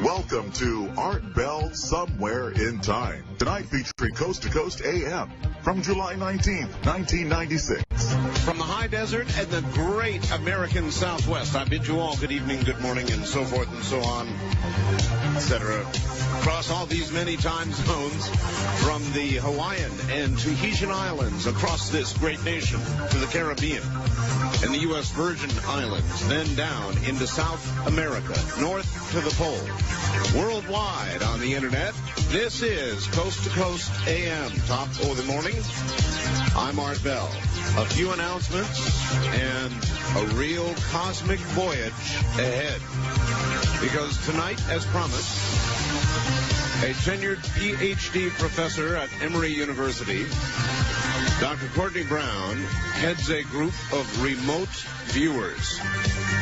Welcome to Art Bell Somewhere in Time. Tonight featuring Coast to Coast AM from July 19th, 1996. From the high desert and the great American Southwest, I bid you all good evening, good morning, and so forth and so on, etc. Across all these many time zones, from the Hawaiian and Tahitian Islands, across this great nation to the Caribbean and the U.S. Virgin Islands, then down into South America, north to the pole, worldwide on the internet. This is Coast to Coast AM, top of the morning. I'm Art Bell. A few announcements and a real cosmic voyage ahead. Because tonight, as promised, a tenured PhD professor at Emory University, Dr. Courtney Brown, heads a group of remote viewers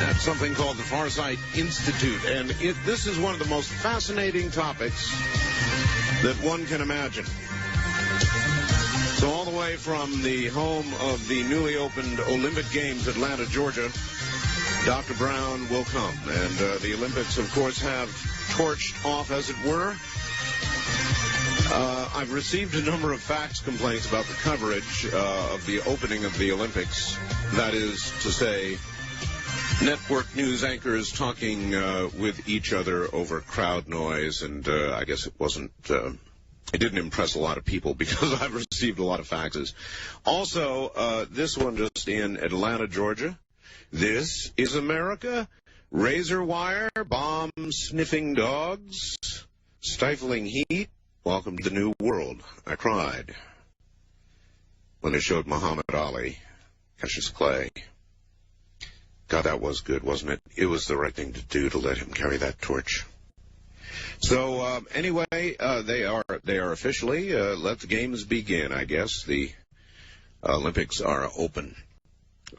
at something called the Farsight Institute. And this is one of the most fascinating topics that one can imagine. So all the way from the home of the newly opened Olympic Games, Atlanta, Georgia, Dr. Brown will come. And the Olympics, of course, have torched off, as it were. I've received a number of fax complaints about the coverage of the opening of the Olympics. That is to say, network news anchors talking with each other over crowd noise, and I guess it didn't impress a lot of people because I've received a lot of faxes. Also, this one just in Atlanta, Georgia. This is America. Razor wire, bomb-sniffing dogs, stifling heat. Welcome to the new world. I cried when they showed Muhammad Ali, Cassius Clay. God, that was good, wasn't it? It was the right thing to do to let him carry that torch. So, anyway, they are officially, let the games begin, I guess. The Olympics are open.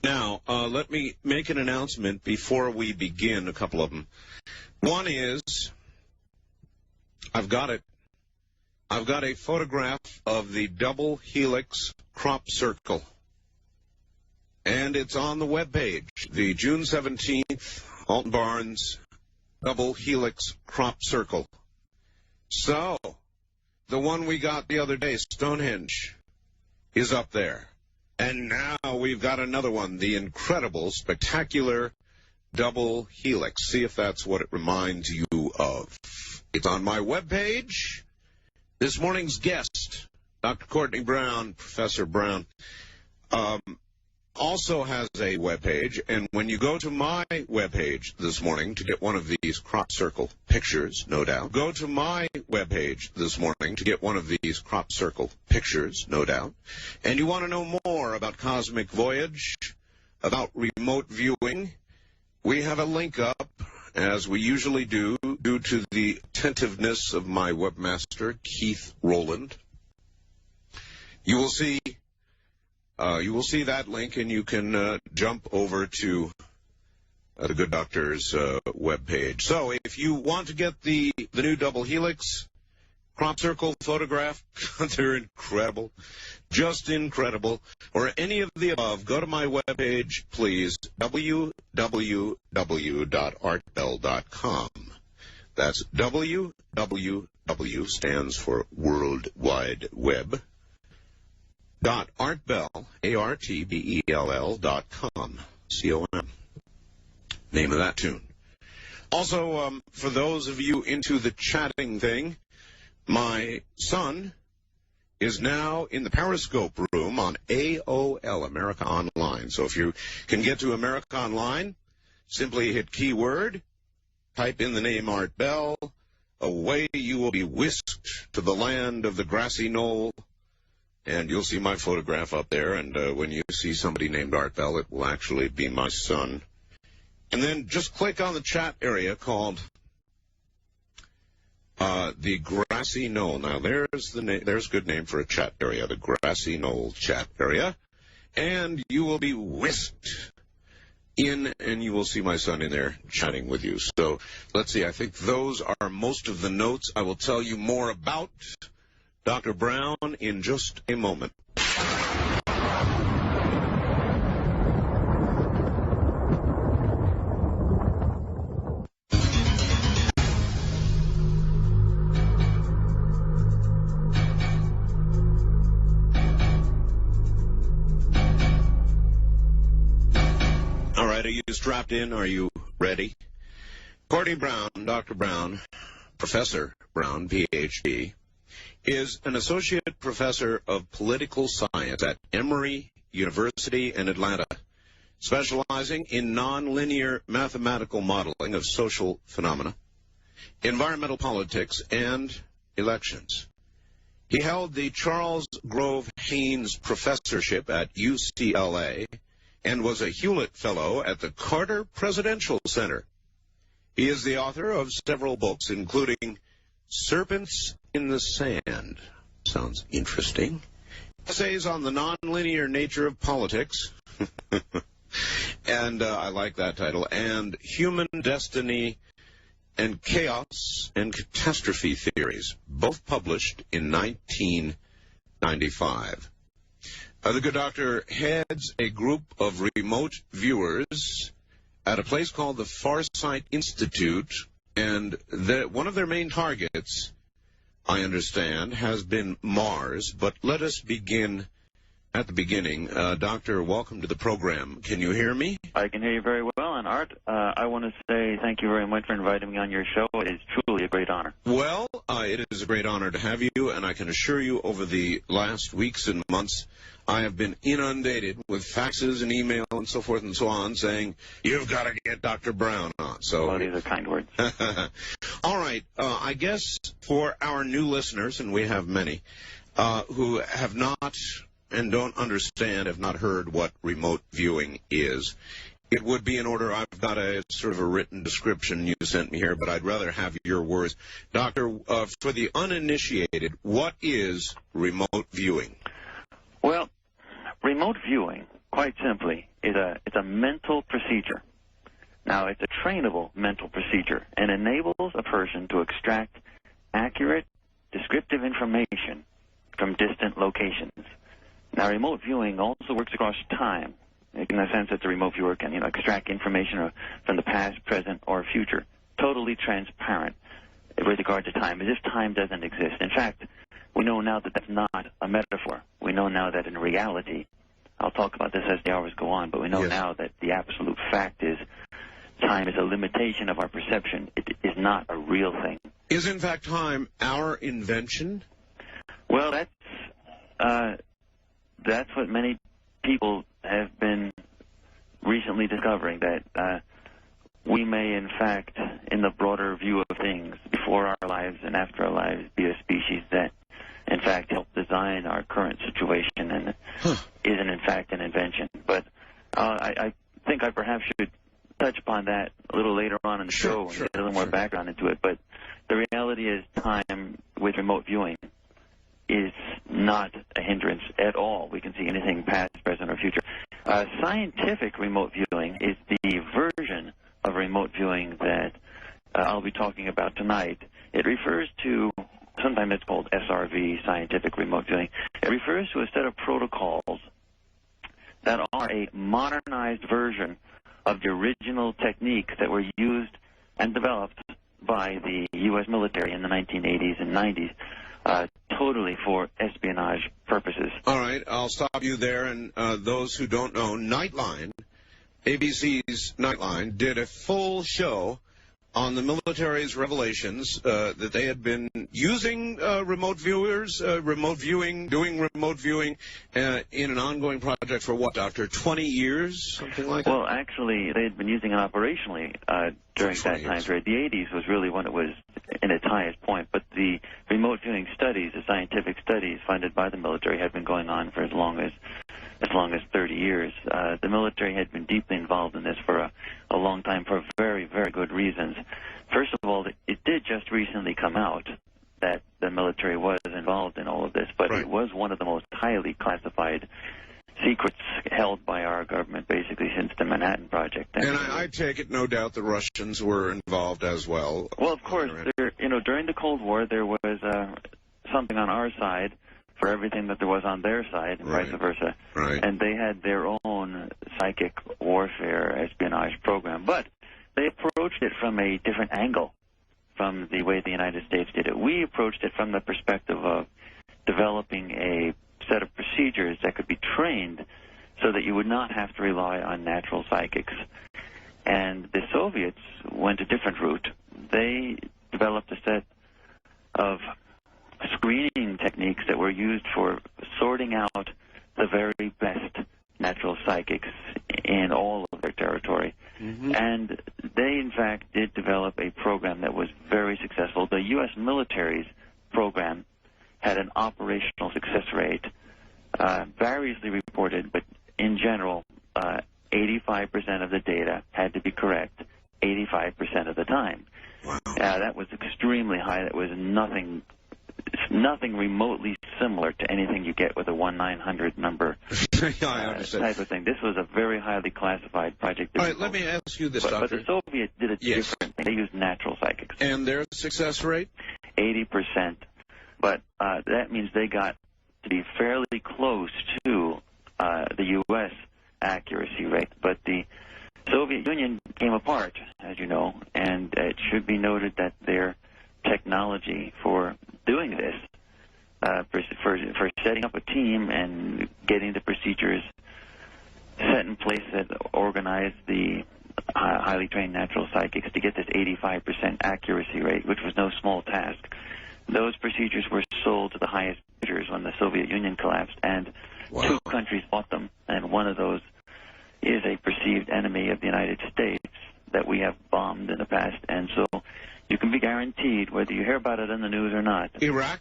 Now, let me make an announcement before we begin, a couple of them. One is, I've got a photograph of the double helix crop circle. And it's on the webpage, the June 17th, Alton Barnes double helix crop circle. So, the one we got the other day, Stonehenge, is up there. And now we've got another one, the incredible, spectacular double helix. See if that's what it reminds you of. It's on my webpage. This morning's guest, Dr. Courtney Brown, Professor Brown, also has a webpage, and when you go to my webpage this morning to get one of these crop circle pictures, no doubt, go to my webpage this morning to get one of these crop circle pictures, no doubt, and you want to know more about Cosmic Voyage, about remote viewing, we have a link up, as we usually do, due to the attentiveness of my webmaster, Keith Rowland. You will see that link, and you can jump over to the Good Doctor's webpage. So if you want to get the new double helix crop circle photograph, they're incredible, just incredible, or any of the above, go to my webpage, please, www.artbell.com. That's www stands for World Wide Web. .artbell, ARTBELL.com, C-O-M. Name of that tune. Also, for those of you into the chatting thing, my son is now in the Periscope room on AOL, America Online. So if you can get to America Online, simply hit keyword, type in the name Art Bell, away you will be whisked to the land of the grassy knoll, and you'll see my photograph up there, and when you see somebody named Art Bell, it will actually be my son. And then just click on the chat area called the Grassy Knoll. Now, there's a good name for a chat area, the Grassy Knoll chat area. And you will be whisked in, and you will see my son in there chatting with you. So, let's see, I think those are most of the notes. I will tell you more about Dr. Brown in just a moment. Are you strapped in? Are you ready? Courtney Brown, Dr. Brown, Professor Brown, Ph.D., is an associate professor of political science at Emory University in Atlanta, specializing in nonlinear mathematical modeling of social phenomena, environmental politics, and elections. He held the Charles Grove Haynes Professorship at UCLA and was a Hewlett Fellow at the Carter Presidential Center. He is the author of several books, including Serpents in the Sand. Sounds interesting. Essays on the nonlinear nature of politics. And I like that title. And Human Destiny and Chaos and Catastrophe Theories, both published in 1995. The good doctor heads a group of remote viewers at a place called the Farsight Institute, and one of their main targets, I understand, has been Mars. But let us begin at the beginning. Doctor, welcome to the program. Can you hear me? I can hear you very well. And Art, I want to say thank you very much for inviting me on your show. It is truly a great honor. Well, it is a great honor to have you, and I can assure you over the last weeks and months, I have been inundated with faxes and email and so forth and so on saying, you've got to get Dr. Brown on. So, well, these are kind words. All right. I guess for our new listeners, and we have many, who have not and don't understand, have not heard what remote viewing is, it would be in order. I've got a sort of a written description you sent me here, but I'd rather have your words. Doctor, for the uninitiated, what is remote viewing? Well, remote viewing, quite simply, it's a mental procedure. Now, it's a trainable mental procedure and enables a person to extract accurate, descriptive information from distant locations. Now, remote viewing also works across time. In the sense that the remote viewer can, extract information from the past, present, or future, totally transparent with regard to time, as if time doesn't exist. In fact, we know now that that's not a metaphor. We know now that in reality, I'll talk about this as the hours go on, but we know now that the absolute fact is time is a limitation of our perception. It is not a real thing. Is, in fact, time our invention? Well, that's what many people have been recently discovering, that we may, in fact, in the broader view of things, before our lives and after our lives, be a species that, in fact, helped design our current situation and isn't, in fact, an invention. But I think I perhaps should touch upon that a little later on in the show and get a little more background into it. But the reality is time with remote viewing is not a hindrance at all. We can see anything past, present, or future. Scientific remote viewing is the version of remote viewing that I'll be talking about tonight. It refers to, sometimes it's called SRV, scientific remote viewing. It refers to a set of protocols that are a modernized version of the original techniques that were used and developed by the U.S. military in the 1980s and 90s. Totally for espionage purposes. All right, I'll stop you there. And those who don't know, Nightline, ABC's Nightline, did a full show on the military's revelations that they had been using remote viewing in an ongoing project for what, Doctor? 20 years, something like that? Well, actually, they had been using it operationally during that time period. The 80s was really when it was in its highest point, but the remote viewing studies, the scientific studies funded by the military, had been going on for as long as 30 years. The military had been deeply involved in this for a long time for very, very good reasons. First of all, it did just recently come out that the military was involved in all of this, but it was one of the most highly classified secrets held by our government basically since the Manhattan Project. And I take it, no doubt, the Russians were involved as well. Well, of course, during the Cold War, there was something on our side for everything that there was on their side, and vice versa. Right. And they had their own psychic warfare espionage program. But they approached it from a different angle from the way the United States did it. We approached it from the perspective of developing a set of procedures that could be trained so that you would not have to rely on natural psychics. And the Soviets went a different route. They developed a set of screening techniques that were used for sorting out the very best natural psychics in all of their territory. Mm-hmm. And they, in fact, did develop a program that was very successful. The U.S. military's program had an operational success rate, variously reported, but in general, 85% of the data had to be correct 85% of the time. Wow. That was extremely high. That was nothing remotely similar to anything you get with a 1-900 number Yeah, I understand. type of thing. This was a very highly classified project. All right, let me ask you this, but Doctor. the Soviets did a different thing. They used natural psychics. And their success rate? 80%. But that means they got to be fairly close to the U.S. accuracy rate. But the Soviet Union came apart, as you know, and it should be noted that their technology for doing this, for setting up a team and getting the procedures set in place that organized the highly trained natural psychics to get this 85% accuracy rate, which was no small task. Those procedures were sold to the highest bidders when the Soviet Union collapsed, and two countries bought them, and one of those is a perceived enemy of the United States that we have bombed in the past, and so you can be guaranteed, whether you hear about it in the news or not. Iraq?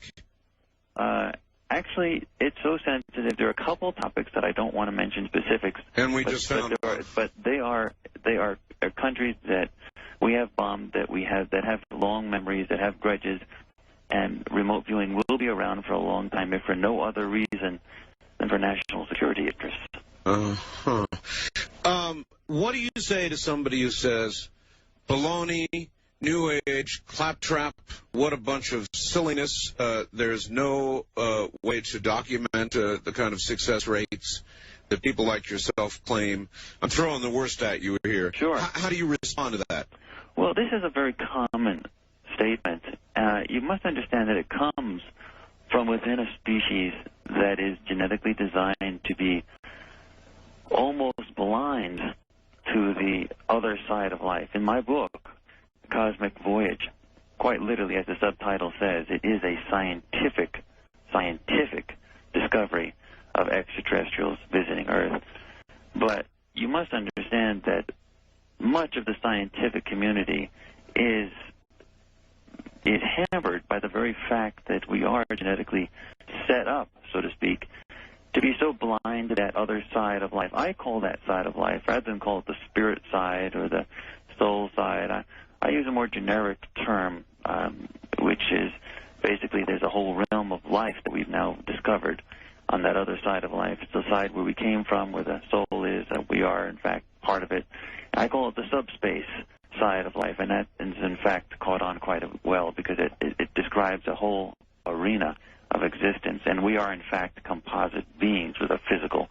Actually, it's so sensitive. There are a couple topics that I don't want to mention specifics. And we just found. But they are countries that we have bombed, that have long memories, that have grudges, and remote viewing will be around for a long time, if for no other reason than for national security interests. Uh-huh. What do you say to somebody who says, baloney, New Age, claptrap, what a bunch of silliness, there's no way to document the kind of success rates that people like yourself claim? I'm throwing the worst at you here. Sure. How do you respond to that? Well, this is a very common statement. You must understand that it comes from within a species that is genetically designed to be almost blind to the other side of life. In my book, Cosmic Voyage, quite literally, as the subtitle says, it is a scientific discovery of extraterrestrials visiting Earth. But you must understand that much of the scientific community is hampered by the very fact that we are genetically set up, so to speak, to be so blind to that other side of life. I call that side of life, rather than call it the spirit side or the soul side, I use a more generic term, which is basically there's a whole realm of life that we've now discovered on that other side of life. It's the side where we came from, where the soul is, and we are, in fact, part of it. I call it the subspace side of life, and that is, in fact, caught on quite well because it describes a whole arena of existence, and we are, in fact, composite beings with a physical,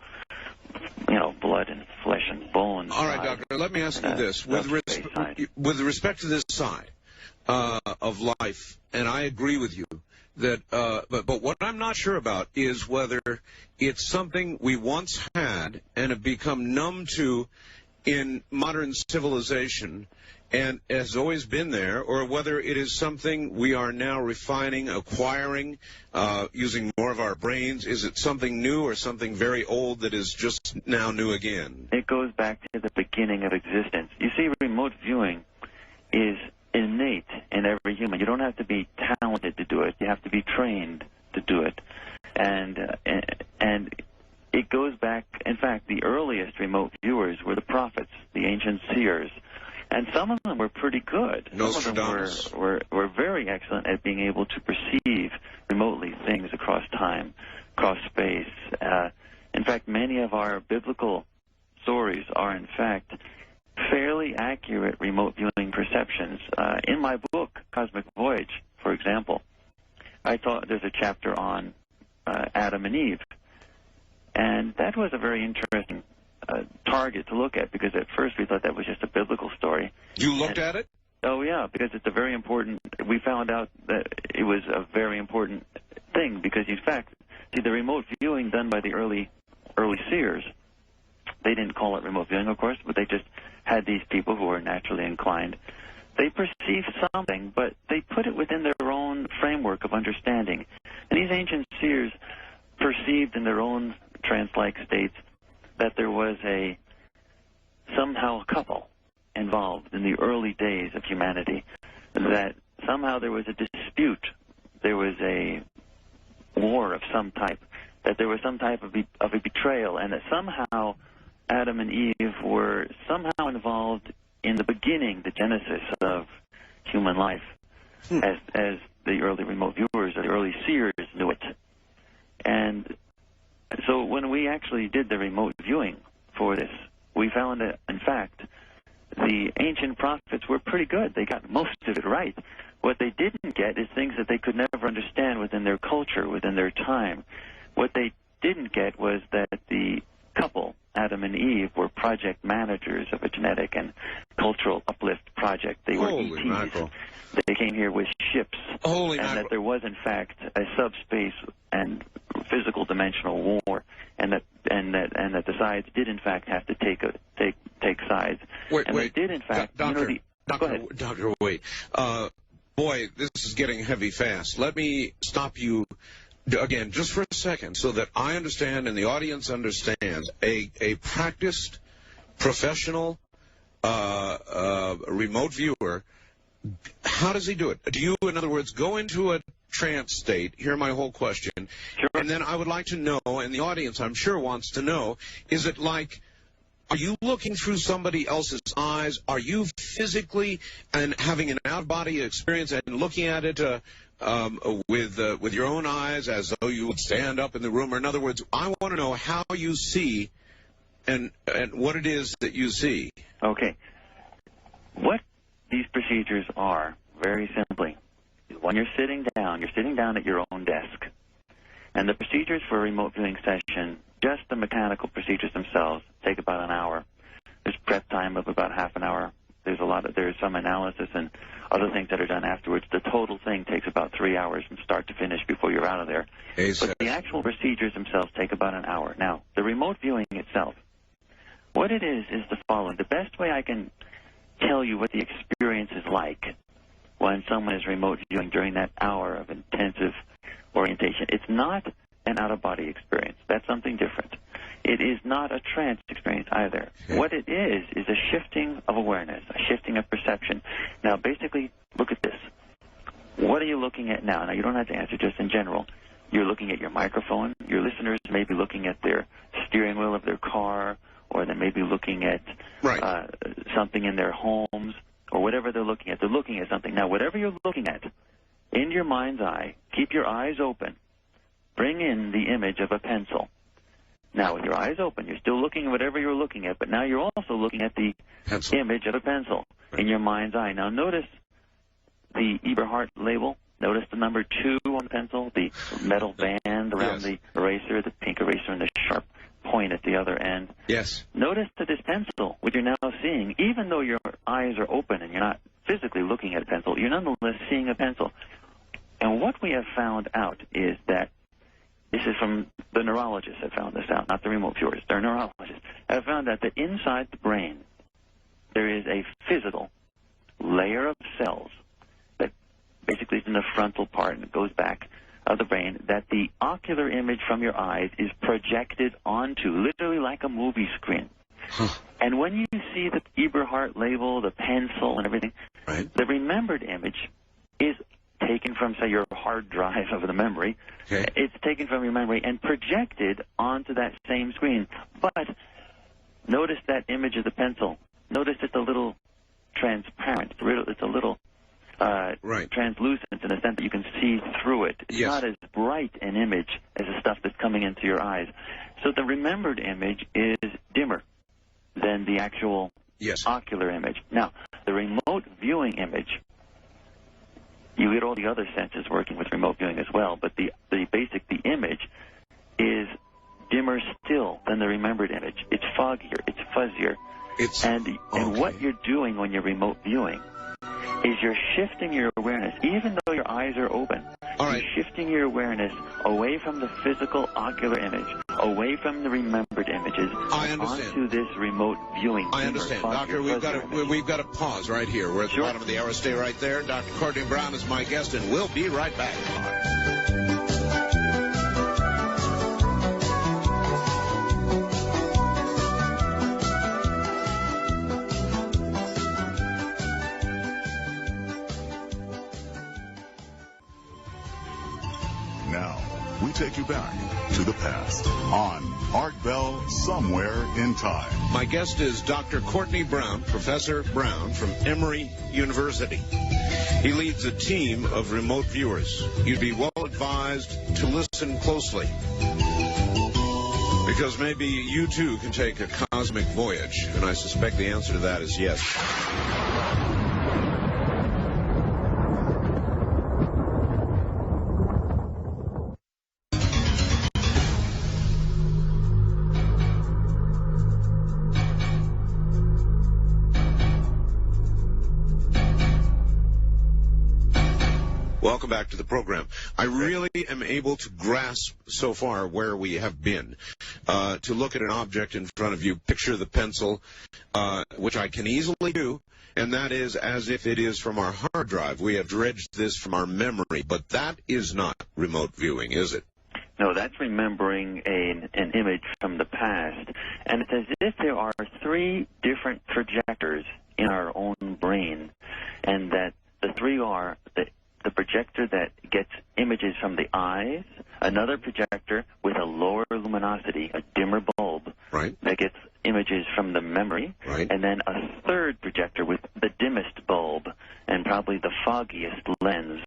blood and flesh and bones. All right, Doctor, let me ask you this. With respect to this side of life, and I agree with you, that but what I'm not sure about is whether it's something we once had and have become numb to in modern civilization and has always been there, or whether it is something we are now refining, acquiring, using more of our brains. Is it something new or something very old that is just now new again? It goes back to the beginning of existence. You see, remote viewing is innate in every human. You don't have to be talented to do it. You have to be trained to do it. And it goes back, in fact, the earliest remote viewers were the prophets, the ancient seers. And some of them were pretty good. Some of them were very excellent at being able to perceive remotely things across time, across space. In fact, many of our biblical stories are, in fact, fairly accurate remote viewing perceptions. In my book, Cosmic Voyage, for example, I thought there's a chapter on Adam and Eve. And that was a very interesting target to look at, because at first we thought that was just a biblical story. You looked at it? Oh, yeah, because it's a very important, we found out that it was a very important thing, because in fact, see, the remote viewing done by the early seers, they didn't call it remote viewing, of course, but they just had these people who were naturally inclined. They perceived something, but they put it within their own framework of understanding. And these ancient seers perceived in their own trance-like states that there was somehow a couple involved in the early days of humanity, that somehow there was a dispute, there was a war of some type, that there was some type of a betrayal, and that somehow Adam and Eve were somehow involved in the beginning, the genesis of human life, as the early remote viewers, or the early seers knew it. And so when we actually did the remote viewing for this, we found that, in fact, the ancient prophets were pretty good. They got most of it right. What they didn't get is things that they could never understand within their culture, within their time. What they didn't get was that the couple, Adam and Eve, were project managers of a genetic and cultural uplift project. They were Holy ETs. mackerel. They came here with ships. Holy and mackerel. that there was, in fact, a subspace and physical dimensional war, and that the sides did, in fact, have to take sides. Wait, they did, in fact, Doctor, go ahead. Doctor, wait. Boy, this is getting heavy fast. Let me stop you again just for a second so that I understand and the audience understands. A practiced, professional, remote viewer, how does he do it? Do you, in other words, go into a trance state? Hear my whole question. Sure. And then I would like to know, and the audience I'm sure wants to know, is it like, are you looking through somebody else's eyes? Are you physically and having an out-of-body experience and looking at it with your own eyes as though you would stand up in the room? Or in other words, I want to know how you see and what it is that you see. Okay. What these procedures are, very simply, is when you're sitting down at your own desk. And the procedures for a remote viewing session, just the mechanical procedures themselves, take about an hour. There's prep time of about half an hour. There's some analysis and other things that are done afterwards. The total thing takes about 3 hours from start to finish before you're out of there. But the actual procedures themselves take about an hour. Now, the remote viewing itself, what it is the following. The best way I can tell you what the experience is like when someone is remote viewing during that hour of intensive orientation. It's not an out-of-body experience. That's something different. It is not a trance experience either. Okay. What it is a shifting of awareness, a shifting of perception. Now, basically, look at this. What are you looking at now? Now, you don't have to answer just in general. You're looking at your microphone. Your listeners may be looking at their steering wheel of their car, or they may be looking at something in their homes, or whatever they're looking at. They're looking at something. Now, whatever you're looking at, in your mind's eye, keep your eyes open. Bring in the image of a pencil. Now, with your eyes open, you're still looking at whatever you're looking at, but now you're also looking at the image of a pencil in your mind's eye. Now, notice the Eberhardt label. Notice the number 2 on the pencil, the metal band around the eraser, the pink eraser, and the sharp point at the other end. Yes. Notice that this pencil, what you're now seeing, even though your eyes are open and you're not physically looking at a pencil, you're nonetheless seeing a pencil. And what we have found out is that, this is from the neurologists have found this out, not the remote viewers, they're neurologists, have found that inside the brain there is a physical layer of cells that basically is in the frontal part and it goes back of the brain, that the ocular image from your eyes is projected onto, literally like a movie screen. And when you see the Eberhardt label, the pencil and everything, the remembered image is taken from, say, your hard drive of the memory. Okay. It's taken from your memory and projected onto that same screen. But notice that image of the pencil. Notice it's a little transparent. It's a little translucent in the sense that you can see through it. It's not as bright an image as the stuff that's coming into your eyes. So the remembered image is dimmer than the actual ocular image. Now, the remote viewing image, you get all the other senses working with remote viewing as well, but the image is dimmer still than the remembered image. It's foggier, it's fuzzier. And what you're doing when you're remote viewing is you're shifting your awareness, even though your eyes are open. You're shifting your awareness away from the physical ocular image, away from the remembered images I understand. onto this remote viewing. I understand. Doctor, we've got to pause right here. We're at the bottom of the hour. Stay right there. Dr. Courtney Brown is my guest, and we'll be right back. Now, we take you back to the past on Art Bell Somewhere in Time. My guest is Dr. Courtney Brown, Professor Brown from Emory University. He leads a team of remote viewers. You'd be well advised to listen closely, because maybe you too can take a cosmic voyage, and I suspect the answer to that is yes. Welcome back to the program. I really am able to grasp so far where we have been. To look at an object in front of you, picture the pencil, which I can easily do, and that is as if it is from our hard drive. We have dredged this from our memory, but that is not remote viewing, is it? No, that's remembering an image from the past. And it's as if there are three different projectors in our own brain, and that the three are the projector that gets images from the eyes, another projector with a lower luminosity, a dimmer bulb, right, that gets images from the memory, right, and then a third projector with the dimmest bulb and probably the foggiest lens,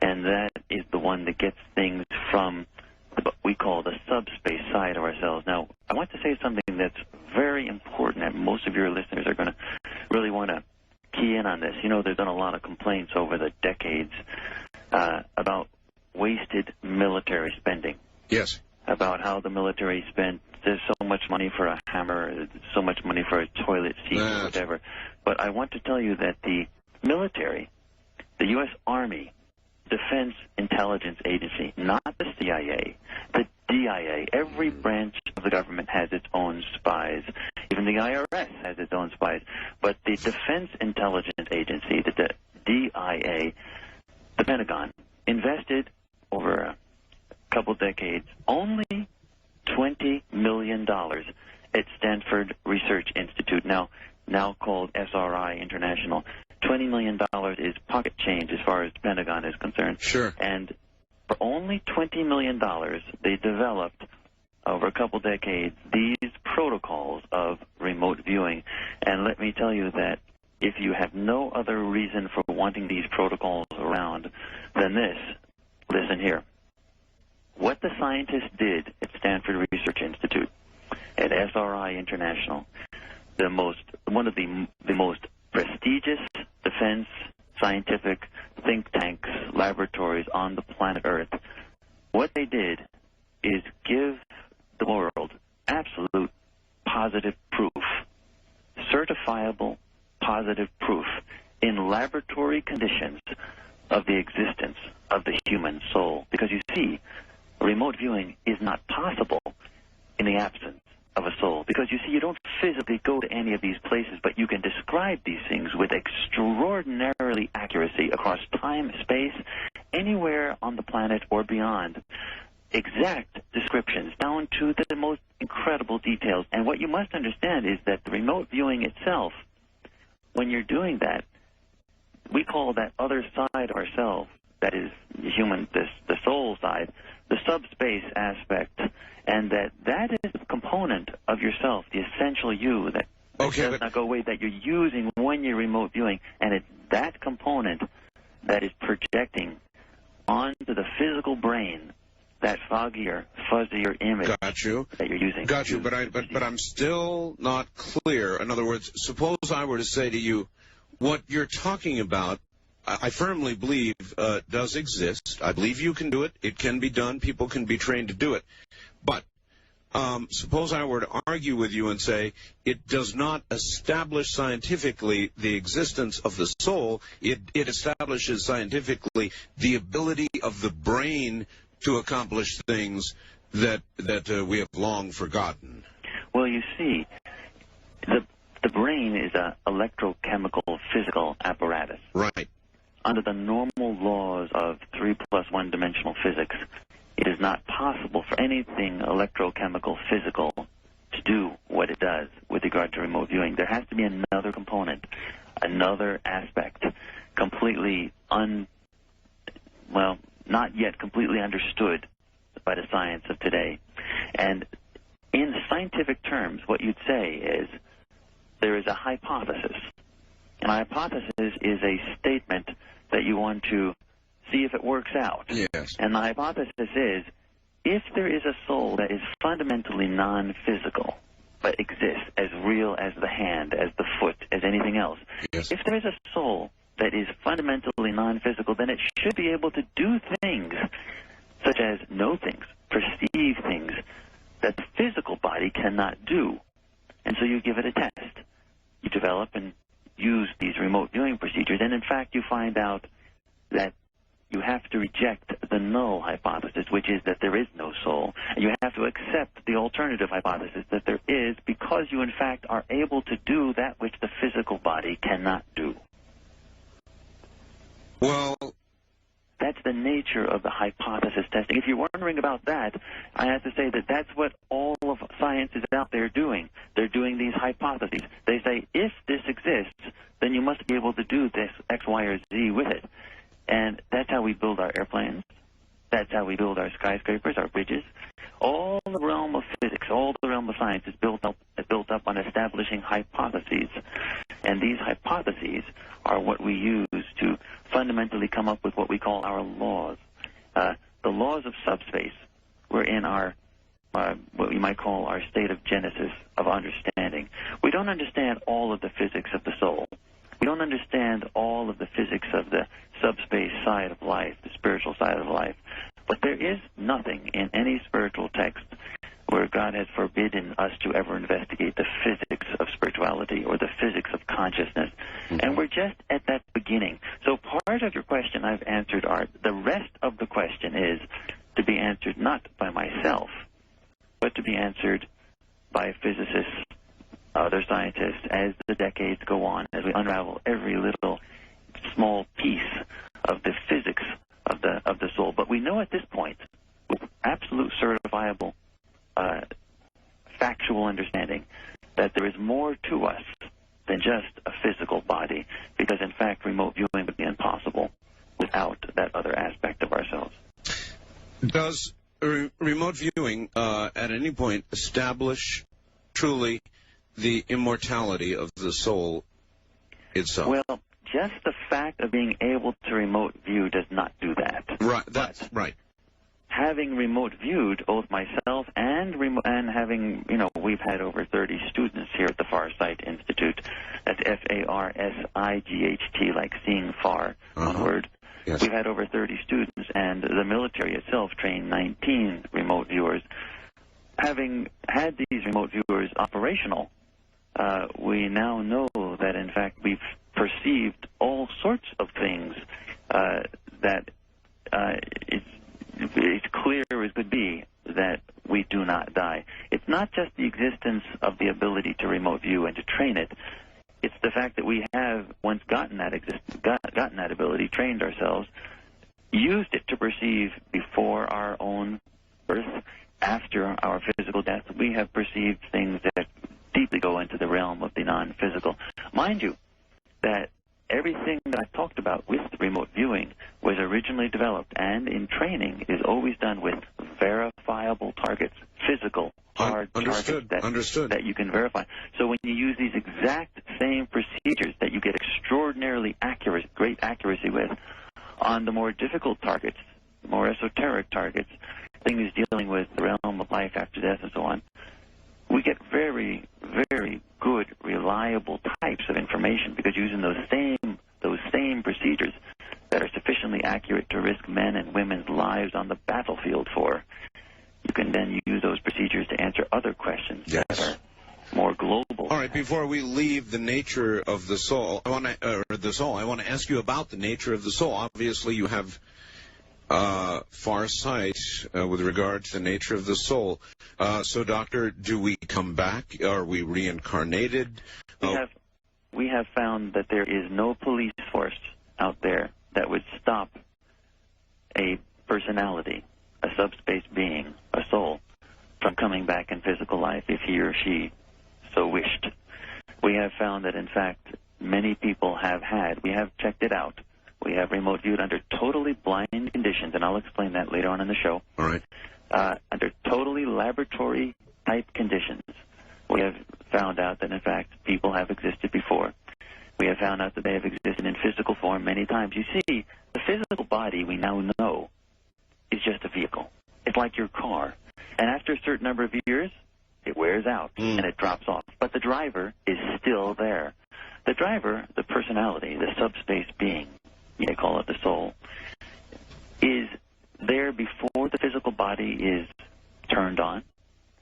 and that is the one that gets things from what we call the subspace side of ourselves. Now, I want to say something that's very important, and most of your listeners are going to really want to key in on this. You know, there's been a lot of complaints over the decades about wasted military spending. Yes. About how the military spent, there's so much money for a hammer, so much money for a toilet seat, or whatever. But I want to tell you that the military, the U.S. Army, Defense Intelligence Agency, not the CIA, the DIA, every branch of the government has its own spies. Even the IRS has its own spies. But the Defense Intelligence Agency, the DIA, the Pentagon, invested over a couple decades only $20 million at Stanford Research Institute, now called SRI International. $20 million is pocket change as far as the Pentagon is concerned. Sure. And for only $20 million, they developed, over a couple decades, these protocols of remote viewing. And let me tell you that if you have no other reason for wanting these protocols around than this, listen here. What the scientists did at Stanford Research Institute, at SRI International, one of the most prestigious defense scientific think tanks, laboratories on the planet Earth, what they did is give the world absolute positive proof, certifiable positive proof in laboratory conditions of the existence of the human soul. Because you see, remote viewing is not possible in the absence of a soul. Because you see, you don't physically go to any of these places, but you can describe these things with extraordinarily accuracy across time, space, anywhere on the planet or beyond. Exact descriptions down to the most incredible details. And what you must understand is that the remote viewing itself, when you're doing that, we call that other side of ourselves, that is the human, the soul side, the subspace aspect, and that is a component of yourself, the essential you that does not go away, that you're using when you're remote viewing, and it's that component that is projecting onto the physical brain that foggier, fuzzier image that you're using. Got you, but I'm still not clear. In other words, suppose I were to say to you, what you're talking about, I firmly believe does exist. I believe you can do it. It can be done. People can be trained to do it. But suppose I were to argue with you and say it does not establish scientifically the existence of the soul. It establishes scientifically the ability of the brain to accomplish things that we have long forgotten? Well, you see, the brain is an electrochemical physical apparatus. Right. Under the normal laws of 3 + 1 dimensional physics, it is not possible for anything electrochemical physical to do what it does with regard to remote viewing. There has to be another component, another aspect, completely not yet completely understood by the science of today. And in scientific terms, what you'd say is there is a hypothesis. And a hypothesis is a statement that you want to see if it works out. Yes. And the hypothesis is, if there is a soul that is fundamentally non-physical, but exists as real as the hand, as the foot, as anything else, yes. If there is a soul that is fundamentally non-physical, then it should be able to do things such as know things, perceive things that the physical body cannot do. And so you give it a test. You develop and use these remote viewing procedures, and in fact you find out that you have to reject the null hypothesis, which is that there is no soul. And you have to accept the alternative hypothesis that there is, because you in fact are able to do that which the physical body cannot do. Well, that's the nature of the hypothesis testing. If you're wondering about that, I have to say that that's what all of science is out there doing. They're doing these hypotheses. They say, if this exists, then you must be able to do this X, Y, or Z with it. And that's how we build our airplanes. That's how we build our skyscrapers, our bridges. All the realm of physics, all the realm of science is built up on establishing hypotheses. And these hypotheses are what we use to fundamentally come up with what we call our laws. The laws of subspace were in our what we might call our state of genesis of understanding. We don't understand all of the physics of the soul. We don't understand all of the physics of the subspace side of life, the spiritual side of life. But there is nothing in any spiritual text where God has forbidden us to ever investigate the physics of spirituality or the physics of consciousness. Mm-hmm. And we're just at that beginning. So part of your question I've answered, Art. The rest of the question is to be answered not by myself, but to be answered by physicists, other scientists, as the decades go on, as we unravel every little small piece of the physics of the soul. But we know at this point, with absolute certifiable factual understanding, that there is more to us than just a physical body, because in fact remote viewing would be impossible without that other aspect of ourselves. Does remote viewing at any point establish truly the immortality of the soul itself? Well, just the fact of being able to remote view does not do that. Right, that's right. Having remote viewed, both myself and having, we've had over 30 students here at the Farsight Institute. That's F-A-R-S-I-G-H-T, like seeing far, one word. Yes. We've had over 30 students, and the military itself trained 19 remote viewers. Having had these remote viewers operational, we now know that, in fact, we've perceived all sorts of things that it's clear as could be that we do not die. It's not just the existence of the ability to remote view and to train it. It's the fact that we have, once gotten that ability, trained ourselves, used it to perceive before our own birth, after our physical death. We have perceived things that deeply go into the realm of the non-physical. Mind you, that everything that I've talked about with remote viewing was originally developed and in training is always done with verifiable targets, physical, hard targets that you can verify. So when you use these exact same procedures that you get extraordinarily great accuracy with on the more difficult targets, more esoteric targets, things dealing with the realm of life after death and so on, we get very, very good, reliable types of information, because using those same procedures that are sufficiently accurate to risk men and women's lives on the battlefield for, you can then use those procedures to answer other questions that are more global. All right, before we leave the nature of the soul, I want to ask you about the nature of the soul. Obviously, you have far sight with regard to the nature of the soul. So, Doctor, do we come back? Are we reincarnated? We have found that there is no police force out there that would stop a personality, a subspace being, a soul, from coming back in physical life if he or she so wished. We have found that, in fact, many people have had. We have checked it out. We have remote viewed under totally blind conditions, and I'll explain that later on in the show. All right. Under totally laboratory-type conditions, we have found out that, in fact, people have existed before. We have found out that they have existed in physical form many times. You see, the physical body we now know is just a vehicle. It's like your car. And after a certain number of years, it wears out and it drops off. But the driver is still there. The driver, the personality, the subspace being, you may call it the soul, is there before the physical body is turned on,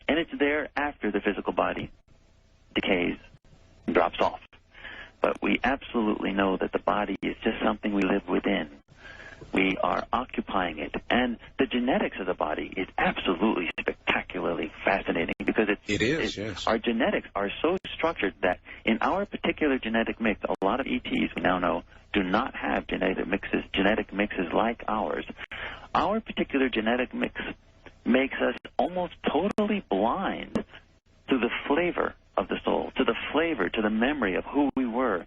and it's there after the physical body decays and drops off. But we absolutely know that the body is just something we live within. We are occupying it. And the genetics of the body is absolutely spectacularly fascinating because yes. Our genetics are so structured that in our particular genetic mix, a lot of ETs we now know do not have genetic mixes like ours. Our particular genetic mix makes us almost totally blind to the flavor of the soul, to the flavor, to the memory of who we were,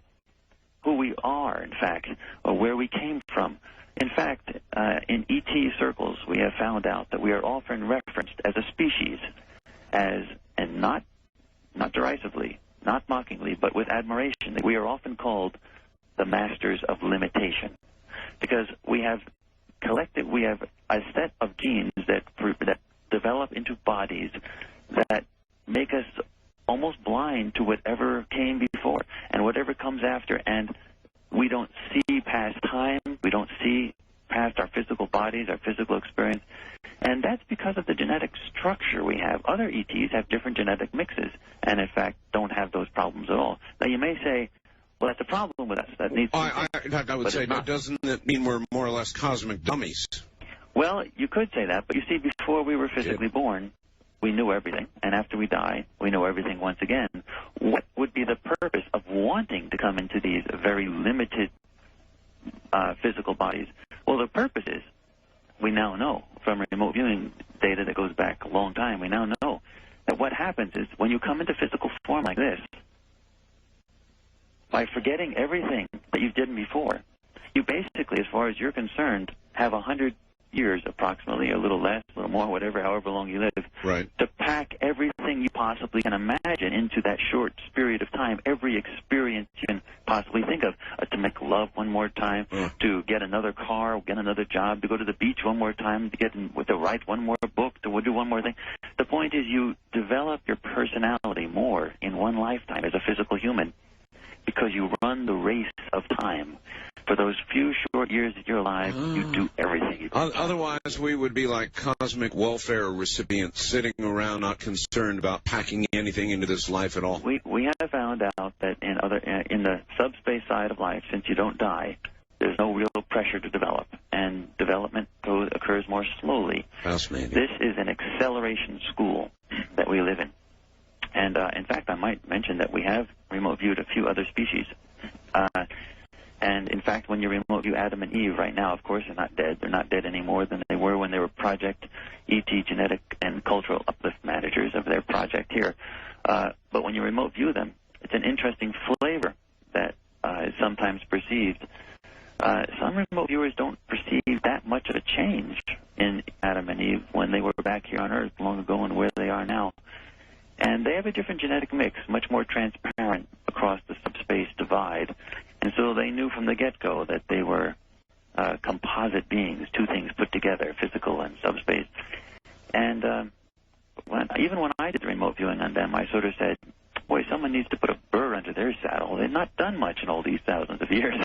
who we are, in fact, or where we came from. In fact, in ET circles, we have found out that we are often referenced as a species, and not derisively, not mockingly, but with admiration, that we are often called the masters of limitation, because we have a set of genes that develop into bodies that make us almost blind to whatever came before and whatever comes after, and we don't see past time, we don't see past our physical bodies, our physical experience, and that's because of the genetic structure we have. Other ETs have different genetic mixes and, in fact, don't have those problems at all. Now, you may say, well, that's a problem with us. That needs to be I would say, doesn't it mean we're more or less cosmic dummies? Well, you could say that, but you see, before we were physically born, we knew everything, and after we die, we know everything once again. What would be the purpose of wanting to come into these very limited physical bodies? Well, the purpose is, we now know from remote viewing data that goes back a long time, we now know that what happens is when you come into physical form like this, by forgetting everything that you did before, you basically, as far as you're concerned, have 100 years approximately, a little less, a little more, whatever, however long you live, right, to pack everything you possibly can imagine into that short period of time, every experience you can possibly think of, to make love one more time, to get another car, get another job, to go to the beach one more time, to write one more book, to do one more thing. The point is you develop your personality more in one lifetime as a physical human because you run the race of time. For those few short years of your life, you do everything you can. Otherwise, we would be like cosmic welfare recipients sitting around not concerned about packing anything into this life at all. We have found out that in the subspace side of life, since you don't die, there's no real pressure to develop, and development occurs more slowly. Fascinating. This is an acceleration school that we live in. And, in fact, I might mention that we have remote viewed a few other species. And, in fact, when you remote view Adam and Eve right now, of course, they're not dead. They're not dead any more than they were when they were Project ET Genetic and Cultural Uplift Managers of their project here. But when you remote view them, it's an interesting flavor that is sometimes perceived. Some remote viewers don't perceive that much of a change in Adam and Eve when they were back here on Earth long ago and where they are now. And they have a different genetic mix, much more transparent across the subspace divide. And so they knew from the get-go that they were composite beings, two things put together, physical and subspace. And even when I did the remote viewing on them, I sort of said, boy, someone needs to put a burr under their saddle. They've not done much in all these thousands of years.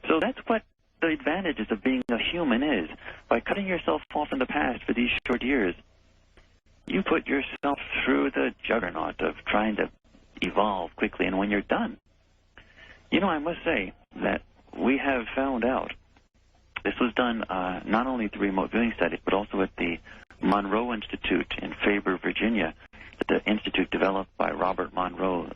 So that's what the advantages of being a human is. By cutting yourself off in the past for these short years, you put yourself through the juggernaut of trying to evolve quickly, and when you're done, you know, I must say that we have found out This was done not only through remote viewing studies, but also at the Monroe Institute in Faber, Virginia, the institute developed by Robert Monroe.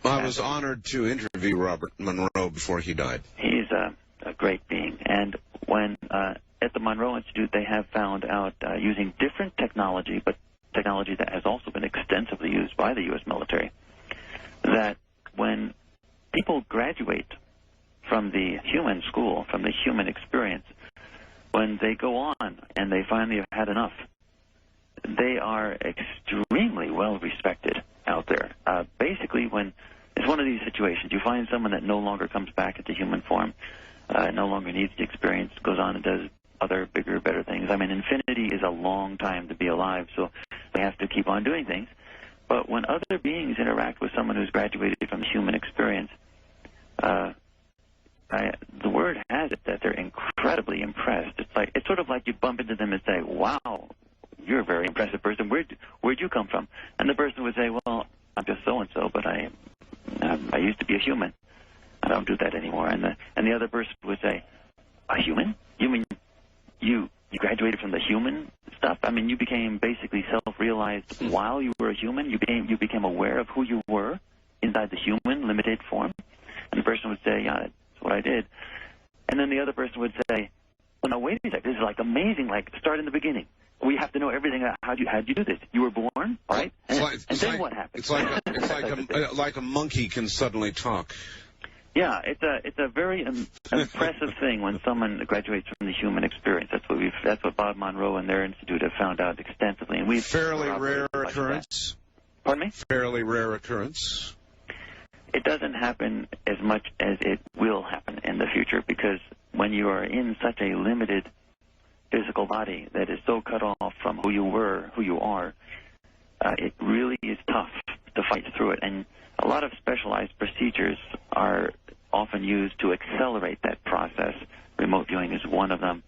I was honored to interview Robert Monroe before he died. He's a great being. And when at the Monroe Institute, they have found out using different technology, but technology that has also been extensively used by the U.S. military, that when people graduate from the human school, from the human experience, when they go on and they finally have had enough, they are extremely well respected out there. Basically, when it's one of these situations, you find someone that no longer comes back into human form, no longer needs the experience, goes on and does other bigger, better things. I mean, infinity is a long time to be alive, so they have to keep on doing things. But when other beings interact with someone who's graduated from the human experience, the word has it that they're incredibly impressed. It's sort of like you bump into them and say, "Wow, you're a very impressive person. Where'd you come from?" And the person would say, "Well, I'm just so and so, but I used to be a human. I don't do that anymore." And the other person would say, "A human? You mean you graduated from the human stuff? I mean, you became basically self-realized while you were a human. You became aware of who you were inside the human limited form." And the person would say, "Yeah, that's what I did." And then the other person would say, "Well, no, wait a second. This is like amazing. Like, start in the beginning. We have to know everything. How'd you do this? You were born, all right? And then what happened?" It's like a monkey can suddenly talk. Yeah, it's a very impressive thing when someone graduates from the human experience. That's what Bob Monroe and their institute have found out extensively, and we've fairly rare occurrence. Pardon me? Fairly rare occurrence. It doesn't happen as much as it will happen in the future, because when you are in such a limited physical body that is so cut off from who you were, who you are, it really is tough to fight through it. And a lot of specialized procedures are often used to accelerate that process. Remote viewing is one of them.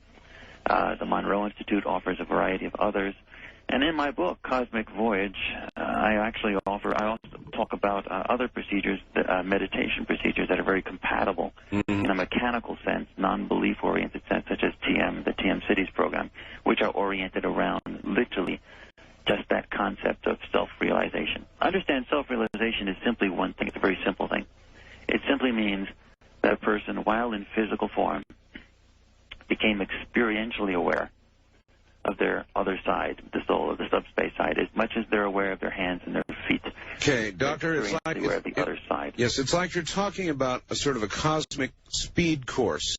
The Monroe Institute offers a variety of others. And in my book, Cosmic Voyage, I also talk about other procedures, meditation procedures that are very compatible in a mechanical sense, non-belief-oriented sense, such as the TM Cities program, which are oriented around literally just that concept of self-realization. Understand, self-realization is simply one thing. It's a very simple thing. It simply means that a person, while in physical form, became experientially aware of their other side, the soul, of the subspace side, as much as they're aware of their hands and their feet. Okay, Doctor, it's like aware of the other side. Yes, it's like you're talking about a sort of a cosmic speed course.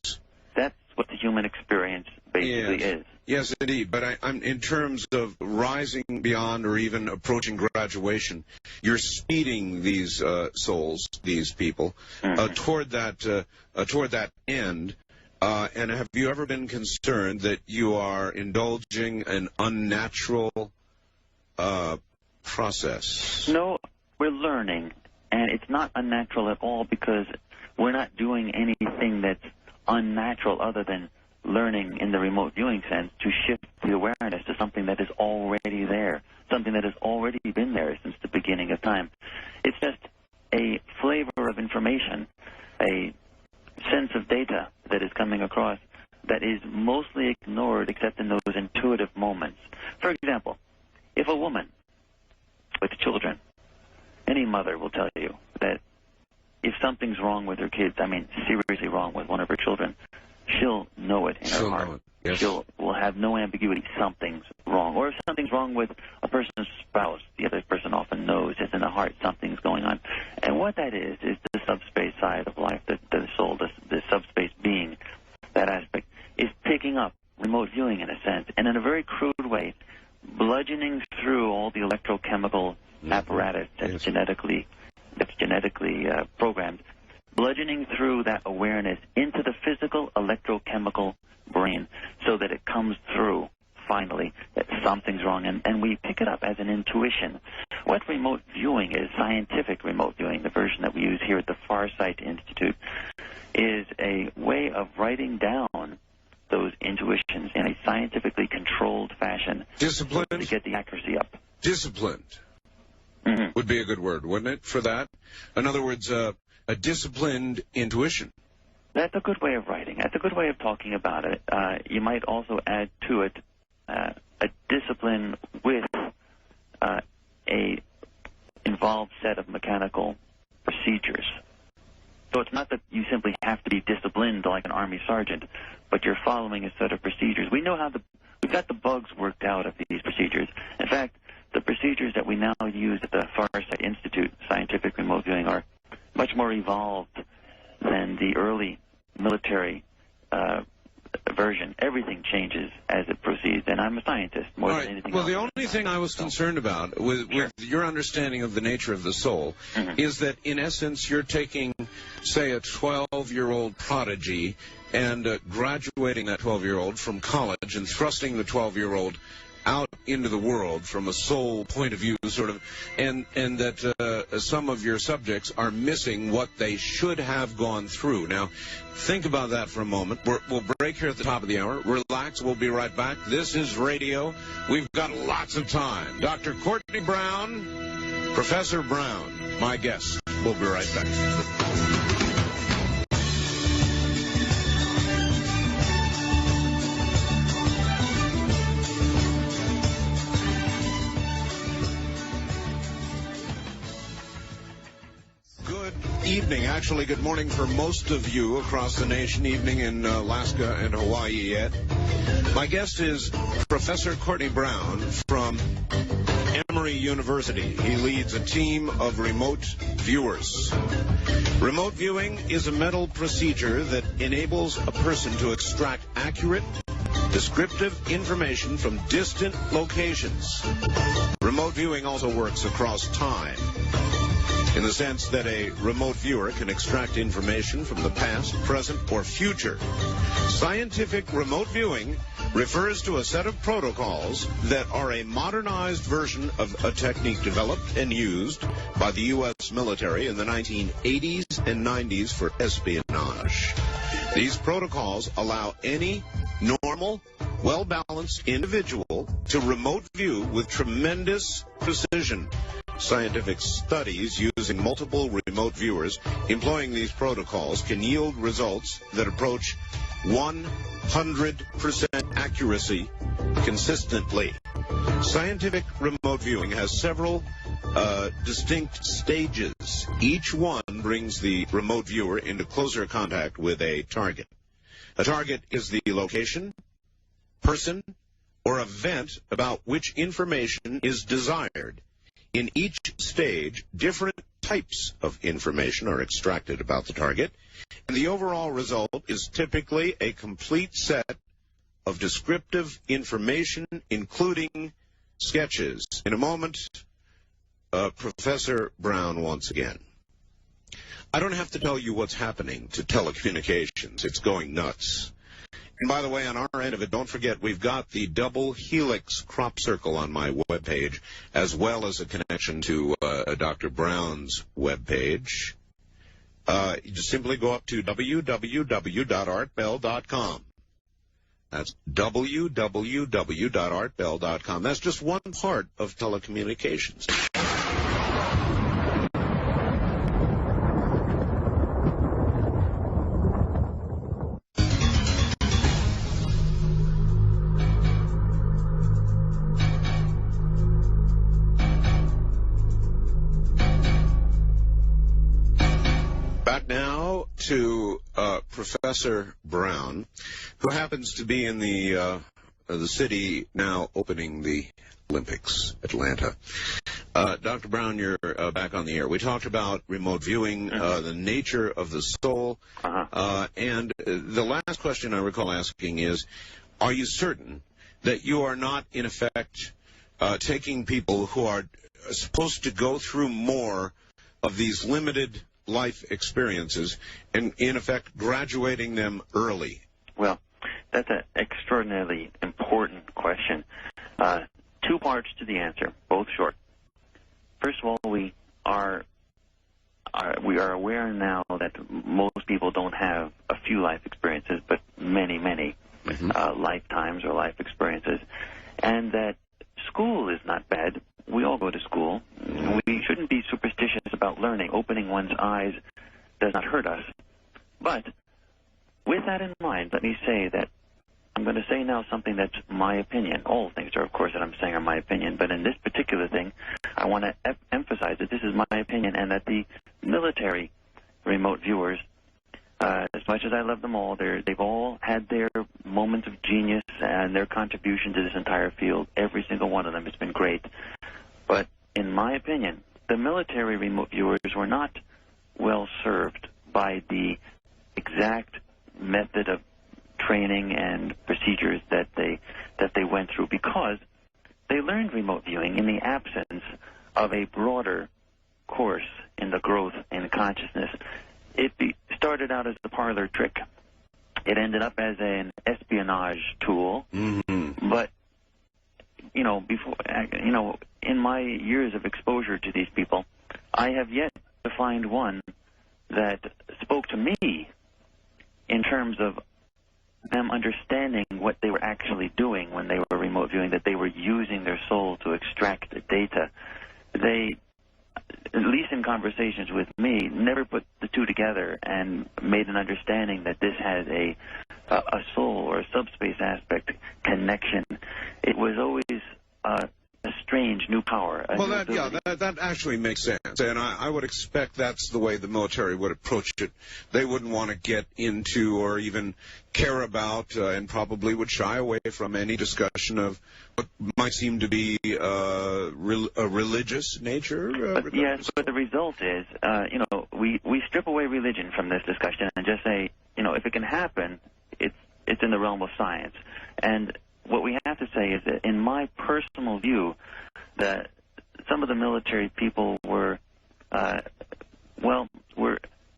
That's what the human experience basically is. Yes, indeed. But I'm in terms of rising beyond or even approaching graduation, you're speeding these souls, these people, toward that end. And have you ever been concerned that you are indulging an unnatural process? No, we're learning, and it's not unnatural at all, because we're not doing anything that's unnatural other than learning in the remote viewing sense to shift the awareness to something that is already there, something that has already been there since the beginning of time. It's just a flavor of information, a sense of data that is coming across that is mostly ignored except in those intuitive moments. For example, if a woman with children, any mother will tell you that if something's wrong with her kids, I mean seriously wrong with one of her children, she'll know it in her heart. Yes. She'll will have no ambiguity. Something's wrong. Or if something's wrong with a person's spouse, the other person often knows it's in the heart something's going on. And what that is the subspace side of life, the soul, the subspace being, that aspect, is picking up remote viewing in a sense, and in a very crude way, bludgeoning through all the electrochemical apparatus that's genetically programmed, bludgeoning through that awareness into the physical electrochemical brain so that it comes through, finally, that something's wrong. And we pick it up as an intuition. What remote viewing is, scientific remote viewing, the version that we use here at the Farsight Institute, is a way of writing down those intuitions in a scientifically controlled fashion. Disciplined? To get the accuracy up. Disciplined would be a good word, wouldn't it, for that? In other words, a disciplined intuition. That's a good way of writing. That's a good way of talking about it. You might also add to it a discipline with a involved set of mechanical procedures. So it's not that you simply have to be disciplined like an Army sergeant, but you're following a set of procedures. We know we've got the bugs worked out of these procedures. In fact, the procedures that we now use at the Farsight Institute, Scientific Remote Viewing, are much more evolved than the early military version. Everything changes as it proceeds, and I'm a scientist more than anything else. Well, the only thing I was concerned about with your understanding of the nature of the soul is that, in essence, you're taking, say, a 12-year-old prodigy and graduating that 12-year-old from college and thrusting the 12-year-old out into the world from a soul point of view, sort of, and that some of your subjects are missing what they should have gone through. Now, think about that for a moment. We'll break here at the top of the hour. Relax. We'll be right back. This is radio. We've got lots of time. Dr. Courtney Brown, Professor Brown, my guest. We'll be right back. Evening, actually good morning for most of you across the nation, evening in Alaska and Hawaii yet. My guest is Professor Courtney Brown from Emory University. He leads a team of remote viewers. Remote viewing is a mental procedure that enables a person to extract accurate, descriptive information from distant locations. Remote viewing also works across time, in the sense that a remote viewer can extract information from the past, present, or future. Scientific remote viewing refers to a set of protocols that are a modernized version of a technique developed and used by the U.S. military in the 1980s and 90s for espionage. These protocols allow any normal, well-balanced individual to remote view with tremendous precision. Scientific studies using multiple remote viewers employing these protocols can yield results that approach 100% accuracy consistently. Scientific remote viewing has several distinct stages. Each one brings the remote viewer into closer contact with a target. A target is the location, person, or event about which information is desired. In each stage, different types of information are extracted about the target, and the overall result is typically a complete set of descriptive information, including sketches. In a moment, Professor Brown once again. I don't have to tell you what's happening to telecommunications. It's going nuts. And by the way, on our end of it, don't forget, we've got the double helix crop circle on my webpage, as well as a connection to Dr. Brown's webpage. You just simply go up to www.artbell.com. That's www.artbell.com. That's just one part of telecommunications. To Professor Brown, who happens to be in the city now opening the Olympics, Atlanta. Dr. Brown, you're back on the air. We talked about remote viewing, the nature of the soul, and the last question I recall asking is, are you certain that you are not, in effect, taking people who are supposed to go through more of these limited life experiences and, in effect, graduating them early? Well, that's an extraordinarily important question. Two parts to the answer, both short. First of all, we are aware now that most people don't have a few life experiences, but many, many lifetimes or life experiences, and that school is not bad. We all go to school. We shouldn't be superstitious about learning. Opening one's eyes does not hurt us. But with that in mind, let me say that I'm going to say now something that's my opinion. All things are, of course, that I'm saying are my opinion, but in this particular thing, I want to emphasize that this is my opinion and that the military remote viewers, as much as I love them all, they've all had their moments of genius and their contribution to this entire field. Every single one of them has been great. But in my opinion, the military remote viewers were not well served by the exact method of training and procedures that they went through, because they learned remote viewing in the absence of a broader course in the growth in consciousness. It started out as the parlor trick. It ended up as an espionage tool. Mm-hmm. But in my years of exposure to these people, I have yet to find one that spoke to me in terms of them understanding what they were actually doing when they were remote viewing, that they were using their soul to extract the data. They, at least in conversations with me, never put the two together and made an understanding that this has a soul or a subspace aspect connection. It was always a strange new power. Well, that actually makes sense, and I would expect that's the way the military would approach it. They wouldn't want to get into or even care about, and probably would shy away from any discussion of what might seem to be a religious nature. Yes, but the result is, we strip away religion from this discussion and just say, if it can happen, it's in the realm of science. And what we have to say is that, in my personal view, that some of the military people were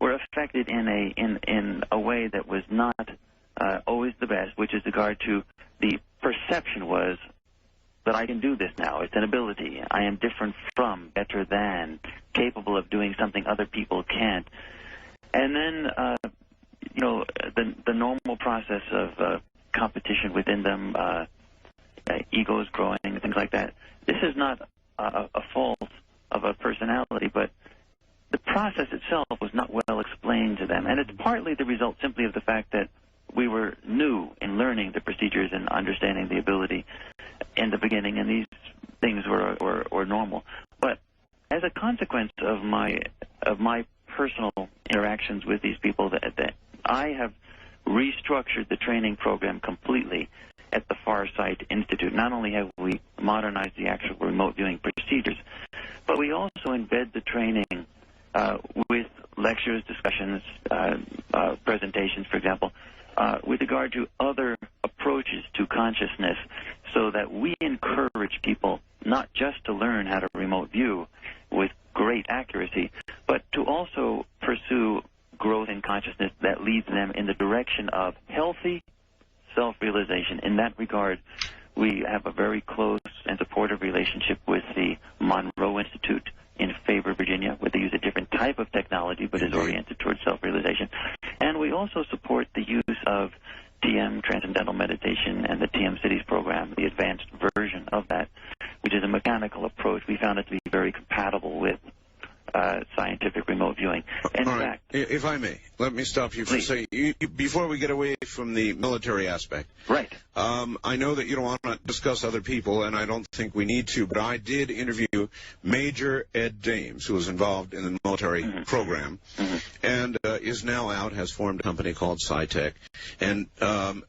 affected in a way that was not always the best, which is regard to the perception was that I can do this now. It's an ability. I am different from, better than, capable of doing something other people can't. And then, the normal process of competition within them, egos growing, things like that. This is not a fault of a personality, but the process itself was not well explained to them. And it's partly the result simply of the fact that we were new in learning the procedures and understanding the ability in the beginning, and these things were normal. But as a consequence of my personal interactions with these people, that I have restructured the training program completely at the Farsight Institute. Not only have we modernized the actual remote viewing procedures, but we also embed the training with lectures, discussions, presentations, for example, with regard to other approaches to consciousness, so that we encourage people not just to learn how to remote view with great accuracy, but to also pursue growth in consciousness that leads them in the direction of healthy self-realization. In that regard, we have a very close and supportive relationship with the Monroe Institute in Faber, Virginia, where they use a different type of technology but is oriented towards self-realization. And we also support the use of TM, Transcendental Meditation, and the TM Cities program, the advanced version of that, which is a mechanical approach. We found it to be very compatible with scientific remote viewing. In fact, if I may, let me stop you for a second. Before we get away from the military aspect. Right. I know that you don't want to discuss other people, and I don't think we need to, but I did interview Major Ed James, who was involved in the military program, and is now out, has formed a company called SciTech. And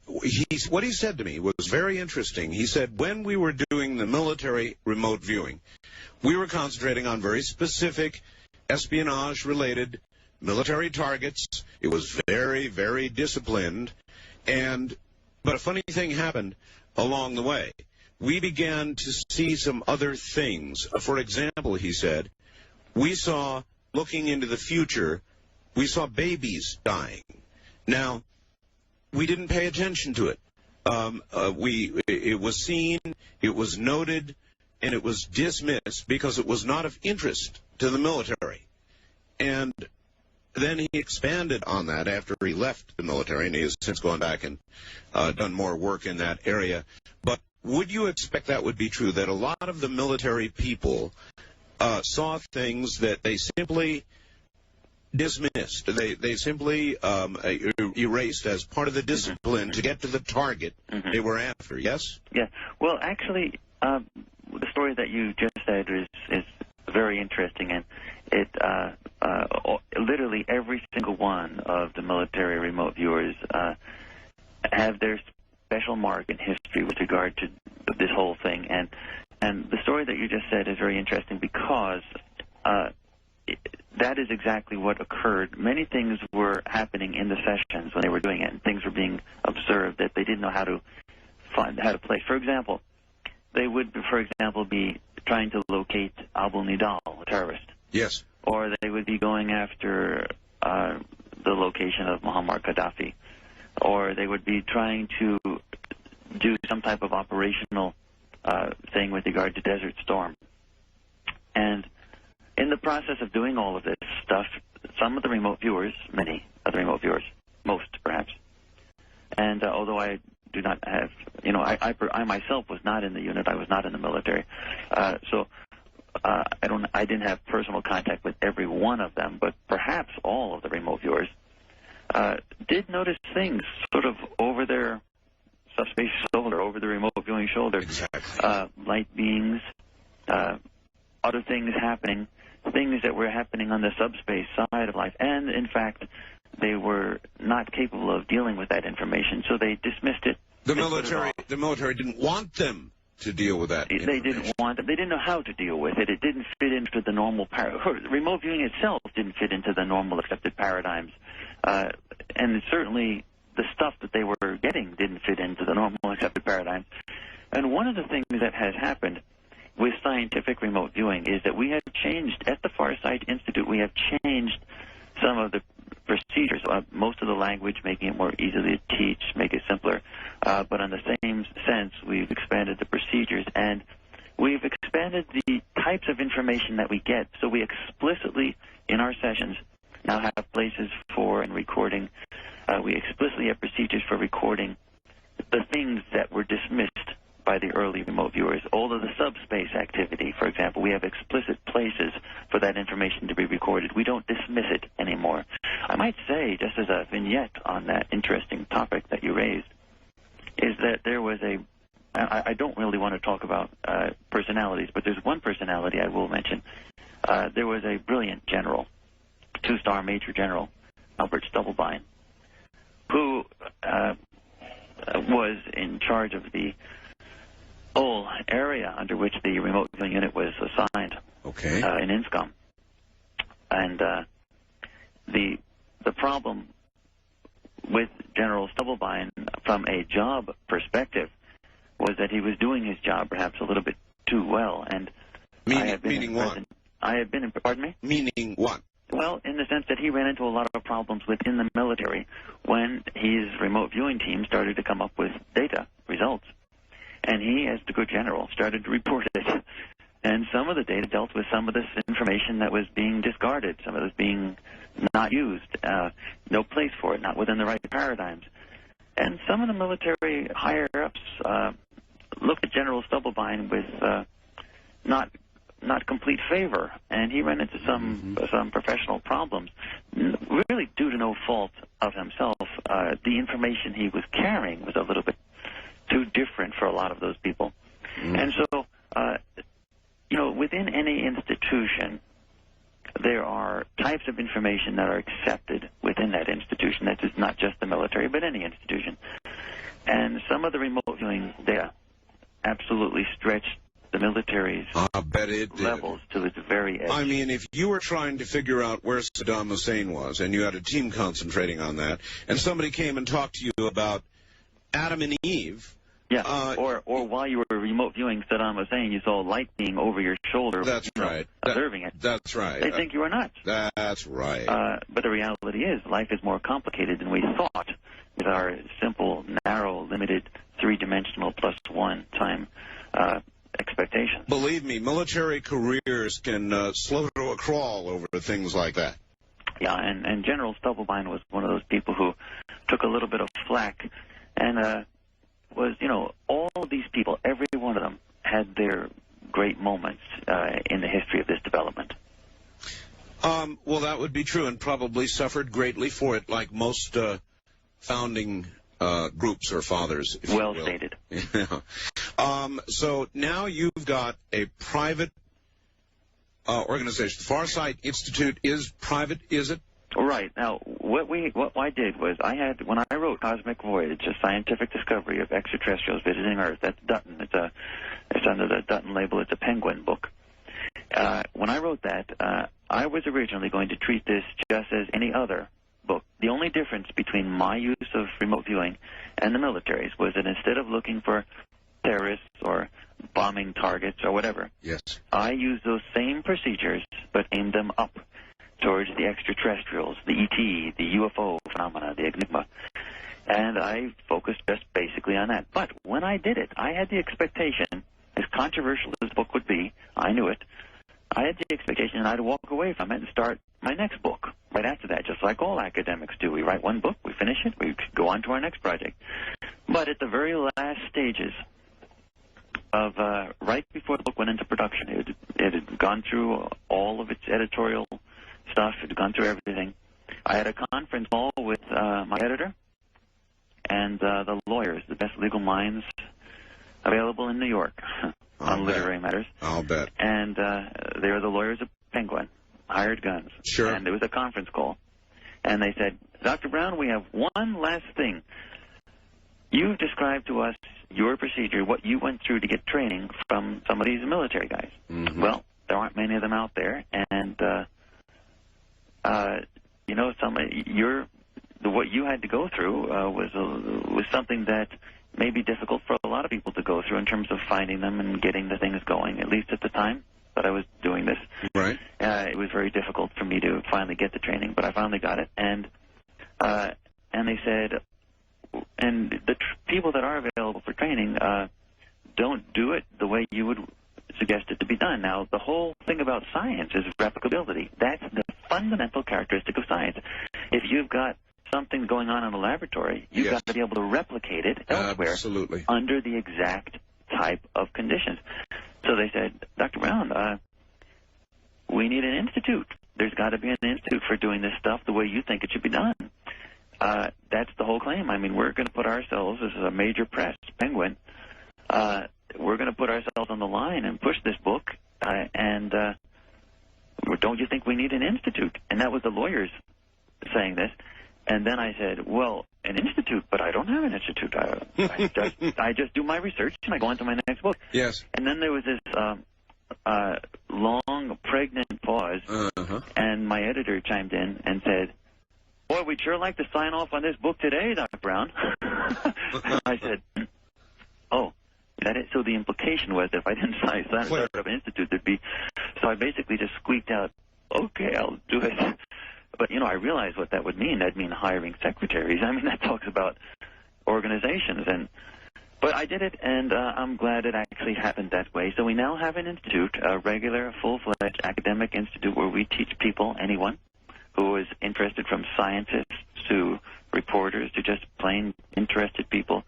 what he said to me was very interesting. He said, when we were doing the military remote viewing, we were concentrating on very specific espionage-related military targets. It was very, very disciplined. But a funny thing happened along the way. We began to see some other things. For example, he said, we saw, looking into the future, we saw babies dying. Now, we didn't pay attention to it. It was seen, it was noted, and it was dismissed because it was not of interest to the military. And then he expanded on that after he left the military, and he has since gone back and done more work in that area. But would you expect that would be true, that a lot of the military people saw things that they simply dismissed. They simply erased as part of the discipline to get to the target they were after, yes? Yeah. Well, actually, the story that you just said is very interesting, and it literally every single one of the military remote viewers have their special mark in history with regard to this whole thing. And the story that you just said is very interesting because that is exactly what occurred. Many things were happening in the sessions when they were doing it, and things were being observed that they didn't know how to place. For example, they would, be trying to locate Abu Nidal, a terrorist. Yes. Or they would be going after the location of Muammar Gaddafi. Or they would be trying to do some type of operational thing with regard to Desert Storm. And in the process of doing all of this stuff, some of the remote viewers, many of the remote viewers, most perhaps, and although I do not have, I myself was not in the unit, I was not in the military, so I didn't have personal contact with every one of them, but perhaps all of the remote viewers did notice things sort of over their subspace shoulder, over the remote viewing shoulder. Exactly. Light beings, other things happening, things that were happening on the subspace side of life. And, in fact, they were not capable of dealing with that information, so they dismissed it. The military didn't want them to deal with that They didn't want it. They didn't know how to deal with it. It didn't fit into the normal remote viewing itself didn't fit into the normal accepted paradigms. And certainly the stuff that they were getting didn't fit into the normal accepted paradigms. And one of the things that has happened with scientific remote viewing is that we have changed, at the Farsight Institute, we have changed some of the procedures, most of the language, making it more easy to teach, make it simpler. But in the same sense, we've expanded the procedures, and we've expanded the types of information that we get. So we explicitly, in our sessions, now have places for and recording. We explicitly have procedures for recording the things that were dismissed by the early remote viewers. All of the subspace activity, for example, we have explicit places for that information to be recorded. We don't dismiss it anymore. I might say, just as a vignette on that interesting topic that you raised, is that there was I don't really want to talk about personalities, but there's one personality I will mention. There was a brilliant general, two-star Major General, Albert Stubblebine, who was in charge of the whole area under which the remote viewing unit was assigned. Okay. In INSCOM. And the problem with General Stubblebine from a job perspective was that he was doing his job perhaps a little bit too well. And meaning what? I have been in, pardon me? Meaning what? Well, in the sense that he ran into a lot of problems within the military when his remote viewing team started to come up with data, results. And he, as the good general, started to report it. And some of the data dealt with some of this information that was being discarded, some of it was being not used, no place for it, not within the right paradigms. And some of the military higher-ups looked at General Stubblebine with not complete favor, and he ran into some professional problems, really due to no fault of himself. The information he was carrying was a little bit too different for a lot of those people. And so, within any institution, there are types of information that are accepted within that institution. That is not just the military, but any institution. And some of the remote viewing data absolutely stretched the military's levels to its very edge. I mean, if you were trying to figure out where Saddam Hussein was, and you had a team concentrating on that, and somebody came and talked to you about Adam and Eve. Yeah, or while you were remote viewing Saddam Hussein, you saw light being over your shoulder. That's right. Observing it. That's right. They think you are nuts. That's right. But the reality is, life is more complicated than we thought with our simple, narrow, limited, three-dimensional plus one time expectations. Believe me, military careers can slow to a crawl over things like that. Yeah, and General Stubblebine was one of those people who took a little bit of flack and was, all of these people, every one of them, had their great moments in the history of this development. Well, that would be true, and probably suffered greatly for it, like most founding groups or fathers, if Well you will. stated. Yeah. So now you've got a private organization. The Farsight Institute is private, is it? Right. Now, what I did was when I wrote Cosmic Voyage, a scientific discovery of extraterrestrials visiting Earth. That's Dutton. It's under the Dutton label. It's a Penguin book. When I wrote that, I was originally going to treat this just as any other book. The only difference between my use of remote viewing and the military's was that instead of looking for terrorists or bombing targets or whatever, yes, I used those same procedures but aimed them up towards the extraterrestrials, the ET, the UFO phenomena, the Enigma. And I focused just basically on that. But when I did it, I had the expectation, as controversial as the book would be, I knew it, I had the expectation that I'd walk away from it and start my next book right after that, just like all academics do. We write one book, we finish it, we go on to our next project. But at the very last stages of right before the book went into production, it had gone through all of its editorial stuff, it had gone through everything. I had a conference call with my editor and the lawyers, the best legal minds available in New York on literary matters. I'll bet. And they were the lawyers of Penguin, hired guns. Sure. And it was a conference call. And they said, Dr. Brown, we have one last thing. You've described to us your procedure, what you went through to get training from some of these military guys. Mm-hmm. Well, there aren't many of them out there, and you know, what you had to go through was something that may be difficult for a lot of people to go through in terms of finding them and getting the things going. At least at the time that I was doing this, right? It was very difficult for me to finally get the training, but I finally got it, and they said. And the people that are available for training don't do it the way you would suggest it to be done. Now, the whole thing about science is replicability. That's the fundamental characteristic of science. If you've got something going on in a laboratory, you've Yes. got to be able to replicate it elsewhere Absolutely. under the exact type of conditions. So they said, Dr. Brown, we need an institute. There's got to be an institute for doing this stuff the way you think it should be done. That's the whole claim. I mean, we're going to put ourselves, as a major press, Penguin, we're going to put ourselves on the line and push this book, and don't you think we need an institute? And that was the lawyers saying this. And then I said, well, an institute, but I don't have an institute. I just do my research, and I go on to my next book. Yes. And then there was this long, pregnant pause, and my editor chimed in and said, boy, we'd sure like to sign off on this book today, Dr. Brown. I said, oh, that is, so the implication was that if I didn't start up an institute, there'd be, so I basically just squeaked out, okay, I'll do it. But, you know, I realized what that would mean. That'd mean hiring secretaries. I mean, that talks about organizations. But I did it, and I'm glad it actually happened that way. So we now have an institute, a regular, full-fledged academic institute where we teach people, anyone, who is interested, from scientists to reporters to just plain interested people,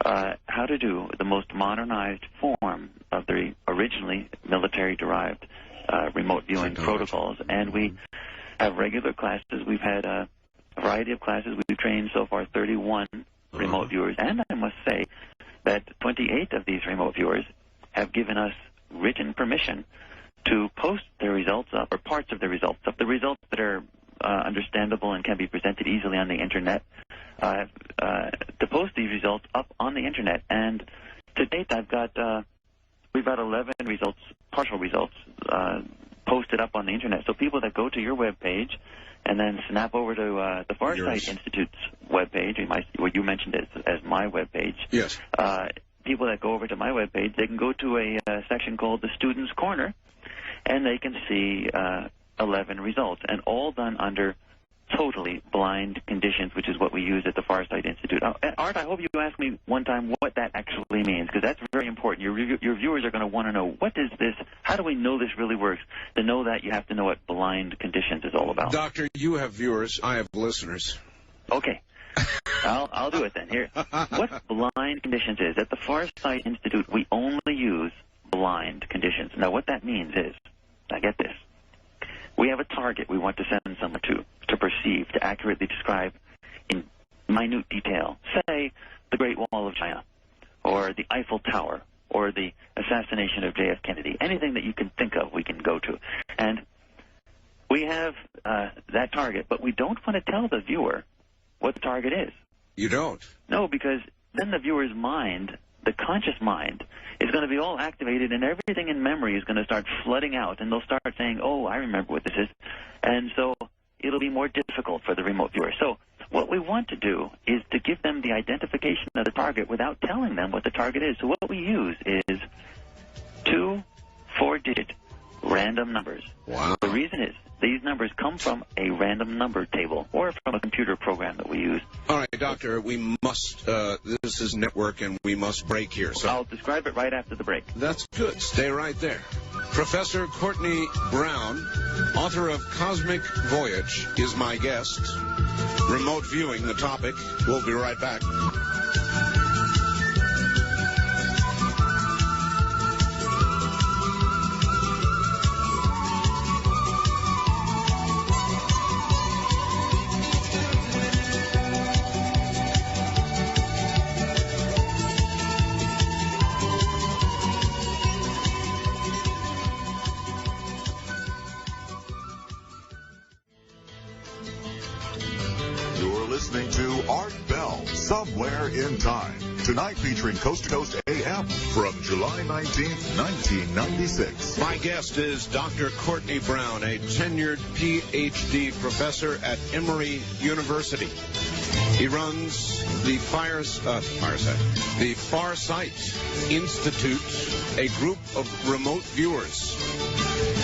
how to do the most modernized form of the originally military-derived remote viewing protocols. And we have regular classes. We've had a variety of classes. We've trained so far 31 remote viewers. And I must say that 28 of these remote viewers have given us written permission to post their results up, or parts of the results up, the results that are understandable and can be presented easily on the Internet, to post these results up on the Internet. And to date, we've got 11 results, partial results, posted up on the Internet. So people that go to your web page and then snap over to the Farsight Institute's web page, what you mentioned as my web page. Yes. People that go over to my web page, they can go to a section called the Student's Corner, and they can see 11 results, and all done under totally blind conditions, which is what we use at the Farsight Institute. Art, I hope you ask me one time what that actually means, because that's very important. Your viewers are going to want to know, what is this? How do we know this really works? To know that, you have to know what blind conditions is all about. Doctor, you have viewers. I have listeners. Okay. I'll do it then. Here, what blind conditions is. At the Farsight Institute, we only use blind conditions. Now, what that means is, now get this, we have a target we want to send someone to perceive, to accurately describe in minute detail. Say, the Great Wall of China, or the Eiffel Tower, or the assassination of J.F. Kennedy. Anything that you can think of, we can go to. And we have that target, but we don't want to tell the viewer what the target is. You don't? No, because then the viewer's mind, the conscious mind, is going to be all activated, and everything in memory is going to start flooding out, and they'll start saying, oh, I remember what this is. And so it'll be more difficult for the remote viewer. So what we want to do is to give them the identification of the target without telling them what the target is. So what we use is 2 4-digit random numbers. Wow. The reason is these numbers come from a random number table or from a computer program that we use. All right, Doctor, we must, this is network, and we must break here. So I'll describe it right after the break. That's good. Stay right there. Professor Courtney Brown, author of Cosmic Voyage, is my guest. Remote viewing, the topic. We'll be right back. Listening to Art Bell, Somewhere in Time. Tonight featuring Coast to Coast AM from July 19th, 1996. My guest is Dr. Courtney Brown, a tenured Ph.D. professor at Emory University. He runs the Farsight Institute, a group of remote viewers.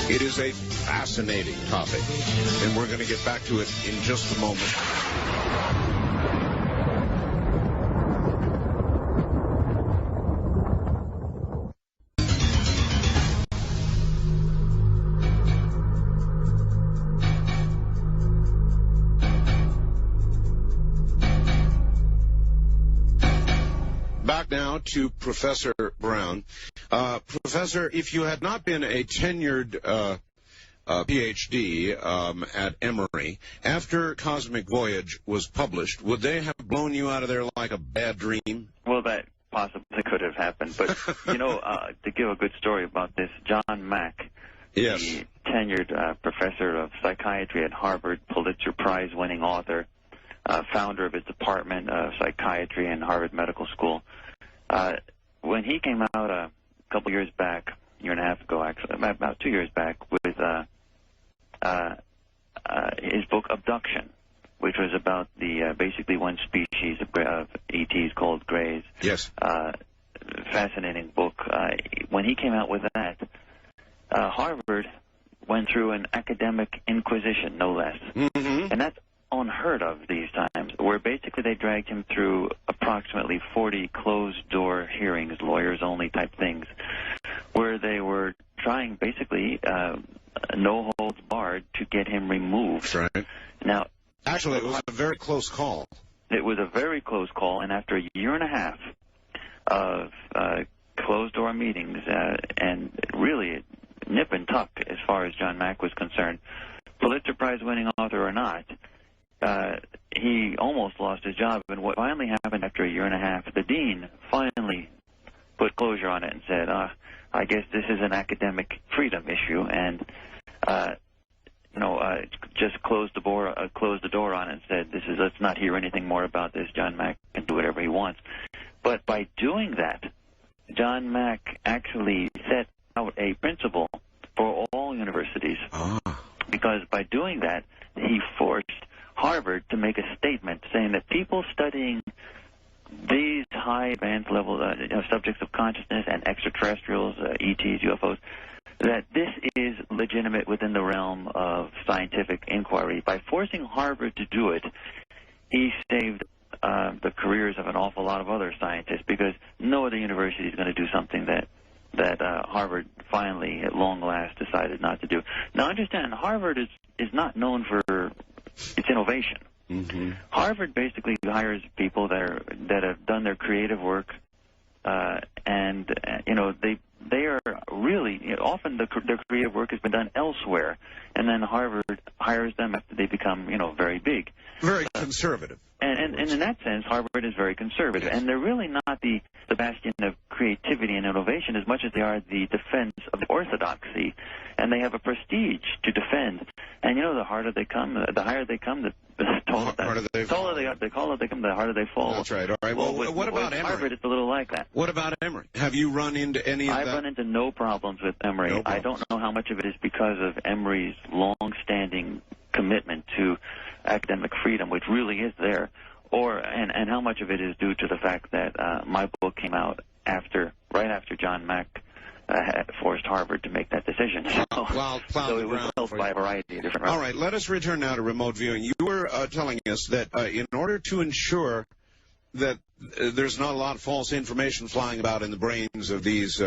It is a fascinating topic, and we're going to get back to it in just a moment. Back now to Professor Brown. Professor, if you had not been a tenured Ph.D. At Emory, after Cosmic Voyage was published, would they have blown you out of there like a bad dream? Well, that possibly could have happened. But, to give a good story about this, John Mack, yes, the tenured professor of psychiatry at Harvard, Pulitzer Prize-winning author, founder of his department of psychiatry in Harvard Medical School, when he came out a couple years back, year and a half ago, actually, about 2 years back, with his book Abduction, which was about the basically one species of ETs called Greys. Yes. Fascinating book. When he came out with that, Harvard went through an academic inquisition, no less. Mm-hmm. And that's unheard of these times, where basically they dragged him through approximately 40 closed-door hearings, lawyers-only type things, where they were trying basically no holds barred to get him removed. That's right. Now, actually, it was a very close call. It was a very close call, and after a year and a half of closed-door meetings, and really nip and tuck as far as John Mack was concerned, Pulitzer Prize-winning author or not, he almost lost his job. And what finally happened after a year and a half, the dean finally put closure on it and said, I guess this is an academic freedom issue, and just closed the door on it and said, let's not hear anything more about this. John Mack can do whatever he wants. But by doing that, John Mack actually set out a principle for all universities. Because by doing that, he forced Harvard to make a statement saying that people studying these high advanced level subjects of consciousness and extraterrestrials, ETs, UFOs, that this is legitimate within the realm of scientific inquiry. By forcing Harvard to do it, he saved the careers of an awful lot of other scientists, because no other university is going to do something that Harvard finally, at long last, decided not to do. Now, understand, Harvard is not known for its innovation. Mm-hmm. Harvard basically hires people that have done their creative work, and they are really, often their creative work has been done elsewhere, and then Harvard hires them after they become, very big. Very conservative. And in that sense, Harvard is very conservative, and they're really not the bastion of creativity and innovation as much as they are the defense of orthodoxy, and they have a prestige to defend. And the harder they come, the higher they come, the taller they fall. The taller they come, the harder they fall. That's right. All right. Well, what about Emory? Harvard, it's a little like that. What about Emory? Have you run into any of that? I've run into no problems with Emory. No problems. I don't know how much of it is because of Emory's long-standing commitment to academic freedom, which really is there, and how much of it is due to the fact that my book came out right after John Mack had forced Harvard to make that decision. So it was helped by a variety of different reasons. All right, let us return now to remote viewing. You were telling us that in order to ensure that there's not a lot of false information flying about in the brains of these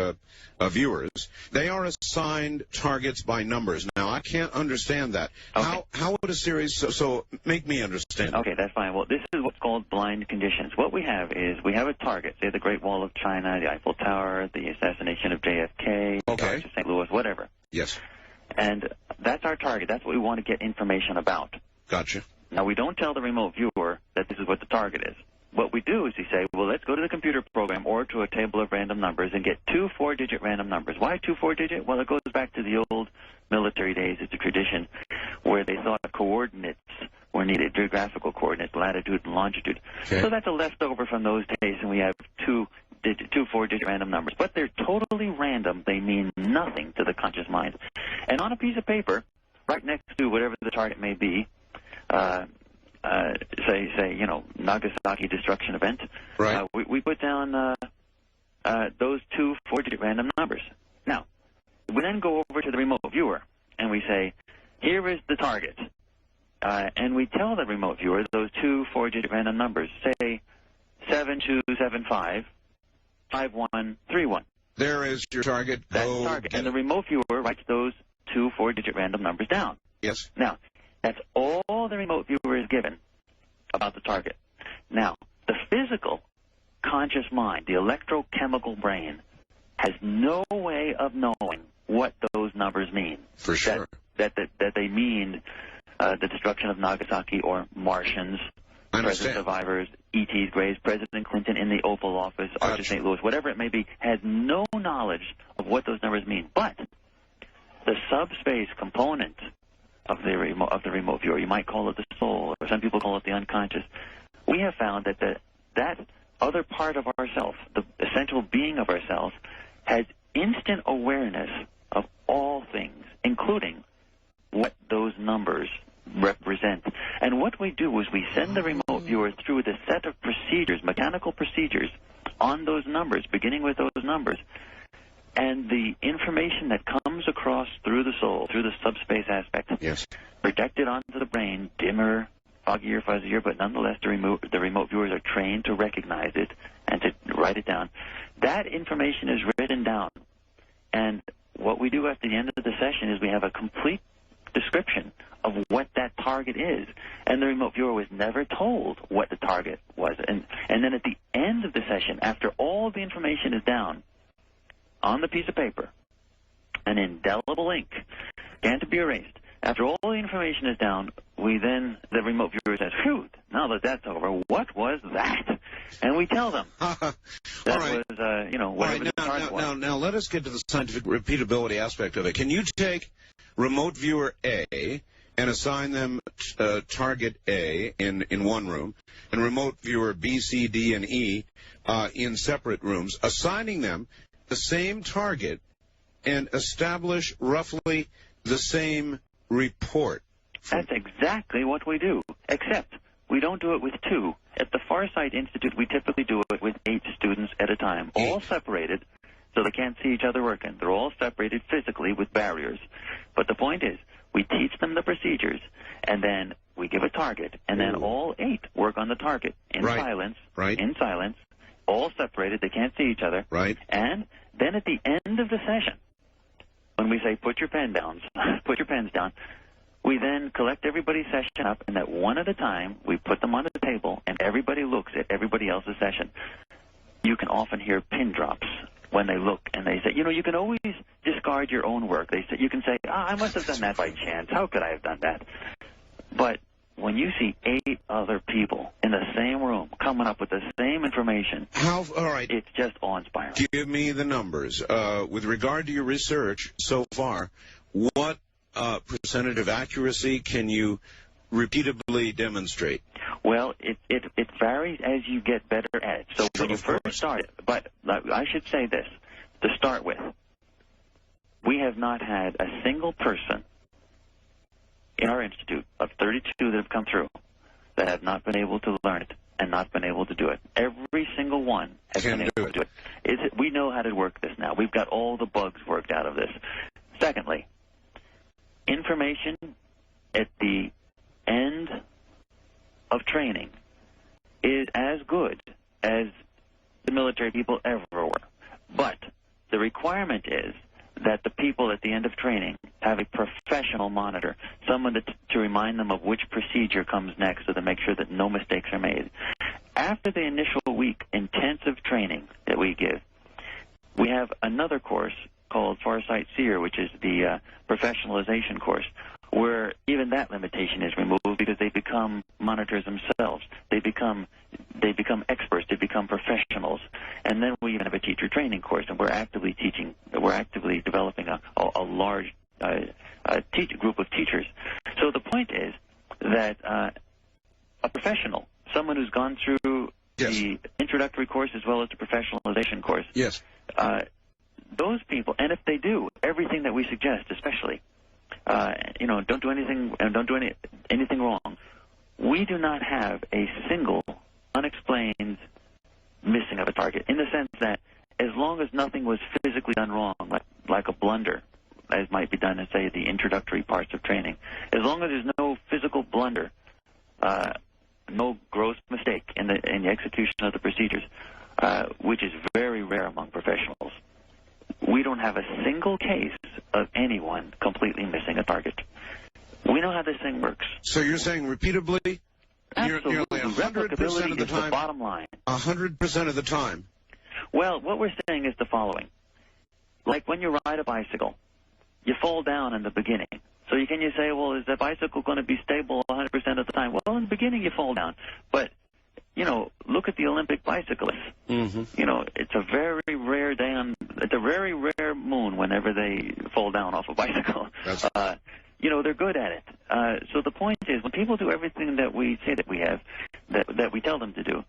viewers, they are assigned targets by numbers. Now, I can't understand that. Okay. How would a series, so make me understand. Okay, that's fine. Well, this is what's called blind conditions. What we have is we have a target, say the Great Wall of China, the Eiffel Tower, the assassination of JFK, okay, St. Louis, whatever. Yes. And that's our target. That's what we want to get information about. Gotcha. Now, we don't tell the remote viewer that this is what the target is. What we do is we say, well, let's go to the computer program or to a table of random numbers and get 2 4-digit random numbers. Why 2 4-digit? Well, it goes back to the old military days. It's a tradition where they thought coordinates were needed, geographical coordinates, latitude and longitude. Okay. So that's a leftover from those days, and we have 2 4-digit random numbers. But they're totally random. They mean nothing to the conscious mind. And on a piece of paper, right next to whatever the target may be, say, Nagasaki destruction event. Right. We put down those 2 4-digit random numbers. Now, we then go over to the remote viewer and we say, here is the target. And we tell the remote viewer those 2 4-digit random numbers. Say 7275 5131. There is your target. That's the target. And the remote viewer writes those 2 4-digit random numbers down. Yes. Now, that's all the remote viewer is given about the target. Now, the physical conscious mind, the electrochemical brain, has no way of knowing what those numbers mean. For sure. That they mean the destruction of Nagasaki or Martians, President survivors, E.T.'s graves, President Clinton in the Oval Office, Arch of St. Louis, whatever it may be, has no knowledge of what those numbers mean. But the subspace component of the remote viewer, you might call it the soul, or some people call it the unconscious. We have found that that other part of ourself, the essential being of ourself, has instant awareness of all things, including what those numbers represent. And what we do is we send the remote viewer through the set of procedures, mechanical procedures, on those numbers, beginning with those numbers. And the information that comes across through the soul, through the subspace aspect, yes, projected onto the brain, dimmer, foggier, fuzzier, but nonetheless the remote viewers are trained to recognize it and to write it down. That information is written down. And what we do after the end of the session is we have a complete description of what that target is. And the remote viewer was never told what the target was. And then at the end of the session, after all the information is down, on the piece of paper, an indelible ink, can't be erased. After all the information is down, the remote viewer says, phew, now that that's over, what was that? And we tell them. That was, whatever the target was. Now, let us get to the scientific repeatability aspect of it. Can you take remote viewer A and assign them target A in one room, and remote viewer B, C, D, and E in separate rooms, assigning them the same target and establish roughly the same report? That's exactly what we do, except we don't do it with 2. At the Farsight Institute, we typically do it with 8 students at a time, all separated, so they can't see each other working. They're all separated physically with barriers. But the point is, we teach them the procedures, and then we give a target, and then all 8 work on the target in silence, in silence, all separated, they can't see each other. Right. And then at the end of the session, when we say put your pens down, we then collect everybody's session up, and that one at a time, we put them on the table, and everybody looks at everybody else's session. You can often hear pin drops when they look and they say, you know, you can always discard your own work. They say, you can say, I must have done that by chance. How could I have done that? But when you see 8 other people in the same room coming up with the same information, all right, it's just awe-inspiring. Give me the numbers. With regard to your research so far, what percentage of accuracy can you repeatedly demonstrate? Well, it varies as you get better at it. So when you first started, but I should say this, to start with, we have not had a single person in our institute of 32 that have come through that have not been able to learn it and not been able to do it. Every single one has been able to do it. We know how to work this now. We've got all the bugs worked out of this. Secondly, information at the end of training is as good as the military people ever were. But the requirement is that the people at the end of training have a professional monitor, someone to remind them of which procedure comes next so to make sure that no mistakes are made. After the initial week intensive training that we give, we have another course called Farsight Seer, which is the professionalization course, where even that limitation is removed because they become monitors themselves. They become experts. They become professionals. And then we even have a teacher training course, and we're actively developing a large group of teachers. So the point is that a professional, someone who's gone through the introductory course as well as the professionalization course, those people, and if they do everything that we suggest, especially, don't do anything wrong, we do not have a single unexplained missing of a target, in the sense that as long as nothing was physically done wrong, like a blunder, as might be done in, say, the introductory parts of training, as long as there's no physical blunder, no gross mistake in the execution of the procedures, which is very rare among professionals, we don't have a single case of anyone completely missing a target. We know how this thing works. So you're saying repeatably? Absolutely. Nearly 100% of the time. The bottom line. 100% of the time. Well, what we're saying is the following. Like when you ride a bicycle, you fall down in the beginning. So you say, well, is the bicycle going to be stable 100% of the time? Well, in the beginning you fall down. But, look at the Olympic bicyclists. Mm-hmm. It's a very rare day it's a very rare moon whenever they fall down off a bicycle. They're good at it. So the point is, when people do everything that we say that we have, that we tell them to do,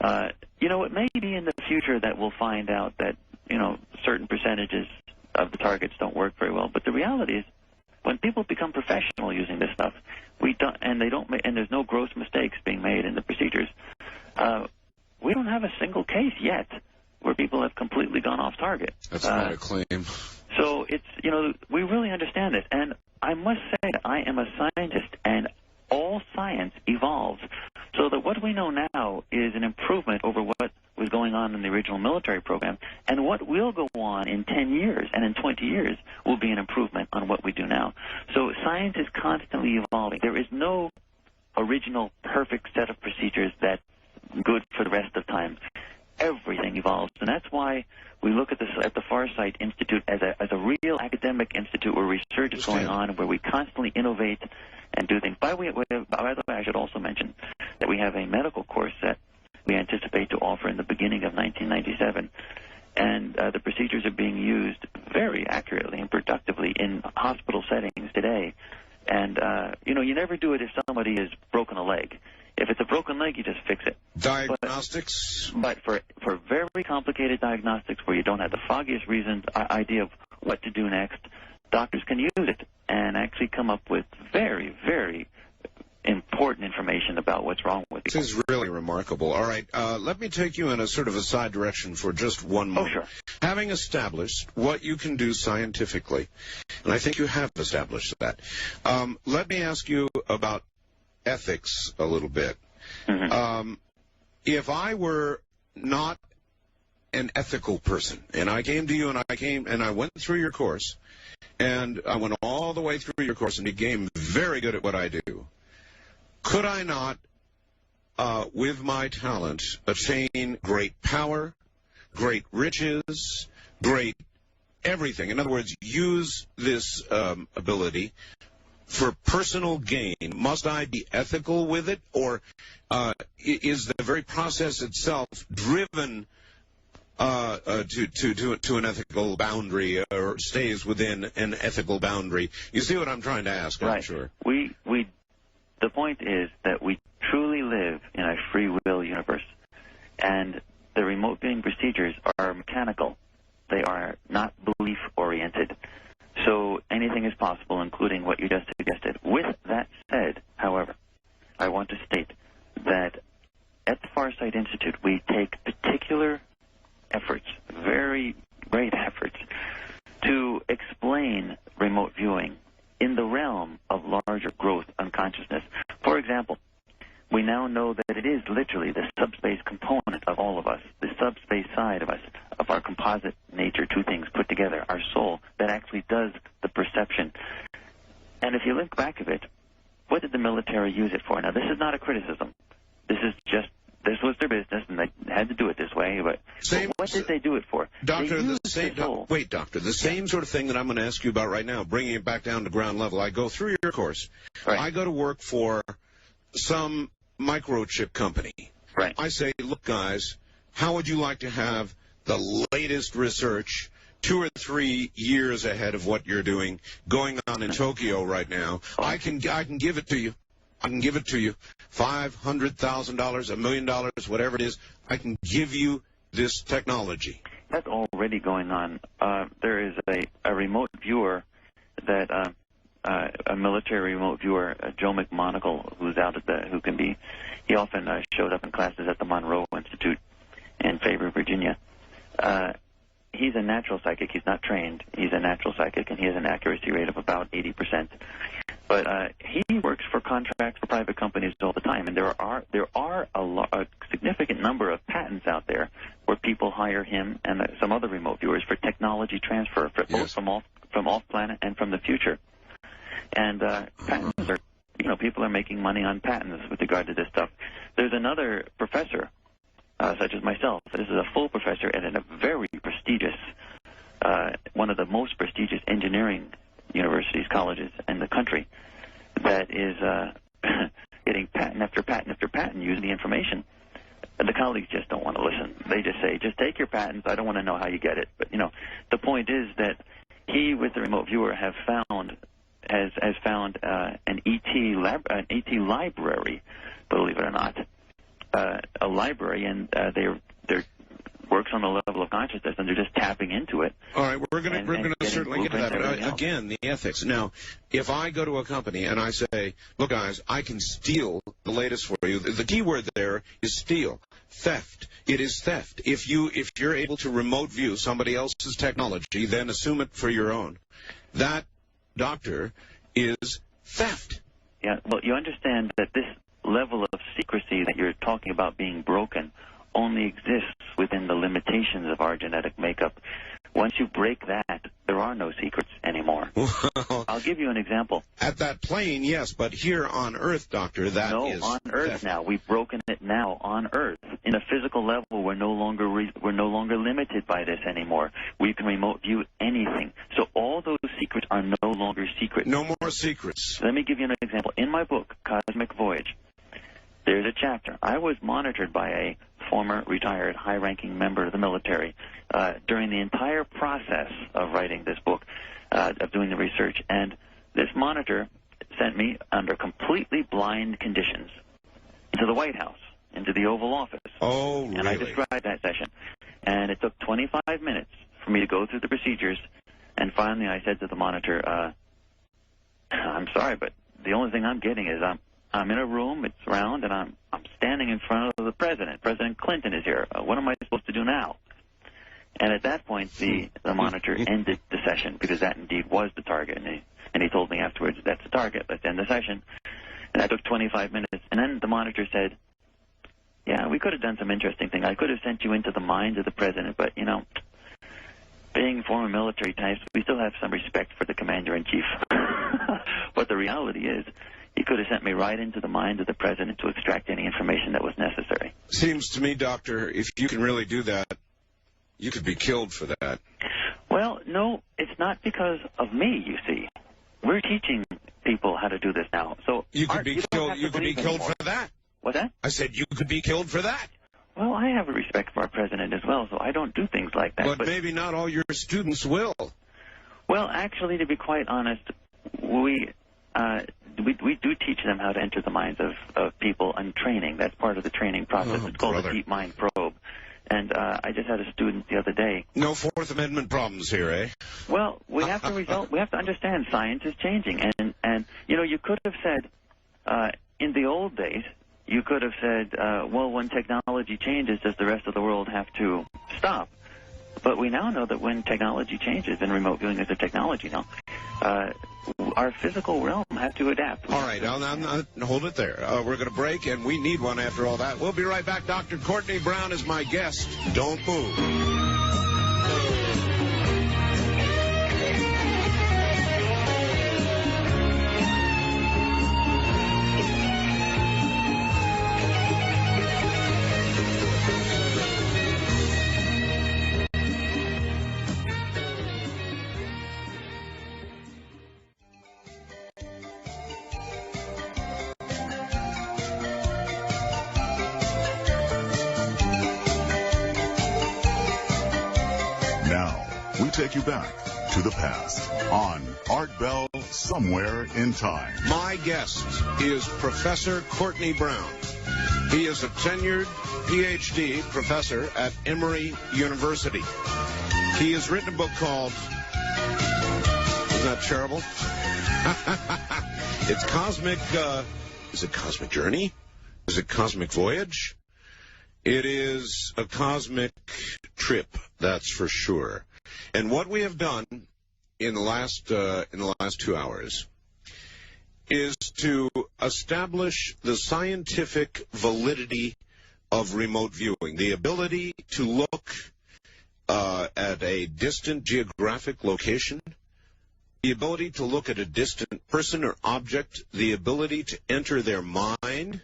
it may be in the future that we'll find out that, certain percentages of the targets don't work very well. But the reality is, when people become professional using this stuff, and there's no gross mistakes being made in the procedures, we don't have a single case yet where people have completely gone off target. That's not a claim. So it's, we really understand this. And I must say that I am a scientist, and all science evolves. So that what we know now is an improvement over what was going on in the original military program, and what will go on in 10 years and in 20 years will be an improvement on what we do now. So science is constantly evolving. There is no original perfect set of procedures that's good for the rest of time. Everything evolves, and that's why we look at the Farsight Institute as a real academic institute where research is going on, and where we constantly innovate and do things. By the way, I should also mention that we have a medical course that we anticipate to offer in the beginning of 1997, and the procedures are being used very accurately and productively in hospital settings today. And you never do it if somebody has broken a leg. If it's a broken leg, you just fix it. Diagnostics? But for very complicated diagnostics where you don't have the foggiest idea of what to do next, doctors can use it and actually come up with very, very important information about what's wrong with you. This is really remarkable. All right, let me take you in a sort of a side direction for just one moment. Oh, sure. Having established what you can do scientifically, and I think you have established that, let me ask you about ethics a little bit. Mm-hmm. If I were not an ethical person, and I came to you and I went through your course, and I went all the way through your course and became very good at what I do, could I not, with my talent, attain great power, great riches, great everything. In other words, use this ability for personal gain. Must I be ethical with it, or is the very process itself driven to an ethical boundary, or stays within an ethical boundary? You see what I'm trying to ask, I'm right. sure. The point is that we truly live in a free will universe, and the remote viewing procedures are mechanical. They are not belief-oriented. So anything is possible, including what you just suggested. With that said, however, I want to state that at the Farsight Institute, we take particular efforts, very great efforts, to explain remote viewing in the realm of larger growth unconsciousness. For example, we now know that it is literally the subspace component of all of us, the subspace side of us, of our composite nature, two things put together, our soul, that actually does the perception. And if you look back a bit, what did the military use it for? Now, this is not a criticism. This was their business, and they had to do it this way, but what did they do it for? Doctor, the same sort of thing that I'm going to ask you about right now, bringing it back down to ground level. I go through your course. Right. I go to work for some microchip company. Right. I say, look, guys, how would you like to have the latest research 2 or 3 years ahead of what you're doing going on in Tokyo right now? I can give it to you. I can give it to you. $500,000, $1 million, whatever it is. I can give you this technology. That's already going on. There is a remote viewer that a military remote viewer, Joe McMonagle, who's out at he often showed up in classes at the Monroe Institute in Faber, Virginia. He's a natural psychic. He's not trained. He's a natural psychic, and he has an accuracy rate of about 80%. But he works for contracts for private companies all the time, and there are a significant number of patents out there where people hire him and some other remote viewers for technology transfer, both from off planet and from the future. And patents are, people are making money on patents with regard to this stuff. There's another professor, such as myself. This is a full professor at a very prestigious, one of the most prestigious engineering universities, colleges in the country, that is getting patent after patent after patent using the information. And the colleagues just don't want to listen. They just say, just take your patents. I don't want to know how you get it. But, the point is that he, with the remote viewer, has found an ET library, believe it or not, a library, and they're works on the level of consciousness, and they're just tapping into it. All right, we're going to certainly get to that. But again, the ethics. Now, if I go to a company and I say, look, guys, I can steal the latest for you. The key word there is steal, theft. It is theft. If you're able to remote view somebody else's technology, then assume it for your own. That, doctor, is theft. Yeah, well, you understand that this level of secrecy that you're talking about being broken only exists within the limitations of our genetic makeup. Once you break that, there are no secrets anymore. Well, I'll give you an example. At that plane, yes, but here on Earth, doctor, that is... No, on Earth theft. now. We've broken it now on Earth. In a physical level, we're no longer limited by this anymore. We can remote view anything. So all those secrets are no longer secrets. No more secrets. Let me give you an example. In my book, Cosmic Voyage, there's a chapter. I was monitored by a former retired high-ranking member of the military during the entire process of writing this book, of doing the research. And this monitor sent me under completely blind conditions to the White House, into the Oval Office. Oh, really? And I described that session. And it took 25 minutes for me to go through the procedures. And finally I said to the monitor, I'm sorry, but the only thing I'm getting is I'm in a room, it's round, and I'm standing in front of the president. President Clinton is here. What am I supposed to do now? And at that point, the monitor ended the session, because that indeed was the target. And he told me afterwards, that's the target, let's end the session. And that took 25 minutes. And then the monitor said, yeah, we could have done some interesting thing. I could have sent you into the mind of the president, but, being former military types, we still have some respect for the commander-in-chief. But the reality is, he could have sent me right into the mind of the president to extract any information that was necessary. Seems to me, doctor, if you can really do that, You could be killed for that. Well, no, it's not because of me, you see. We're teaching people how to do this now. So You could Art, be you don't killed. have to You could be believe killed anymore. for that. What's that? I said you could be killed for that. Well, I have a respect for our president as well, so I don't do things like that. But maybe not all your students will. Well, actually, to be quite honest, we do teach them how to enter the minds of people on training. That's part of the training process. Oh, it's called brother. the Deep Mind Probe. And I just had a student the other day. No Fourth Amendment problems here, eh? Well, we have to understand science is changing, and you know, you could have said in the old days, you could have said, well, when technology changes, does the rest of the world have to stop? But we now know that when technology changes, and remote viewing is a technology now, our physical realm has to adapt. All right, now hold it there. We're going to break, and we need one after all that. We'll be right back. Dr. Courtney Brown is my guest. Don't move. Now, we take you back to the past on Art Bell Somewhere in Time. My guest is Professor Courtney Brown. He is a tenured Ph.D. professor at Emory University. He has written a book called, isn't that terrible? It's Cosmic, is it Cosmic Journey? Is it Cosmic Voyage? It is a cosmic trip, that's for sure. And what we have done in the last 2 hours is to establish the scientific validity of remote viewing, the ability to look at a distant geographic location, the ability to look at a distant person or object, the ability to enter their mind,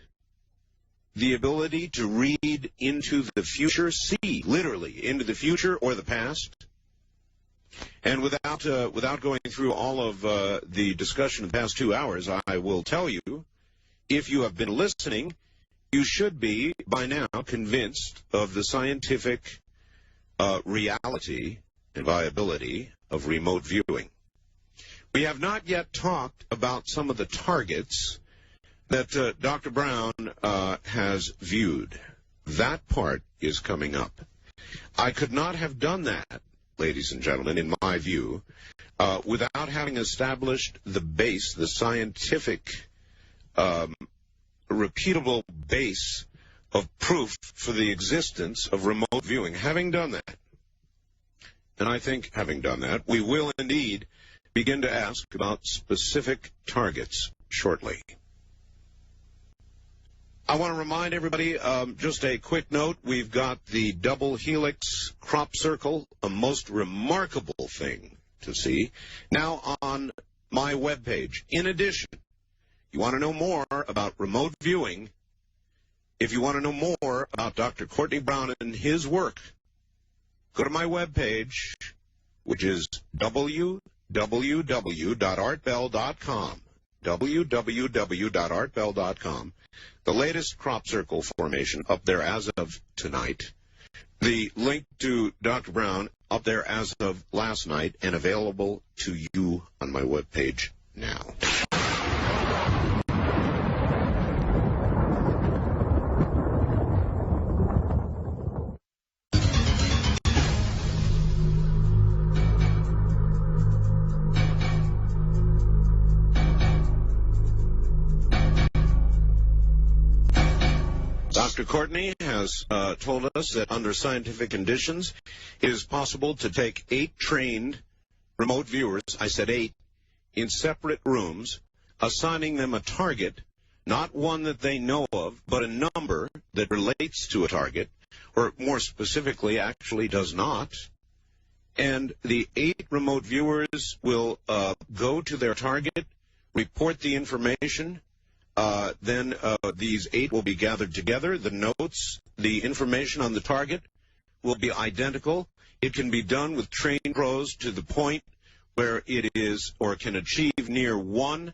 the ability to read into the future, see literally into the future or the past. And without going through all of the discussion of the past 2 hours, I will tell you, if you have been listening, you should be by now convinced of the scientific reality and viability of remote viewing. We have not yet talked about some of the targets that Dr. Brown has viewed. That part is coming up. I could not have done that, ladies and gentlemen, in my view, without having established the base, the scientific, repeatable base of proof for the existence of remote viewing. Having done that, and I think having done that, we will indeed begin to ask about specific targets shortly. I want to remind everybody, just a quick note, we've got the double helix crop circle, a most remarkable thing to see, now on my webpage. In addition, you want to know more about remote viewing, if you want to know more about Dr. Courtney Brown and his work, go to my webpage, which is www.artbell.com, www.artbell.com. The latest crop circle formation up there as of tonight. The link to Dr. Brown up there as of last night and available to you on my webpage now. Dr. Courtney has told us that under scientific conditions, it is possible to take 8 trained remote viewers, I said 8, in separate rooms, assigning them a target, not one that they know of, but a number that relates to a target, or more specifically, actually does not. And the 8 remote viewers will go to their target, report the information. Then these 8 will be gathered together. The notes, the information on the target will be identical. It can be done with trained pros to the point where it is or can achieve near 100%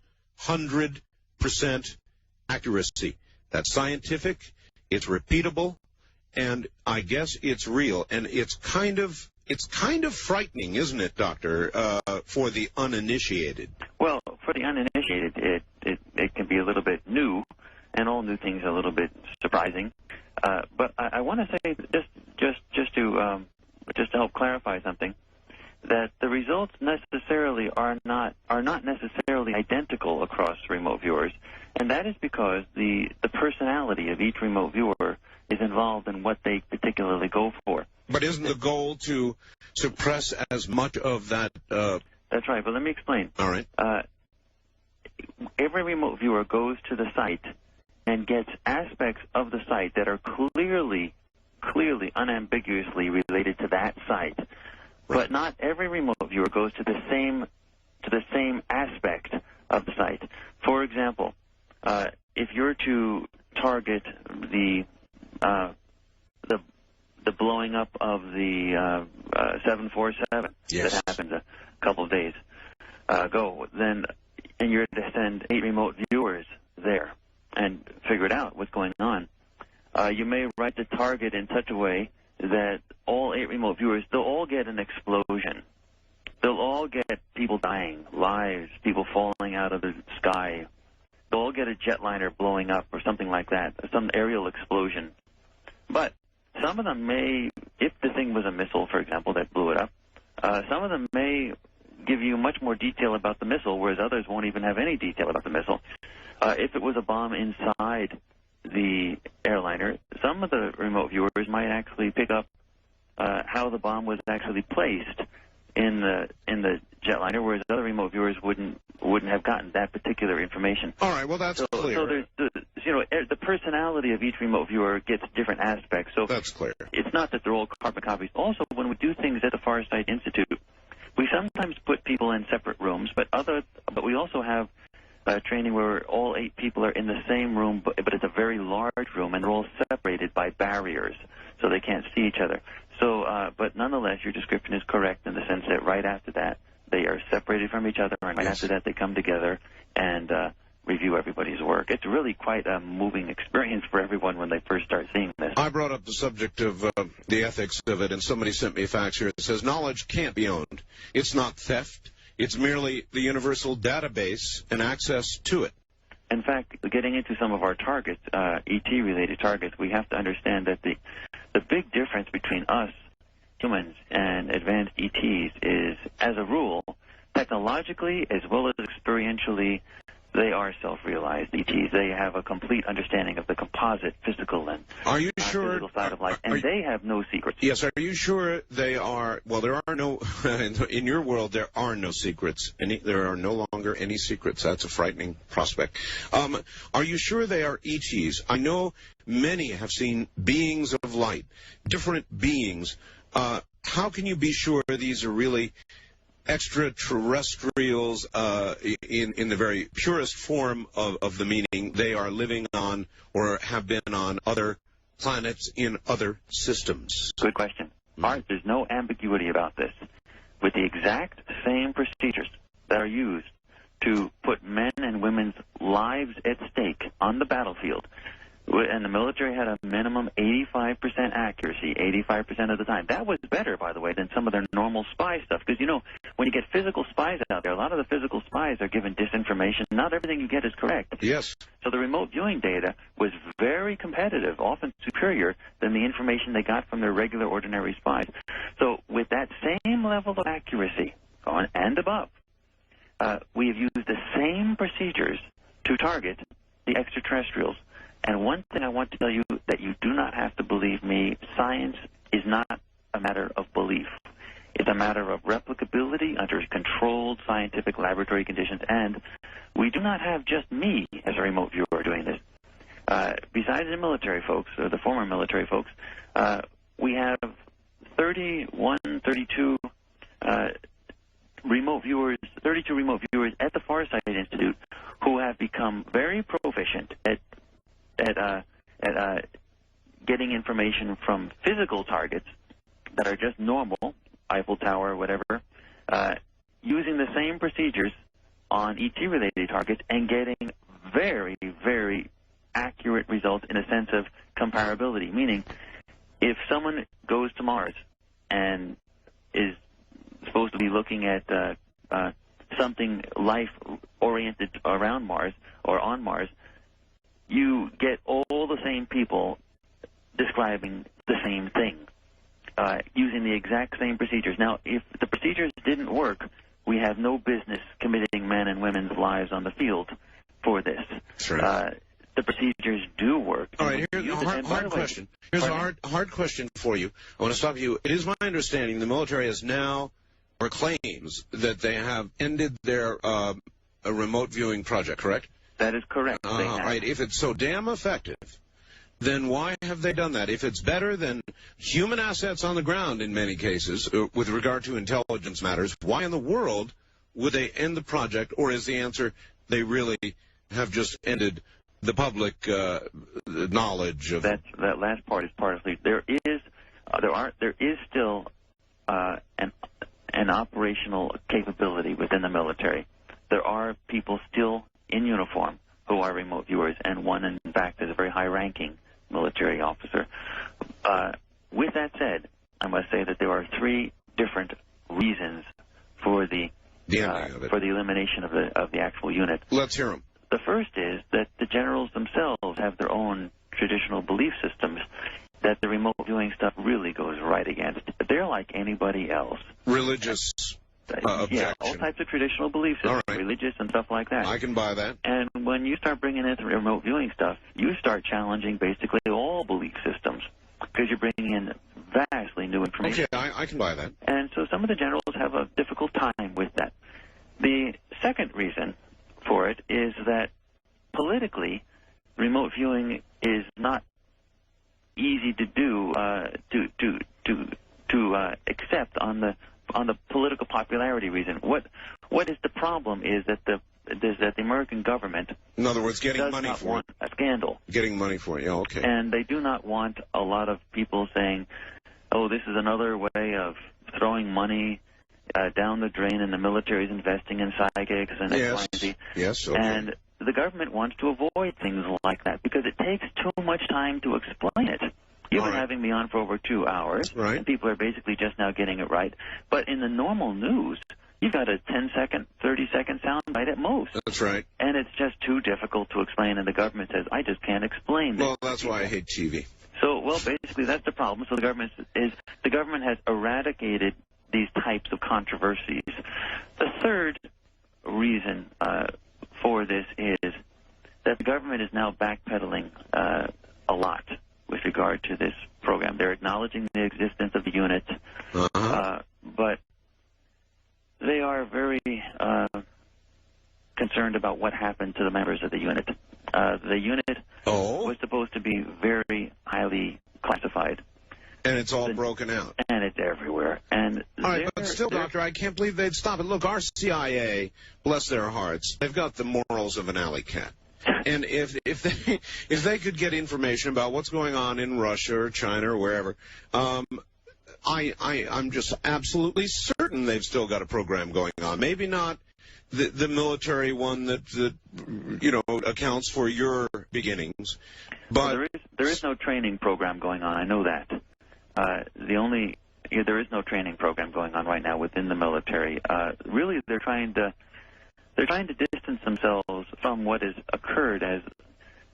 accuracy. That's scientific, it's repeatable, and I guess it's real. And it's kind of frightening, isn't it, Doctor, for the uninitiated? Well, for the uninitiated, it can be a little bit new, and all new things are a little bit surprising. But I want to say, just to help clarify something, that the results necessarily are not necessarily identical across remote viewers, and that is because the personality of each remote viewer is involved in what they particularly go for. But isn't the goal to suppress as much of that? That's right, but let me explain. All right. Every remote viewer goes to the site and gets aspects of the site that are clearly, unambiguously related to that site. Right. But not every remote viewer goes to the same aspect of the site. For example, if you're to target the blowing up of the 747 yes. that happened a couple of days ago, and you're to send 8 remote viewers there and figure it out what's going on, you may write the target in such a way that all 8 remote viewers, they'll all get an explosion. They'll all get people dying, lives, people falling out of the sky. They'll all get a jetliner blowing up or something like that, some aerial explosion. But some of them may, if the thing was a missile, for example, that blew it up, some of them may give you much more detail about the missile, whereas others won't even have any detail about the missile. If it was a bomb inside the airliner, some of the remote viewers might actually pick up how the bomb was actually placed in the jetliner, whereas other remote viewers wouldn't have gotten that particular information. All right, well, that's clear. So there's the personality of each remote viewer gets different aspects. So that's clear. It's not that they're all carbon copies. Also, when we do things at the Farsight Institute, we sometimes put people in separate rooms, but we also have training where all 8 people are in the same room, but it's a very large room, and they're all separated by barriers, so they can't see each other. So, but nonetheless, your description is correct in the sense that right after that, they are separated from each other, and right after that, they come together and review everybody's work. It's really quite a moving experience for everyone when they first start seeing this. I brought up the subject of the ethics of it, and somebody sent me a fax here that says knowledge can't be owned. It's not theft. It's merely the universal database and access to it. In fact, getting into some of our targets, ET-related targets, we have to understand that the big difference between us, humans, and advanced ETs is, as a rule, technologically as well as experientially, they are self-realized ETs. They have a complete understanding of the composite physical and physical side of life, and they have no secrets. Yes, are you sure they are? Well, there are no, in your world, there are no secrets. There are no longer any secrets. That's a frightening prospect. Are you sure they are ETs? I know many have seen beings of light, different beings. How can you be sure these are really extraterrestrials in the very purest form of the meaning? They are living on or have been on other planets in other systems. Good question. Art, there's no ambiguity about this. With the exact same procedures that are used to put men and women's lives at stake on the battlefield, and the military had a minimum 85% accuracy, 85% of the time. That was better, by the way, than some of their normal spy stuff. Because, you know, when you get physical spies out there, a lot of the physical spies are given disinformation. Not everything you get is correct. Yes. So the remote viewing data was very competitive, often superior than the information they got from their regular, ordinary spies. So with that same level of accuracy and above, we have used the same procedures to target the extraterrestrials. And one thing I want to tell you that you do not have to believe me, science is not a matter of belief. It's a matter of replicability under controlled scientific laboratory conditions. And we do not have just me as a remote viewer doing this. Besides the military folks, or the former military folks, we have 32 remote viewers at the Farsight Institute who have become very proficient at getting information from physical targets that are just normal, Eiffel Tower, whatever, using the same procedures on ET-related targets and getting very, very accurate results in a sense of comparability. Meaning, if someone goes to Mars and is supposed to be looking at something life-oriented around Mars or on Mars, you get all the same people describing the same thing, using the exact same procedures. Now, if the procedures didn't work, we have no business committing men and women's lives on the field for this. Sure. The procedures do work. All right, here's a hard question. Here's a hard question for you. I want to stop you. It is my understanding the military has now, or claims, that they have ended their remote viewing project, correct? That is correct. Right. If it's so damn effective, then why have they done that? If it's better than human assets on the ground in many cases, with regard to intelligence matters, why in the world would they end the project? Or is the answer they really have just ended the public knowledge of that last part is partly. There is still an operational capability within the military. There are people still in uniform who are remote viewers, and one, in fact, is a very high-ranking military officer. With that said, I must say that there are three different reasons for the elimination of the actual unit. Let's hear them. The first is that the generals themselves have their own traditional belief systems that the remote viewing stuff really goes right against. They're like anybody else. Religious objection. Yeah, all types of traditional belief systems, right. Religious and stuff like that. I can buy that. And when you start bringing in the remote viewing stuff, you start challenging basically all belief systems because you're bringing in vastly new information. Okay, I can buy that. And so some of the generals have a difficult time with that. The second reason for it is that politically, remote viewing is not easy to do to accept on the political popularity reason. What is the problem is that the American government, in other words, getting does money not for want a scandal. Getting money for it. Yeah, okay. And they do not want a lot of people saying, "Oh, this is another way of throwing money down the drain, and the military is investing in psychics and X, Y, and Z." Yes. Okay. And the government wants to avoid things like that because it takes too much time to explain it. You've been having me on for over 2 hours, right, and people are basically just now getting it right. But in the normal news, you've got a 10-second, 30-second soundbite at most. That's right. And it's just too difficult to explain, and the government says, "I just can't explain this." Well, that's why I hate TV. So, well, basically, that's the problem. So the government has eradicated these types of controversies. The third reason for this is that the government is now backpedaling a lot with regard to this program. They're acknowledging the existence of the unit, but they are very concerned about what happened to the members of the unit. The unit was supposed to be very highly classified. And it's all broken out. And it's everywhere. And all right, but still, Doctor, I can't believe they'd stop it. Look, our CIA, bless their hearts, they've got the morals of an alley cat. And if they could get information about what's going on in Russia or China or wherever, I'm just absolutely certain they've still got a program going on. Maybe not the military one that accounts for your beginnings, but well, there is no training program going on. I know that. There is no training program going on right now within the military. Really, they're trying to distance themselves from what has occurred as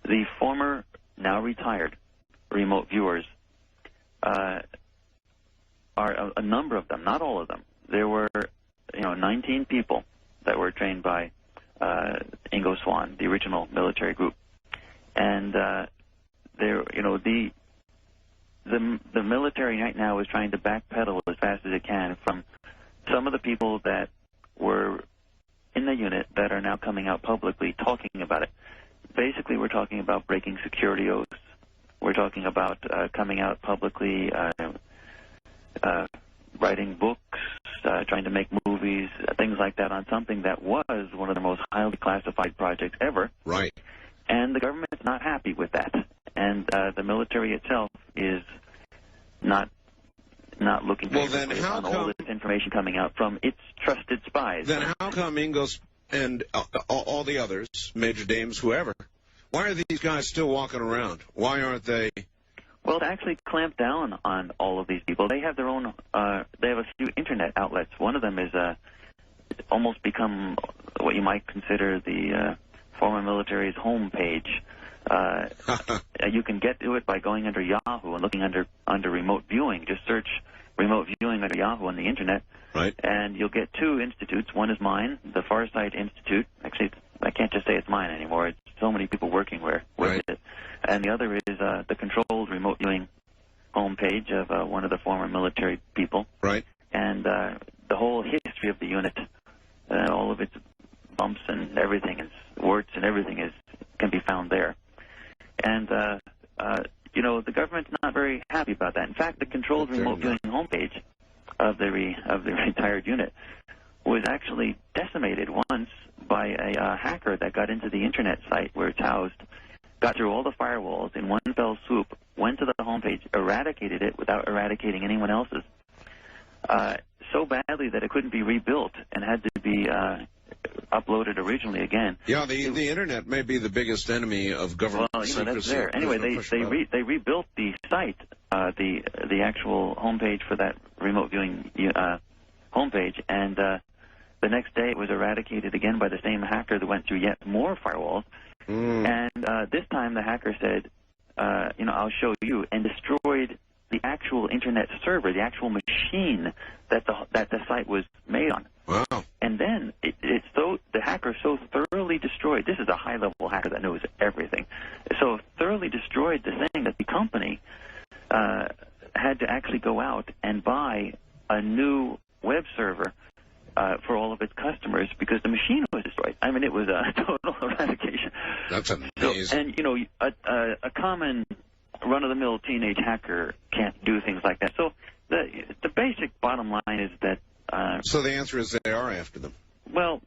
the former, now retired, remote viewers are a number of them, not all of them. There were 19 people that were trained by Ingo Swann, the original military group, and the military right now is trying to backpedal as fast as it can from some of the people that were in the unit that are now coming out publicly talking about it. Basically, we're talking about breaking security oaths. We're talking about coming out publicly, writing books, trying to make movies, things like that on something that was one of the most highly classified projects ever. Right. And the government's not happy with that. And the military itself is not not looking Well, then how on come, all this information coming out from its trusted spies. Then how come Ingles and all the others, Major Dames, whoever, why are these guys still walking around? Why aren't they? Well, to actually clamp down on all of these people, they have their own. They have a few internet outlets. One of them is almost become what you might consider the former military's home page. You can get to it by going under Yahoo and looking under remote viewing. Just search remote viewing under Yahoo on the internet, right? And you'll get two institutes. One is mine, the Farsight Institute. Actually, I can't just say it's mine anymore. It's so many people working with it. And the other is the controlled remote viewing homepage of one of the former military people. Right. And the whole history of the unit, all of its bumps and everything, its warts and everything can be found there. And the government's not very happy about that. In fact, the controlled remote viewing homepage of the retired unit was actually decimated once by a hacker that got into the internet site where it's housed, got through all the firewalls in one fell swoop, went to the homepage, eradicated it without eradicating anyone else's, so badly that it couldn't be rebuilt and had to be uploaded originally again. Yeah, the internet may be the biggest enemy of government secrecy. That's there. Anyway, they rebuilt the site, the actual homepage for that remote viewing homepage, and the next day it was eradicated again by the same hacker that went through yet more firewalls. And this time the hacker said, I'll show you, and destroyed the actual internet server, the actual machine that the site was made on. Wow. And then the hacker so thoroughly destroyed, this is a high-level hacker that knows everything, so thoroughly destroyed the thing that the company had to actually go out and buy a new web server for all of its customers because the machine was destroyed. I mean, it was a total eradication. That's amazing. So, and, a common run-of-the-mill teenage hacker can't do things like that. So the basic bottom line is that... so the answer is they are after them. Well,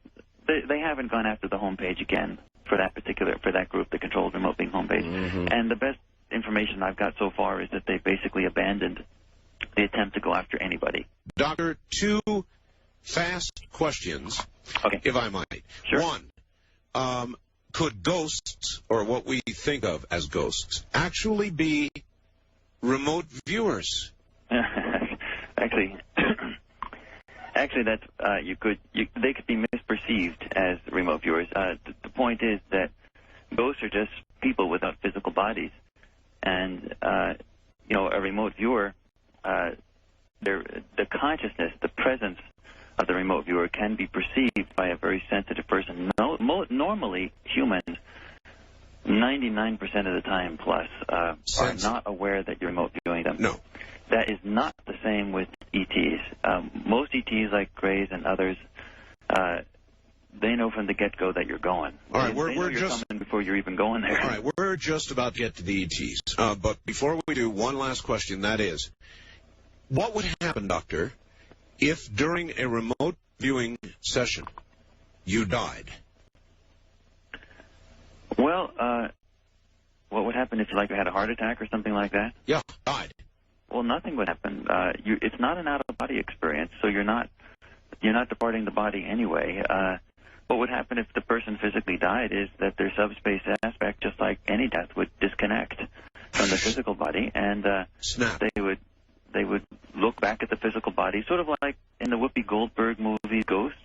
they haven't gone after the homepage again for that group, the controlled remote viewing homepage. Mm-hmm. And the best information I've got so far is that they basically abandoned the attempt to go after anybody. Doctor, two fast questions, okay, if I might. Sure. One, could ghosts, or what we think of as ghosts, actually be remote viewers? Actually, that's they could be misperceived as remote viewers. The point is that ghosts are just people without physical bodies, and a remote viewer, the consciousness, the presence of the remote viewer can be perceived by a very sensitive person. Normally, humans, 99% of the time plus, are not aware that you're remote viewing them. No. That is not the same with ETs. Most ETs, like Greys and others, they know from the get-go that you're going. All right, we're just coming before you're even going there. All right, we're just about to get to the ETs. But before we do, one last question, that is, what would happen, Doctor, if during a remote viewing session you died? Well, what would happen if you had a heart attack or something like that? Yeah, died. Well, nothing would happen. It's not an out-of-body experience, so you're not departing the body anyway. What would happen if the person physically died is that their subspace aspect, just like any death, would disconnect from the physical body, and snap. They would look back at the physical body, sort of like in the Whoopi Goldberg movie Ghosts.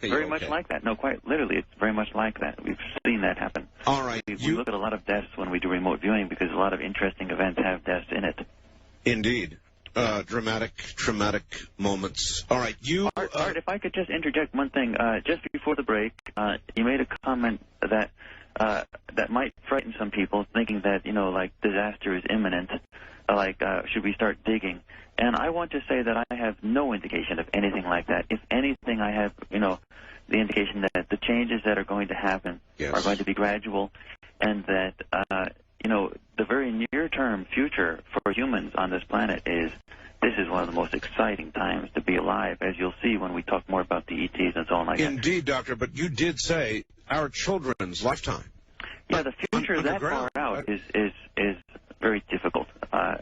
Very much like that. No, quite literally, it's very much like that. We've seen that happen. All right. We look at a lot of deaths when we do remote viewing because a lot of interesting events have deaths in it. Indeed. Dramatic, traumatic moments. All right, Art, if I could just interject one thing. Just before the break, you made a comment that might frighten some people, thinking that, disaster is imminent. Should we start digging? And I want to say that I have no indication of anything like that. If anything, I have, the indication that the changes that are going to happen are going to be gradual, and that, the very near-term future for humans on this planet is one of the most exciting times to be alive, as you'll see when we talk more about the ETs and so on like that. Indeed, Doctor, but you did say our children's lifetime. Yeah, the future that far out is very difficult.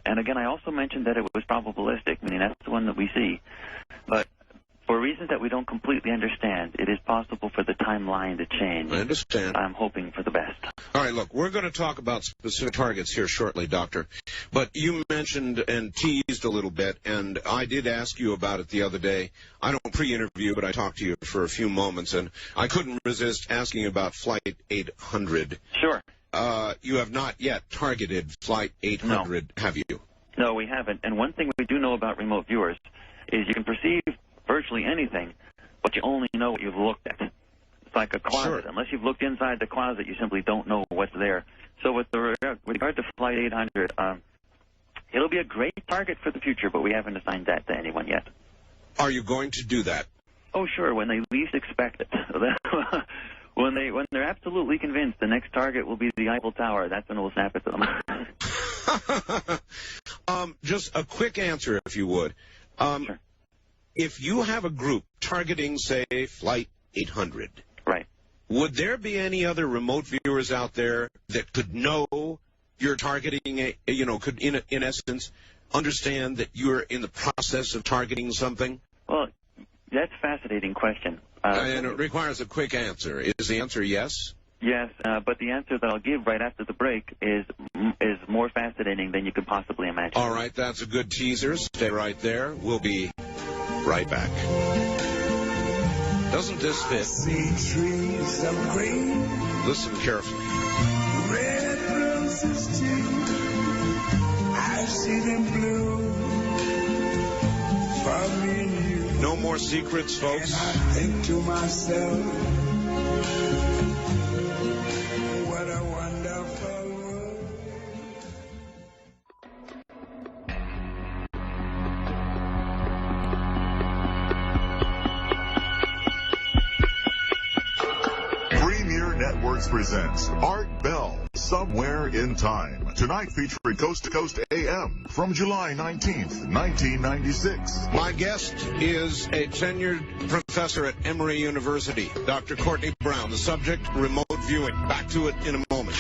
And again, I also mentioned that it was probabilistic, meaning that's the one that we see. But for reasons that we don't completely understand, it is possible for the timeline to change. I understand. I'm hoping for the best. All right, look, we're going to talk about specific targets here shortly, Doctor. But you mentioned and teased a little bit, and I did ask you about it the other day. I don't pre-interview, but I talked to you for a few moments, and I couldn't resist asking about Flight 800. Sure. You have not yet targeted Flight 800, have you? No, we haven't. And one thing we do know about remote viewers is you can perceive virtually anything, but you only know what you've looked at. It's like a closet. Sure. Unless you've looked inside the closet, you simply don't know what's there. So with regard to Flight 800, it'll be a great target for the future, but we haven't assigned that to anyone yet. Are you going to do that? Oh, sure, when they least expect it. When they're absolutely convinced the next target will be the Eiffel Tower, that's when we'll snap it to them. Just a quick answer, if you would. Sure. If you have a group targeting, say, Flight 800, Right. would there be any other remote viewers out there that could know you're targeting, could, in essence, understand that you're in the process of targeting something? Well, that's a fascinating question. And it requires a quick answer. Is the answer yes? Yes, but the answer that I'll give right after the break is more fascinating than you could possibly imagine. All right, that's a good teaser. Stay right there. We'll be right back. Doesn't this fit? See trees of green, Listen carefully. red roses too. I see them blue for me and you. No more secrets, And folks. I think to myself, what a wonderful world. Premier Networks presents Art Bell, Somewhere in Time. Tonight featuring Coast to Coast AM from July 19th, 1996. My guest is a tenured professor at Emory University, Dr. Courtney Brown. The subject, remote viewing. Back to it in a moment.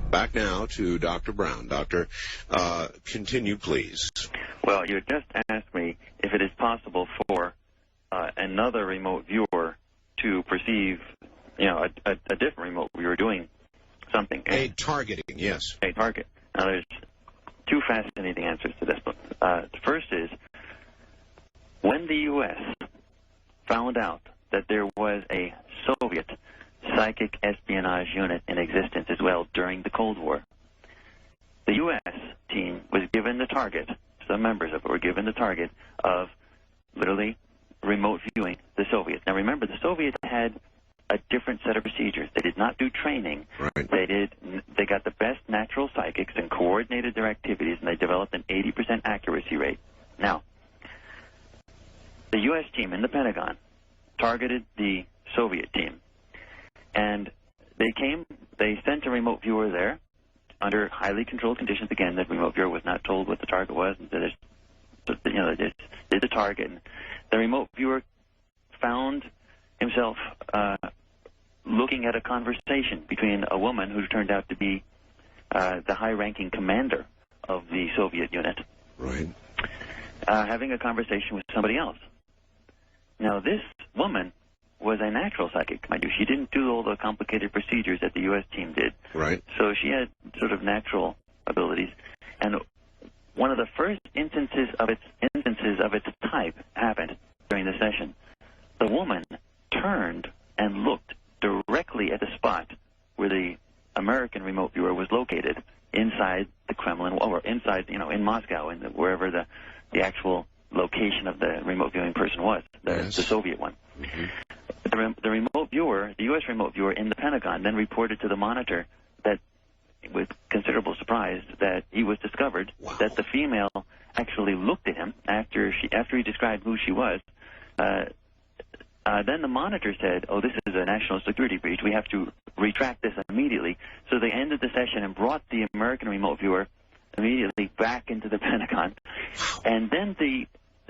Back now to Dr. Brown. Doctor, continue, please. Well, you just asked me if it is possible for another remote viewer to perceive, a different remote viewer doing something. A targeting, yes. A target. Now, there's two fascinating answers to this. The first is, when the U.S. found out that there was a Soviet psychic espionage unit in existence as well during the Cold War, the U.S. team was given the target, some members of it were given the target of literally remote viewing the Soviets. Now remember, the Soviets had a different set of procedures. They did not do training. Right. They got the best natural psychics and coordinated their activities, and they developed an 80% accuracy rate. Now, the U.S. team in the Pentagon targeted the Soviet team, and they sent a remote viewer there under highly controlled conditions. Again, the remote viewer was not told what the target was, and they just did the target. And the remote viewer found himself looking at a conversation between a woman who turned out to be the high-ranking commander of the Soviet unit, Right. having a conversation with somebody else. Now, this woman was a natural psychic, mind you. She didn't do all the complicated procedures that the U.S. team did. Right. So she had sort of natural abilities. And one of the first instances of its type happened during the session. The woman turned and looked directly at the spot where the American remote viewer was located inside the Kremlin, or inside, in Moscow, and wherever the actual location of the remote viewing person was, the Soviet one. Mm-hmm. The remote viewer, the U.S. remote viewer in the Pentagon, then reported to the Monitor that, with considerable surprise, that he was discovered that the female actually looked at him after he described who she was. then the monitor said, oh, this is a national security breach. We have to retract this immediately. So they ended the session and brought the American remote viewer immediately back into the Pentagon. And then the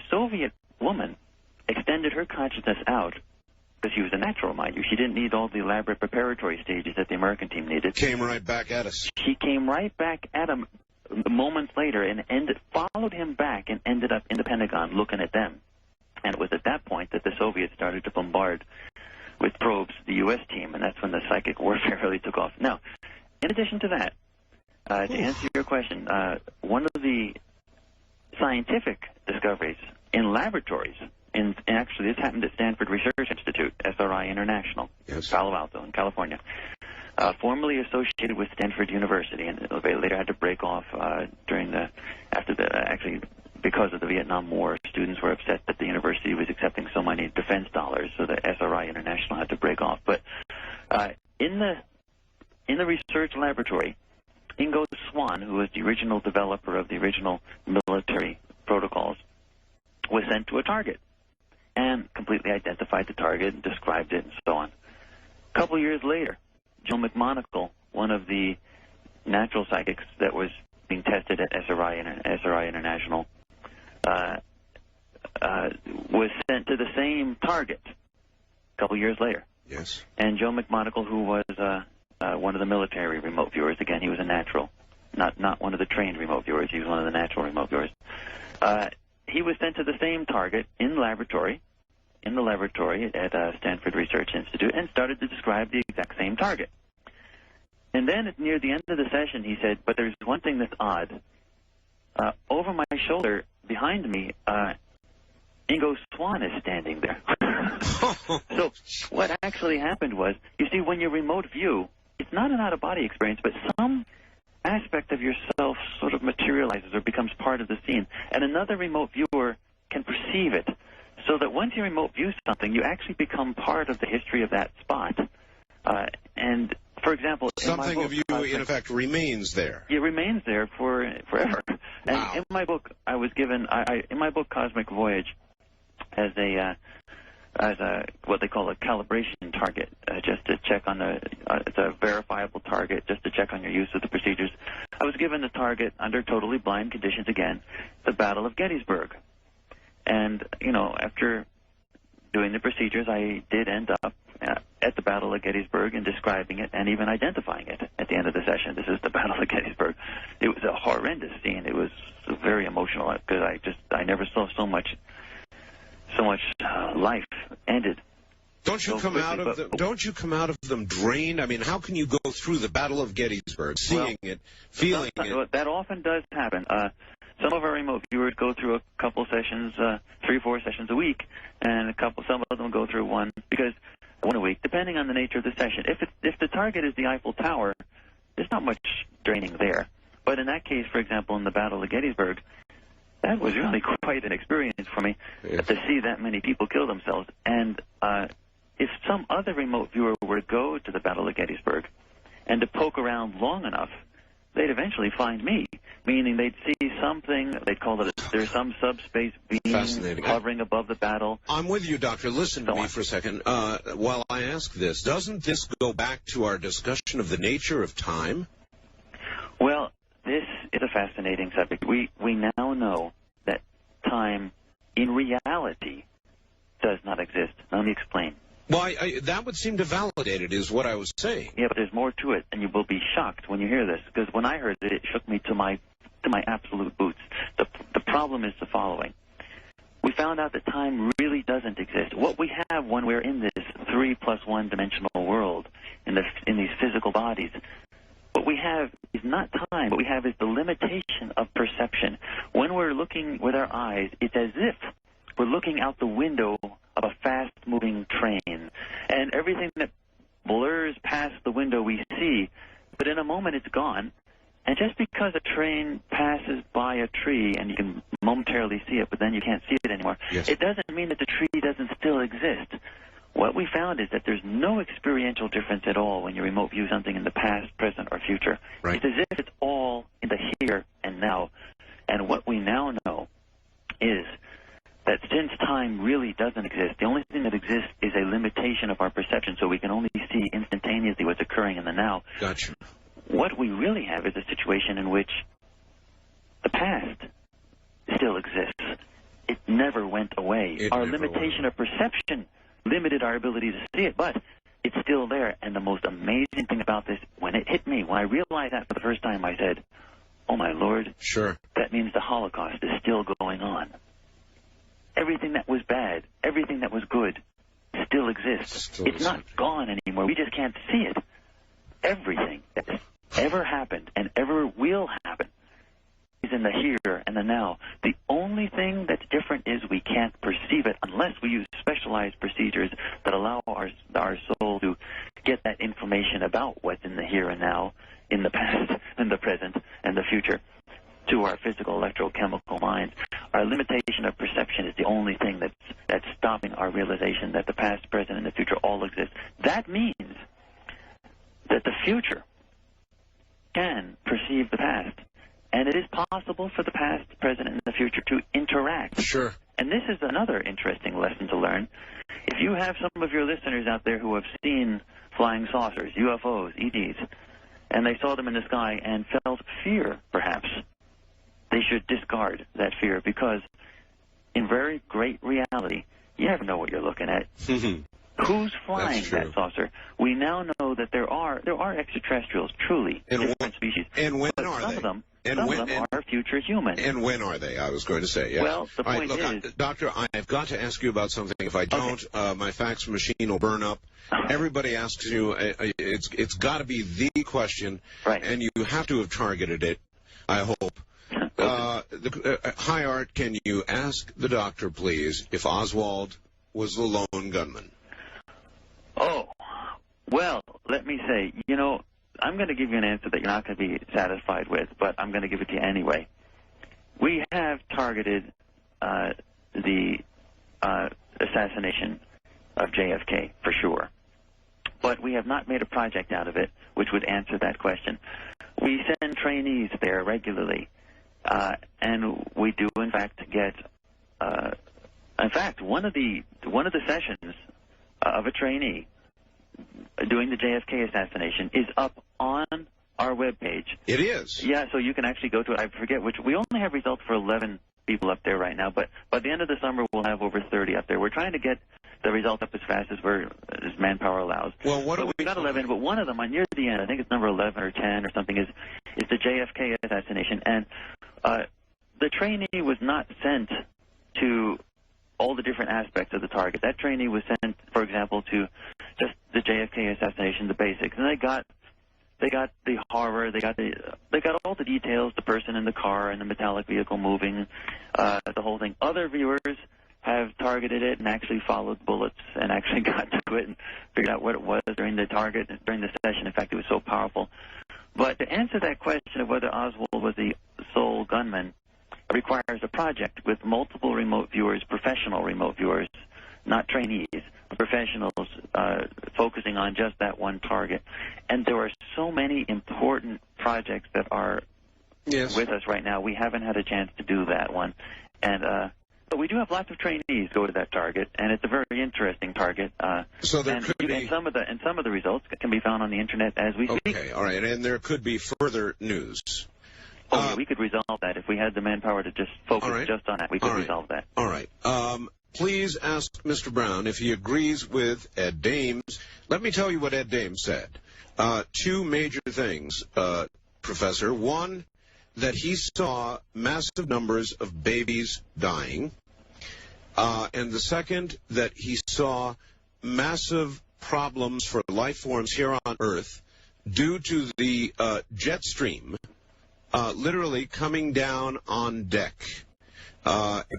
Soviet woman extended her consciousness out, because she was a natural, mind you. She didn't need all the elaborate preparatory stages that the American team needed. Came right back at us. She came right back at him moments later and followed him back and ended up in the Pentagon looking at them. And it was at that point that the Soviets started to bombard with probes the U.S. team, and that's when the psychic warfare really took off. Now, in addition to that, to answer your question, one of the scientific discoveries in laboratories, and actually this happened at Stanford Research Institute, SRI International, yes, Palo Alto in California, formerly associated with Stanford University, and they later had to break off because of the Vietnam War. Students were upset that the university was accepting so many defense dollars, so the SRI International had to break off. But in the research laboratory, Ingo Swann, who was the original developer of the original military protocols, was sent to a target and completely identified the target and described it and so on. A couple years later, Joe McMonagle, one of the natural psychics that was being tested at SRI International, was sent to the same target a couple years later. Yes. And Joe McMonagle, who was one of the military remote viewers, again, he was a natural, not one of the trained remote viewers, he was one of the natural remote viewers. He was sent to the same target in the laboratory at Stanford Research Institute, and started to describe the exact same target. And then near the end of the session, he said, but there's one thing that's odd. Over my shoulder, behind me, Ingo Swann is standing there. So what actually happened was, you see, when you remote view, it's not an out-of-body experience, but some aspect of yourself sort of materializes or becomes part of the scene, and another remote viewer can perceive it, so that once you remote view something, you actually become part of the history of that spot. And, for example, something in my book, of you, in effect, remains there. It remains there forever. And wow. In my book, I was given, in my book, Cosmic Voyage, as what they call a calibration target, just to check on it's a verifiable target, just to check on your use of the procedures. I was given the target under totally blind conditions again, the Battle of Gettysburg. And, after doing the procedures, I did end up at the Battle of Gettysburg and describing it and even identifying it at the end of the session. This is the Battle of Gettysburg. It was a horrendous scene. It was very emotional because I never saw so much life ended. Don't you come out of them drained? I mean, how can you go through the Battle of Gettysburg, seeing it, feeling it? That often does happen. Some of our remote viewers go through a couple sessions, 3 or 4 sessions a week, and some of them go through one a week, depending on the nature of the session. If the target is the Eiffel Tower, there's not much draining there. But in that case, for example, in the Battle of Gettysburg, that was really quite an experience for me to see that many people kill themselves. And if some other remote viewer were to go to the Battle of Gettysburg and to poke around long enough, they'd eventually find me, meaning they'd see something, they'd call it, there's some subspace being hovering above the battle. I'm with you, Doctor. Listen to me for a second. While I ask this, doesn't this go back to our discussion of the nature of time? Well, this is a fascinating subject. We now know that time, in reality, does not exist. Let me explain. Well, that would seem to validate it, is what I was saying. Yeah, but there's more to it, and you will be shocked when you hear this, because when I heard it, it shook me to my absolute boots. The problem is the following. We found out that time really doesn't exist. What we have when we're in this 3+1 dimensional world, in these physical bodies, what we have is not time. What we have is the limitation of perception. When we're looking with our eyes, it's as if we're looking out the window of a fast-moving train, and everything that blurs past the window we see, but in a moment it's gone. And just because a train passes by a tree and you can momentarily see it, but then you can't see it anymore, yes, it doesn't mean that the tree doesn't still exist. What we found is that there's no experiential difference at all when you remote view something in the past, present, or future. Right. It's as if it's all in the here and now. And what we now know is that since time really doesn't exist, the only thing that exists is a limitation of our perception, so we can only see instantaneously what's occurring in the now. Gotcha. What we really have is a situation in which the past still exists. It never went away. Our limitation of perception limited our ability to see it, but it's still there. And the most amazing thing about this, when it hit me, when I realized that for the first time, I said, oh, my Lord. Sure. That means the Holocaust is still going on. Everything that was bad, everything that was good, still exists. It's not gone anymore. We just can't see it. Everything that has ever happened and ever will happen is in the here and the now. The only thing that's different is we can't perceive it unless we use specialized procedures that allow our soul to get that information about what's in the here and now, in the past, in the present, and the future, to our physical electrochemical minds. Our limitation of perception is the only thing that's stopping our realization that the past, present, and the future all exist. That means that the future can perceive the past, and it is possible for the past, present, and the future to interact. Sure. And this is another interesting lesson to learn. If you have some of your listeners out there who have seen flying saucers, UFOs, ETs, and they saw them in the sky and felt fear, perhaps, they should discard that fear, because in very great reality, you never know what you're looking at. Who's flying that saucer? We now know that there are extraterrestrials, truly, different species. And when but are some they? Of them, and some when, of them are future humans. And when are they? I was going to say, yeah. Well, the point is... Doctor, I've got to ask you about something. If I don't, my fax machine will burn up. Everybody asks you, it's got to be the question, right. And you have to have targeted it, I hope. Hi, Art, can you ask the doctor, please, if Oswald was the lone gunman? Oh, well, let me say, I'm going to give you an answer that you're not going to be satisfied with, but I'm going to give it to you anyway. We have targeted the assassination of JFK, for sure. But we have not made a project out of it which would answer that question. We send trainees there regularly, and we do, in fact, get... in fact, one of the sessions of a trainee doing the JFK assassination is up on our webpage. It is? Yeah, so you can actually go to it. I forget which. We only have results for 11 people up there right now, but by the end of the summer, we'll have over 30 up there. We're trying to get the results up as fast as manpower allows. Well, what we've got 11, but one of them, near the end, I think it's number 11 or 10 or something, is the JFK assassination. And the trainee was not sent to all the different aspects of the target. That trainee was sent, for example, to just the JFK assassination, the basics, and they got the horror, they got all the details, the person in the car and the metallic vehicle moving, the whole thing. Other viewers have targeted it and actually followed bullets and actually got to it and figured out what it was during the session. In fact, it was so powerful. But to answer that question of whether Oswald was the sole gunman requires a project with multiple remote viewers, professional remote viewers, not trainees, professionals focusing on just that one target. And there are so many important projects that are with us right now. We haven't had a chance to do that one. And but we do have lots of trainees go to that target, and it's a very interesting target. So there could be... and some of the results can be found on the internet as we speak. Okay, all right, and there could be further news. Oh, yeah, we could resolve that. If we had the manpower to just focus just on that, we could resolve that. All right. Please ask Mr. Brown if he agrees with Ed Dames. Let me tell you what Ed Dames said. Two major things, Professor. One, that he saw massive numbers of babies dying. And the second, that he saw massive problems for life forms here on Earth due to the jet stream literally coming down on deck,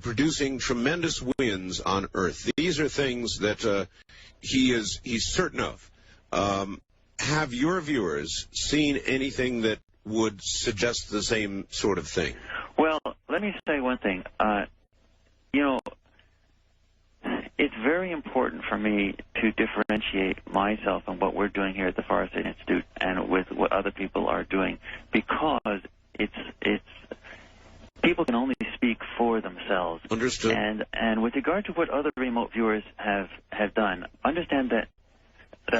producing tremendous winds on Earth. These are things that he's certain of. Have your viewers seen anything that would suggest the same sort of thing? Well, let me say one thing. It's very important for me to differentiate myself and what we're doing here at the Farsight Institute and with what other people are doing, because it's people can only speak for themselves. cells. Understood. And with regard to what other remote viewers have done, understand that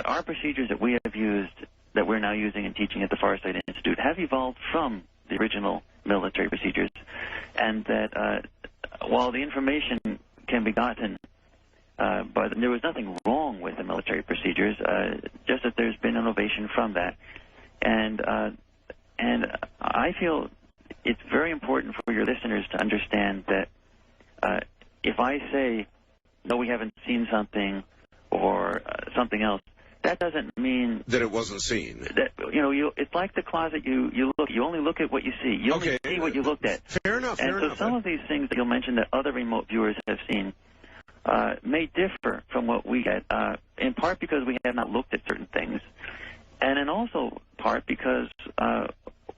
our procedures that we have used, that we're now using and teaching at the Farsight Institute, have evolved from the original military procedures, and that while the information can be gotten, but there was nothing wrong with the military procedures, just that there's been innovation from that. And I feel it's very important for your listeners to understand that if I say, no, we haven't seen something or something else, that doesn't mean that it wasn't seen. That, it's like the closet. You only look at what you see. You only see what you looked at. Fair enough. And so some of these things that you'll mention that other remote viewers have seen may differ from what we get, in part because we have not looked at certain things, and in also part because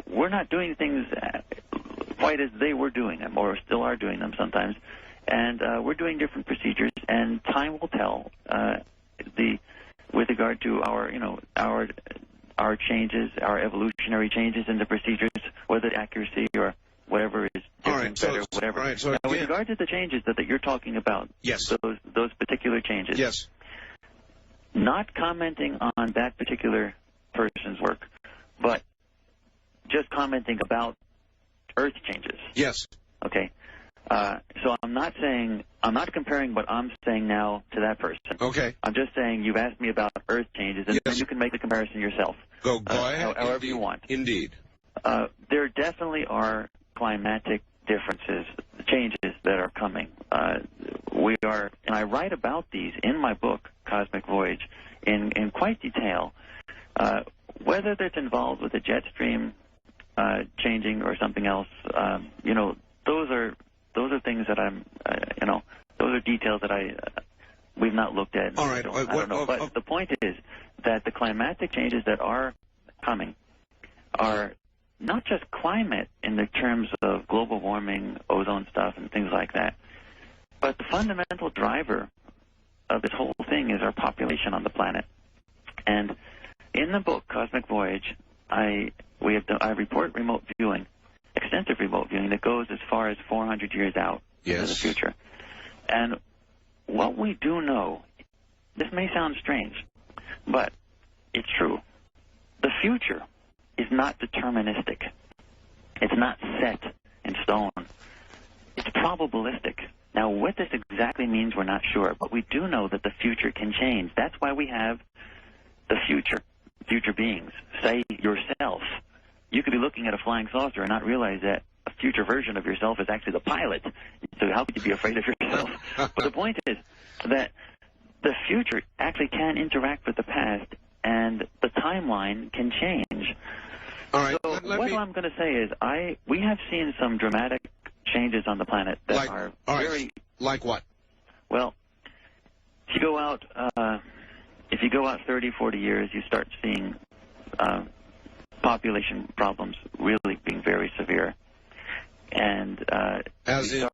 we're not doing things quite as they were doing them, or still are doing them sometimes, and we're doing different procedures, and time will tell with regard to our changes, our evolutionary changes in the procedures, whether accuracy or whatever is different, better, whatever. All right, so now, with regard to the changes that you're talking about, yes, those particular changes, yes, not commenting on that particular person's work, but just commenting about Earth changes. Yes. Okay. So I'm not comparing what I'm saying now to that person. Okay. I'm just saying you've asked me about Earth changes, and then you can make the comparison yourself. Go ahead. However you want. Indeed. There definitely are climatic differences, changes that are coming. And I write about these in my book, Cosmic Voyage, in quite detail. Whether that's involved with the jet stream changing or something else, those are things that those are details that we've not looked at. All right. I don't know. But the point is that the climatic changes that are coming are not just climate in the terms of global warming, ozone stuff, and things like that, but the fundamental driver of this whole thing is our population on the planet. And in the book, Cosmic Voyage, I report remote viewing, extensive remote viewing that goes as far as 400 years out into the future. And what we do know, this may sound strange, but it's true. The future is not deterministic. It's not set in stone. It's probabilistic. Now, what this exactly means, we're not sure, but we do know that the future can change. That's why we have the future beings. Say yourself. You could be looking at a flying saucer and not realize that a future version of yourself is actually the pilot. So how could you be afraid of yourself? But the point is that the future actually can interact with the past, and the timeline can change. All right. So what I'm going to say is we have seen some dramatic changes on the planet that are very... Like what? Well, if you go out 30, 40 years, you start seeing population problems really being very severe. And as in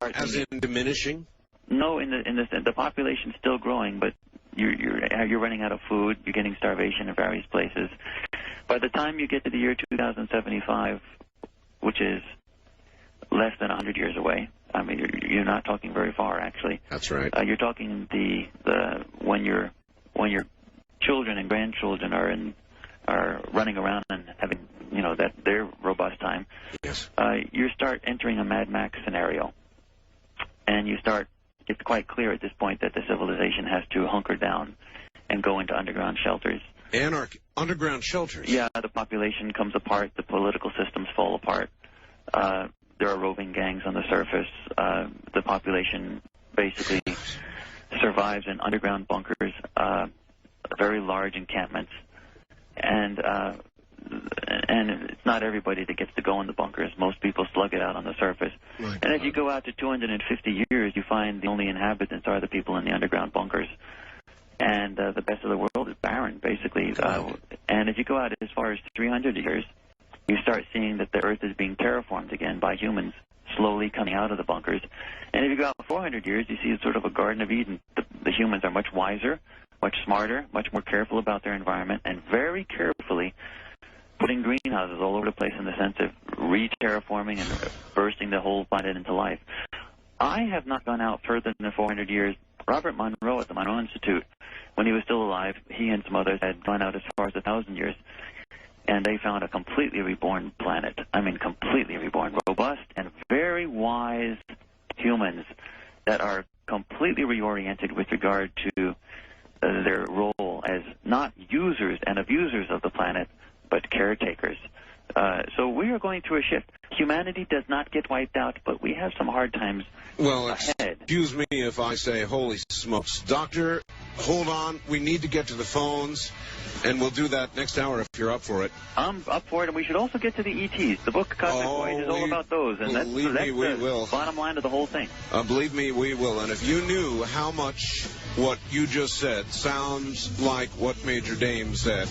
diminishing? No, in the population's still growing, but you're running out of food. You're getting starvation in various places. By the time you get to the year 2075, which is less than 100 years away, I mean, you're not talking very far, actually. That's right. You're talking when your children and grandchildren are running around and having their robust time. Yes. You start entering a Mad Max scenario, and it's quite clear at this point that the civilization has to hunker down and go into underground shelters. Underground shelters? Yeah, the population comes apart, the political systems fall apart, there are roving gangs on the surface, the population basically survives in underground bunkers, very large encampments, and it's not everybody that gets to go in the bunkers. Most people slug it out on the surface. Right. And if you go out to 250 years, you find the only inhabitants are the people in the underground bunkers. And the best of the world is barren, basically. And if you go out as far as 300 years, you start seeing that the Earth is being terraformed again by humans slowly coming out of the bunkers. And if you go out 400 years, you see sort of a Garden of Eden. The humans are much wiser, much smarter, much more careful about their environment, and very carefully putting greenhouses all over the place in the sense of re-terraforming and bursting the whole planet into life. I have not gone out further than 400 years. Robert Monroe at the Monroe Institute, when he was still alive, he and some others had gone out as far as 1,000 years, and they found a completely reborn planet. I mean, completely reborn, robust and very wise humans that are completely reoriented with regard to their role as not users and abusers of the planet, but caretakers. So we are going through a shift. Humanity does not get wiped out, but we have some hard times ahead. Excuse me if I say, holy smokes. Doctor, hold on. We need to get to the phones, and we'll do that next hour if you're up for it. I'm up for it, and we should also get to the ETs. The book Cosmic Voyage is all about those, and that's the bottom line of the whole thing. Believe me, we will. And if you knew how much what you just said sounds like what Major Dame said,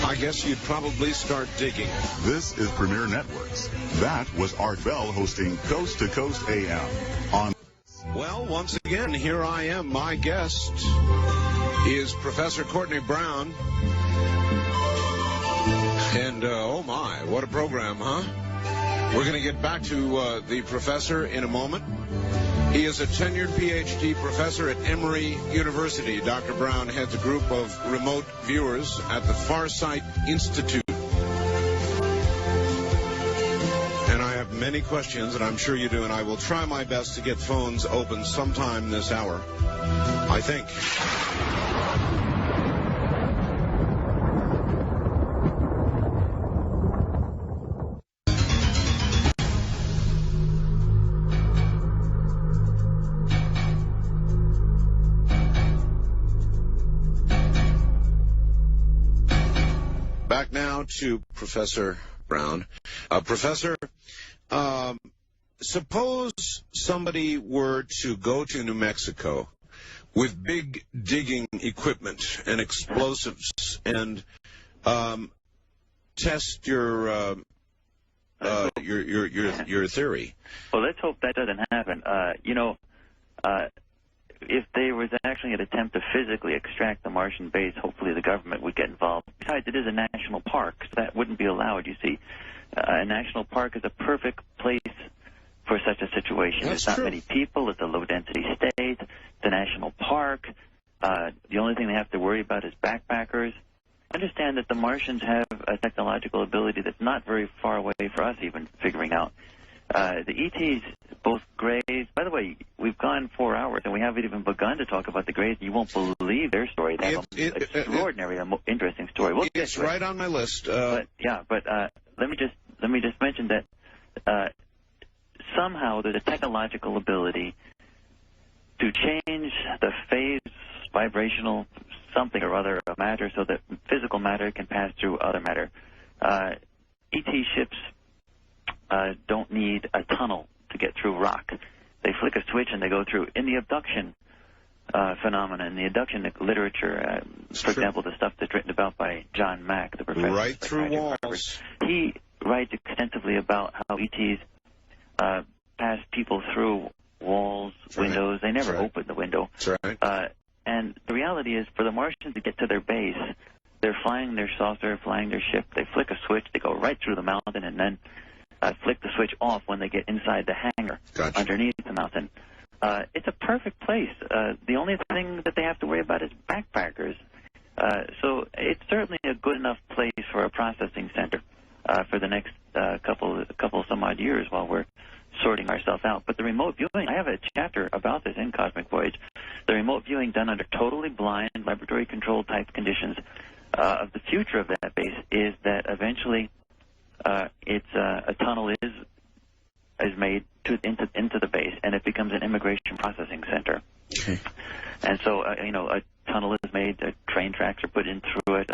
I guess you'd probably start digging. This is Premier Networks. That was Art Bell hosting Coast to Coast AM on. Well, once again, here I am. My guest is Professor Courtney Brown. And, oh my, what a program, huh? We're going to get back to the professor in a moment. He is a tenured PhD professor at Emory University. Dr. Brown heads a group of remote viewers at the Farsight Institute. And I have many questions, and I'm sure you do, and I will try my best to get phones open sometime this hour, I think. Back now to Professor Brown. Professor, suppose somebody were to go to New Mexico with big digging equipment and explosives and test your theory. Well, let's hope that doesn't happen. If there was actually an attempt to physically extract the Martian base, hopefully the government would get involved. Besides, it is a national park, so that wouldn't be allowed, you see. A national park is a perfect place for such a situation. That's There's not true. many people. It's a low-density state. It's a national park. The only thing they have to worry about is backpackers. Understand that the Martians have a technological ability that's not very far away for us even figuring out. The ETs, both Greys, by the way, we've gone 4 hours and we haven't even begun to talk about the Greys. You won't believe their story. They have an extraordinary, interesting story. We'll It's right on my list. But let me just mention that somehow there's a technological ability to change the phase, vibrational something or other of matter so that physical matter can pass through other matter. ET ships don't need a tunnel to get through rock. They flick a switch and they go through. In the abduction phenomena, in the abduction literature, for example, the stuff that's written about by John Mack, the professor. Right through walls. He writes extensively about how ETs pass people through walls, windows. They never open the window. That's right. And the reality is, for the Martians to get to their base, they're flying their saucer, flying their ship. They flick a switch. They go right through the mountain and then flick the switch off when they get inside the hangar underneath the mountain. It's a perfect place. The only thing that they have to worry about is backpackers. So it's certainly a good enough place for a processing center for the next couple some odd years while we're sorting ourselves out. But the remote viewing, I have a chapter about this in Cosmic Voyage. The remote viewing done under totally blind, laboratory-controlled type conditions of the future of that base is that eventually a tunnel is made into the base, and it becomes an immigration processing center. Okay. And so, a tunnel is made, train tracks are put in through it.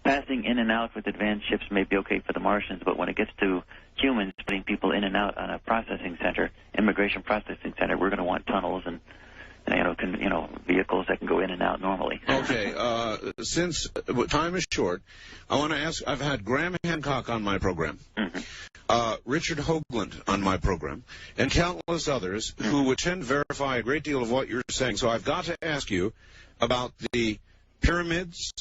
Passing in and out with advanced ships may be okay for the Martians, but when it gets to humans, putting people in and out on a processing center, immigration processing center, we're going to want tunnels and vehicles that can go in and out normally. Okay, since time is short, I want to ask, I've had Graham Hancock on my program, Richard Hoagland on my program, and countless others who would tend to verify a great deal of what you're saying. So I've got to ask you about the pyramids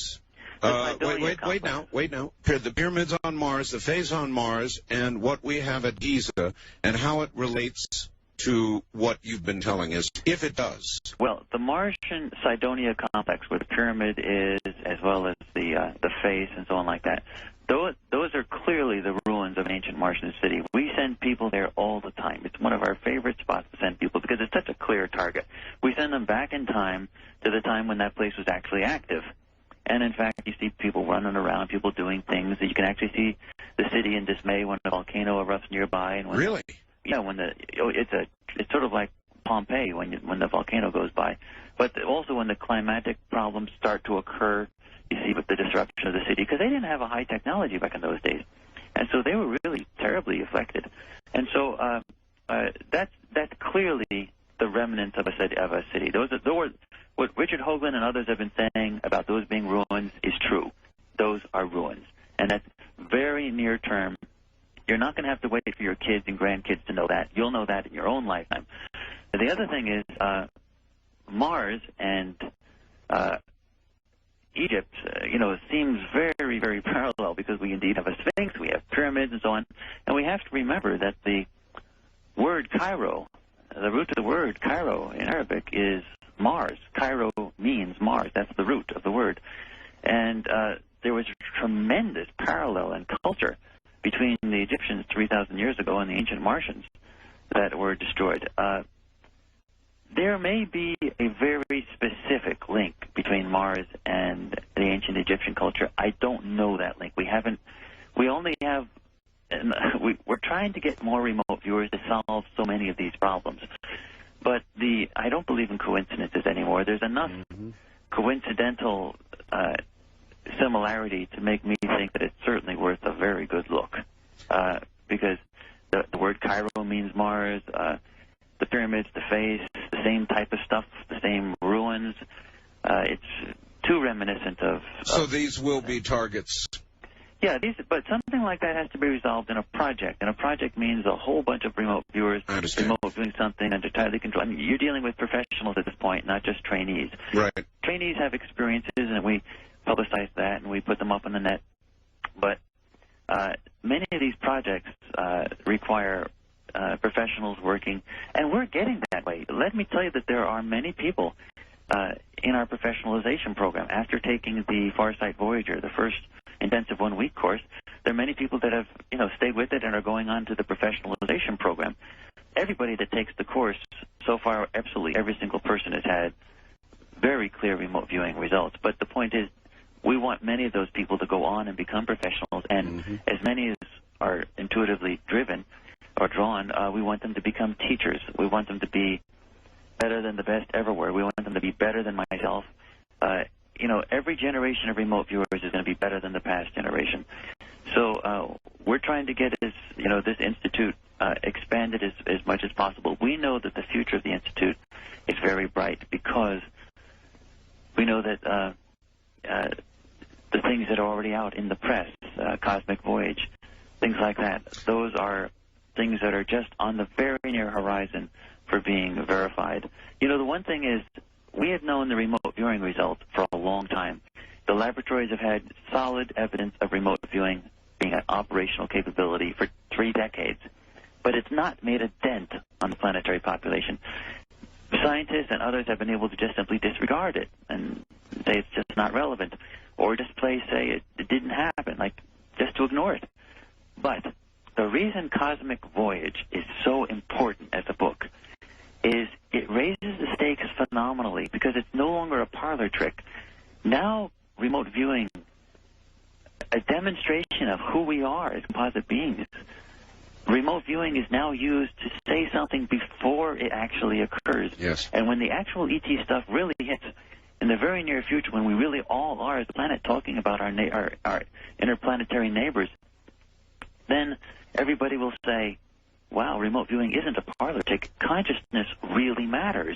Wait now. The pyramids on Mars, the phase on Mars, and what we have at Giza, and how it relates to what you've been telling us, if it does. Well, the Martian Cydonia complex, where the pyramid is, as well as the face and so on like that, those are clearly the ruins of an ancient Martian city. We send people there all the time. It's one of our favorite spots to send people because it's such a clear target. We send them back in time to the time when that place was actually active. And, in fact, you see people running around, people doing things. You can actually see the city in dismay when a volcano erupts nearby. And when really? It's sort of like Pompeii when the volcano goes by. But also when the climatic problems start to occur, you see with the disruption of the city, because they didn't have a high technology back in those days. And so they were really terribly affected. And so that's clearly the remnants of a city. What Richard Hoagland and others have been saying about those being ruins is true. Those are ruins. And that's very near term. You're not going to have to wait for your kids and grandkids to know that. You'll know that in your own lifetime. The other thing is Mars and Egypt, seems very, very parallel because we indeed have a sphinx, we have pyramids and so on. And we have to remember that the word Cairo, the root of the word Cairo in Arabic is Mars. Cairo means Mars. That's the root of the word. And there was a tremendous parallel in culture between the Egyptians 3,000 years ago and the ancient Martians that were destroyed. There may be a very specific link between Mars and the ancient Egyptian culture. I don't know that link. We're trying to get more remote viewers to solve so many of these problems. But I don't believe in coincidences anymore. There's enough coincidental similarity to make me think that it's certainly worth a very good look. Because the word Cairo means Mars, the pyramids, the face, the same type of stuff, the same ruins. It's too reminiscent of... So these will be targets. Yeah, but something like that has to be resolved in a project. And a project means a whole bunch of remote viewers remote viewing something under tightly controlled. I mean, you're dealing with professionals at this point, not just trainees. Right. Trainees have experiences, and we publicize that, and we put them up on the net. But many of these projects require professionals working, and we're getting that way. Let me tell you that there are many people in our professionalization program. After taking the Farsight Voyager, the first intensive 1-week course, there are many people that have stayed with it and are going on to the professionalization program. Everybody that takes the course so far, absolutely every single person has had very clear remote viewing results. But the point is, we want many of those people to go on and become professionals, and as many as are intuitively driven or drawn, we want them to become teachers. We want them to be better than the best ever were. We want them to be better than myself. Every generation of remote viewers is going to be better than the past generation. So we're trying to get this institute expanded as much as possible. We know that the future of the institute is very bright because we know that the things that are already out in the press, Cosmic Voyage, things like that, those are things that are just on the very near horizon for being verified. The one thing is, we have known the remote viewing results for a long time. The laboratories have had solid evidence of remote viewing being an operational capability for 3 decades. But it's not made a dent on the planetary population. Scientists and others have been able to just simply disregard it and say it's just not relevant, or just say it didn't happen, just to ignore it. But the reason Cosmic Voyage is so important as a book is it raises the stakes phenomenally because it's no longer a parlor trick. Now, remote viewing, a demonstration of who we are as composite beings. Remote viewing is now used to say something before it actually occurs. Yes. And when the actual ET stuff really hits in the very near future, when we really all are as a planet talking about our interplanetary neighbors, then everybody will say, wow, remote viewing isn't a parlor trick. Consciousness really matters.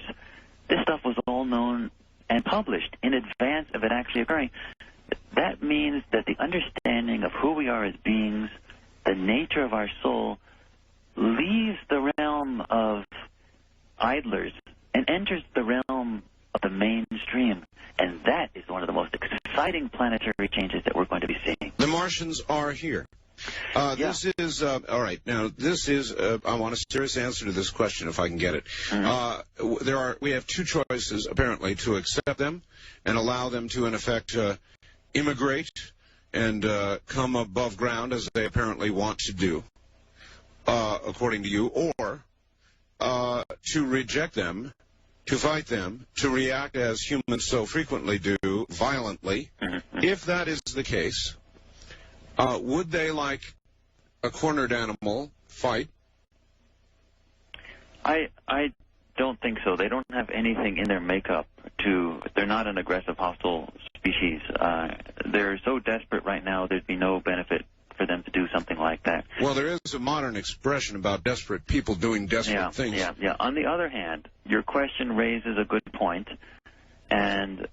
This stuff was all known and published in advance of it actually occurring. That means that the understanding of who we are as beings, the nature of our soul, leaves the realm of idlers and enters the realm of the mainstream. And that is one of the most exciting planetary changes that we're going to be seeing. The Martians are here. This is, all right, now, this is, I want a serious answer to this question if I can get it. We have two choices, apparently, to accept them and allow them to, in effect, immigrate and come above ground, as they apparently want to do, according to you, or to reject them, to fight them, to react as humans so frequently do, violently. If that is the case, would they, like a cornered animal, fight? I don't think so. They don't have anything in their makeup they're not an aggressive, hostile species. They're so desperate right now, there'd be no benefit for them to do something like that. Well, there is a modern expression about desperate people doing desperate things. Yeah. On the other hand, your question raises a good point, and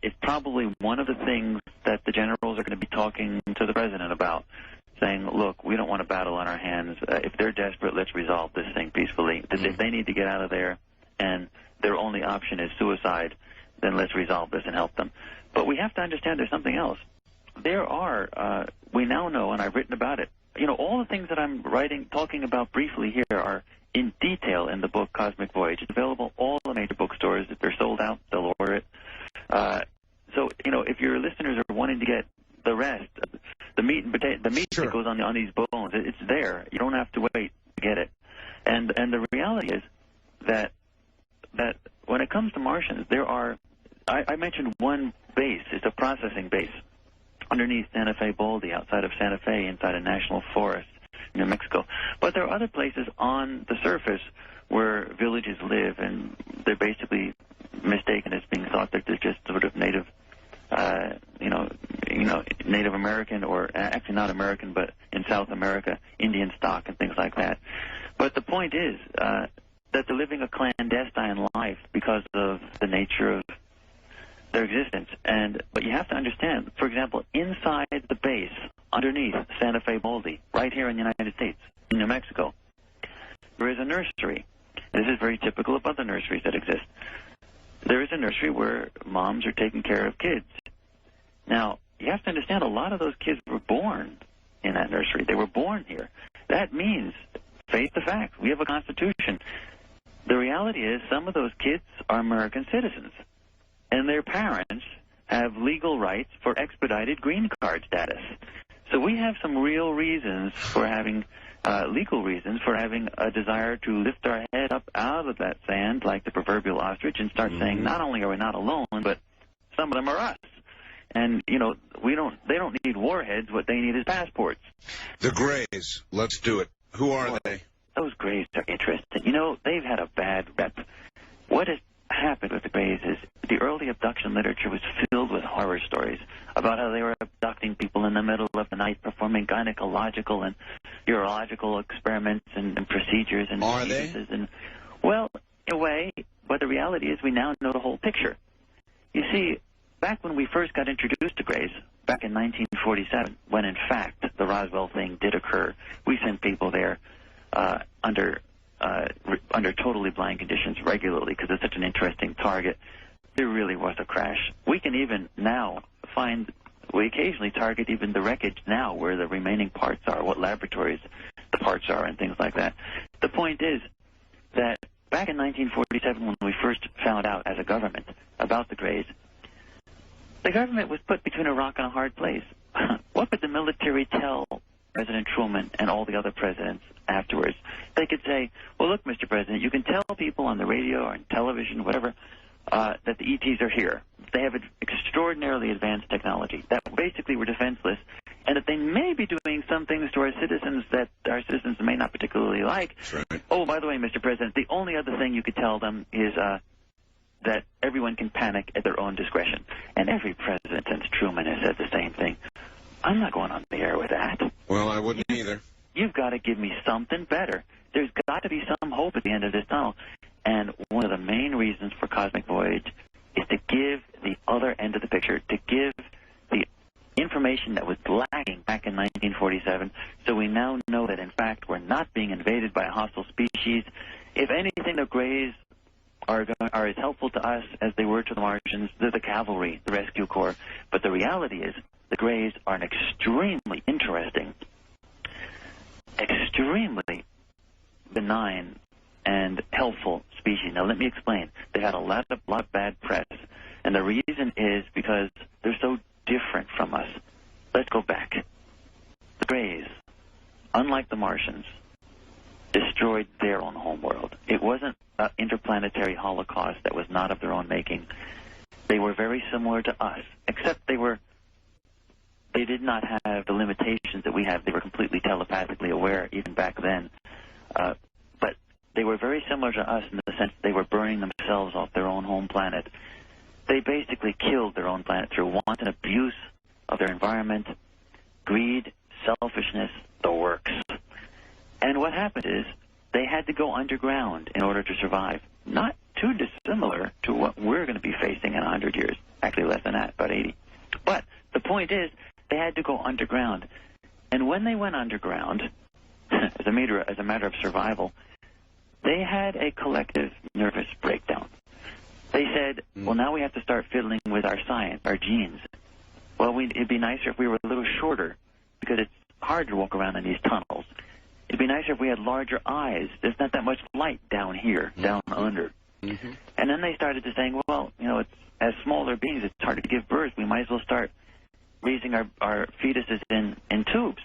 it's probably one of the things that the generals are going to be talking to the president about, saying, look, we don't want a battle on our hands. If they're desperate, let's resolve this thing peacefully. If they need to get out of there and their only option is suicide, then let's resolve this and help them. But we have to understand there's something else. There are, we now know, and I've written about it, all the things that I'm talking about briefly here are in detail in the book Cosmic Voyage. It's available all the major bookstores. If they're sold out, they'll order it. So, if your listeners are wanting to get the rest, the meat and potato, the meat that goes on these bones, it's there. You don't have to wait to get it. And the reality is that when it comes to Martians, there are, I mentioned one base. It's a processing base underneath Santa Fe Baldy, outside of Santa Fe, inside a national forest in New Mexico. But there are other places on the surface where villages live, and they're basically mistaken as being thought that they're just sort of native, Native American, or actually not American, but in South America, Indian stock and things like that. But the point is that they're living a clandestine life because of the nature of their existence. But you have to understand, for example, inside the base, underneath Santa Fe Baldy, right here in the United States, in New Mexico, there is a nursery. This is very typical of other nurseries that exist. There is a nursery where moms are taking care of kids. Now, you have to understand, a lot of those kids were born in that nursery. They were born here. That means, face the facts, we have a constitution. The reality is some of those kids are American citizens, and their parents have legal rights for expedited green card status. So we have some real reasons for having, legal reasons for having a desire to lift our head up out of that sand like the proverbial ostrich and start saying, not only are we not alone, but some of them are us. And, they don't need warheads. What they need is passports. The Greys. Let's do it. Who are they? Those Greys are interesting. They've had a bad rep. What has happened with the Greys is the early abduction literature was filled with horror stories about how they were abducting people in the middle of the night, performing gynecological and urological experiments and procedures and are diseases. They? Well, in a way, but the reality is we now know the whole picture. You see, back when we first got introduced to Greys, back in 1947, when in fact the Roswell thing did occur, we sent people there under totally blind conditions regularly because it's such an interesting target. There really was a crash. We can even now we occasionally target even the wreckage now where the remaining parts are, what laboratories the parts are and things like that. The point is that back in 1947 when we first found out as a government about the Greys, the government was put between a rock and a hard place. What could the military tell President Truman and all the other presidents afterwards? They could say, well, look, Mr. President, you can tell people on the radio or on television, whatever, that the ETs are here. They have extraordinarily advanced technology, that basically we're defenseless, and that they may be doing some things to our citizens that our citizens may not particularly like. That's right. Oh, by the way, Mr. President, the only other thing you could tell them is that everyone can panic at their own discretion. And every president since Truman has said the same thing. I'm not going on the air with that. Well, I wouldn't either. You've got to give me something better. There's got to be some hope at the end of this tunnel. And one of the main reasons for Cosmic Voyage is to give the other end of the picture, to give the information that was lacking back in 1947. So we now know that, in fact, we're not being invaded by a hostile species. If anything, the Greys are as helpful to us as they were to the Martians. They're the cavalry, the rescue corps. But the reality is the Greys are an extremely interesting, extremely benign and helpful species. Now, let me explain. They had a lot of bad press, and the reason is because they're so different from us. Let's go back. The Greys, unlike the Martians, destroyed their own homeworld. It wasn't an interplanetary holocaust that was not of their own making. They were very similar to us, except they did not have the limitations that we have. They were completely telepathically aware even back then. But they were very similar to us in the sense they were burning themselves off their own home planet. They basically killed their own planet through wanton abuse of their environment, greed, selfishness, the works. And what happened is they had to go underground in order to survive. Not too dissimilar to what we're going to be facing in 100 years. Actually, less than that, about 80. But the point is, they had to go underground. And when they went underground, as a matter of survival, they had a collective nervous breakdown. They said, well, now we have to start fiddling with our science, our genes. Well, it'd be nicer if we were a little shorter, because it's hard to walk around in these tunnels. It'd be nicer if we had larger eyes. There's not that much light down here, down under. Mm-hmm. And then they started to saying, well, it's as smaller beings, it's hard to give birth. We might as well start raising our fetuses in tubes,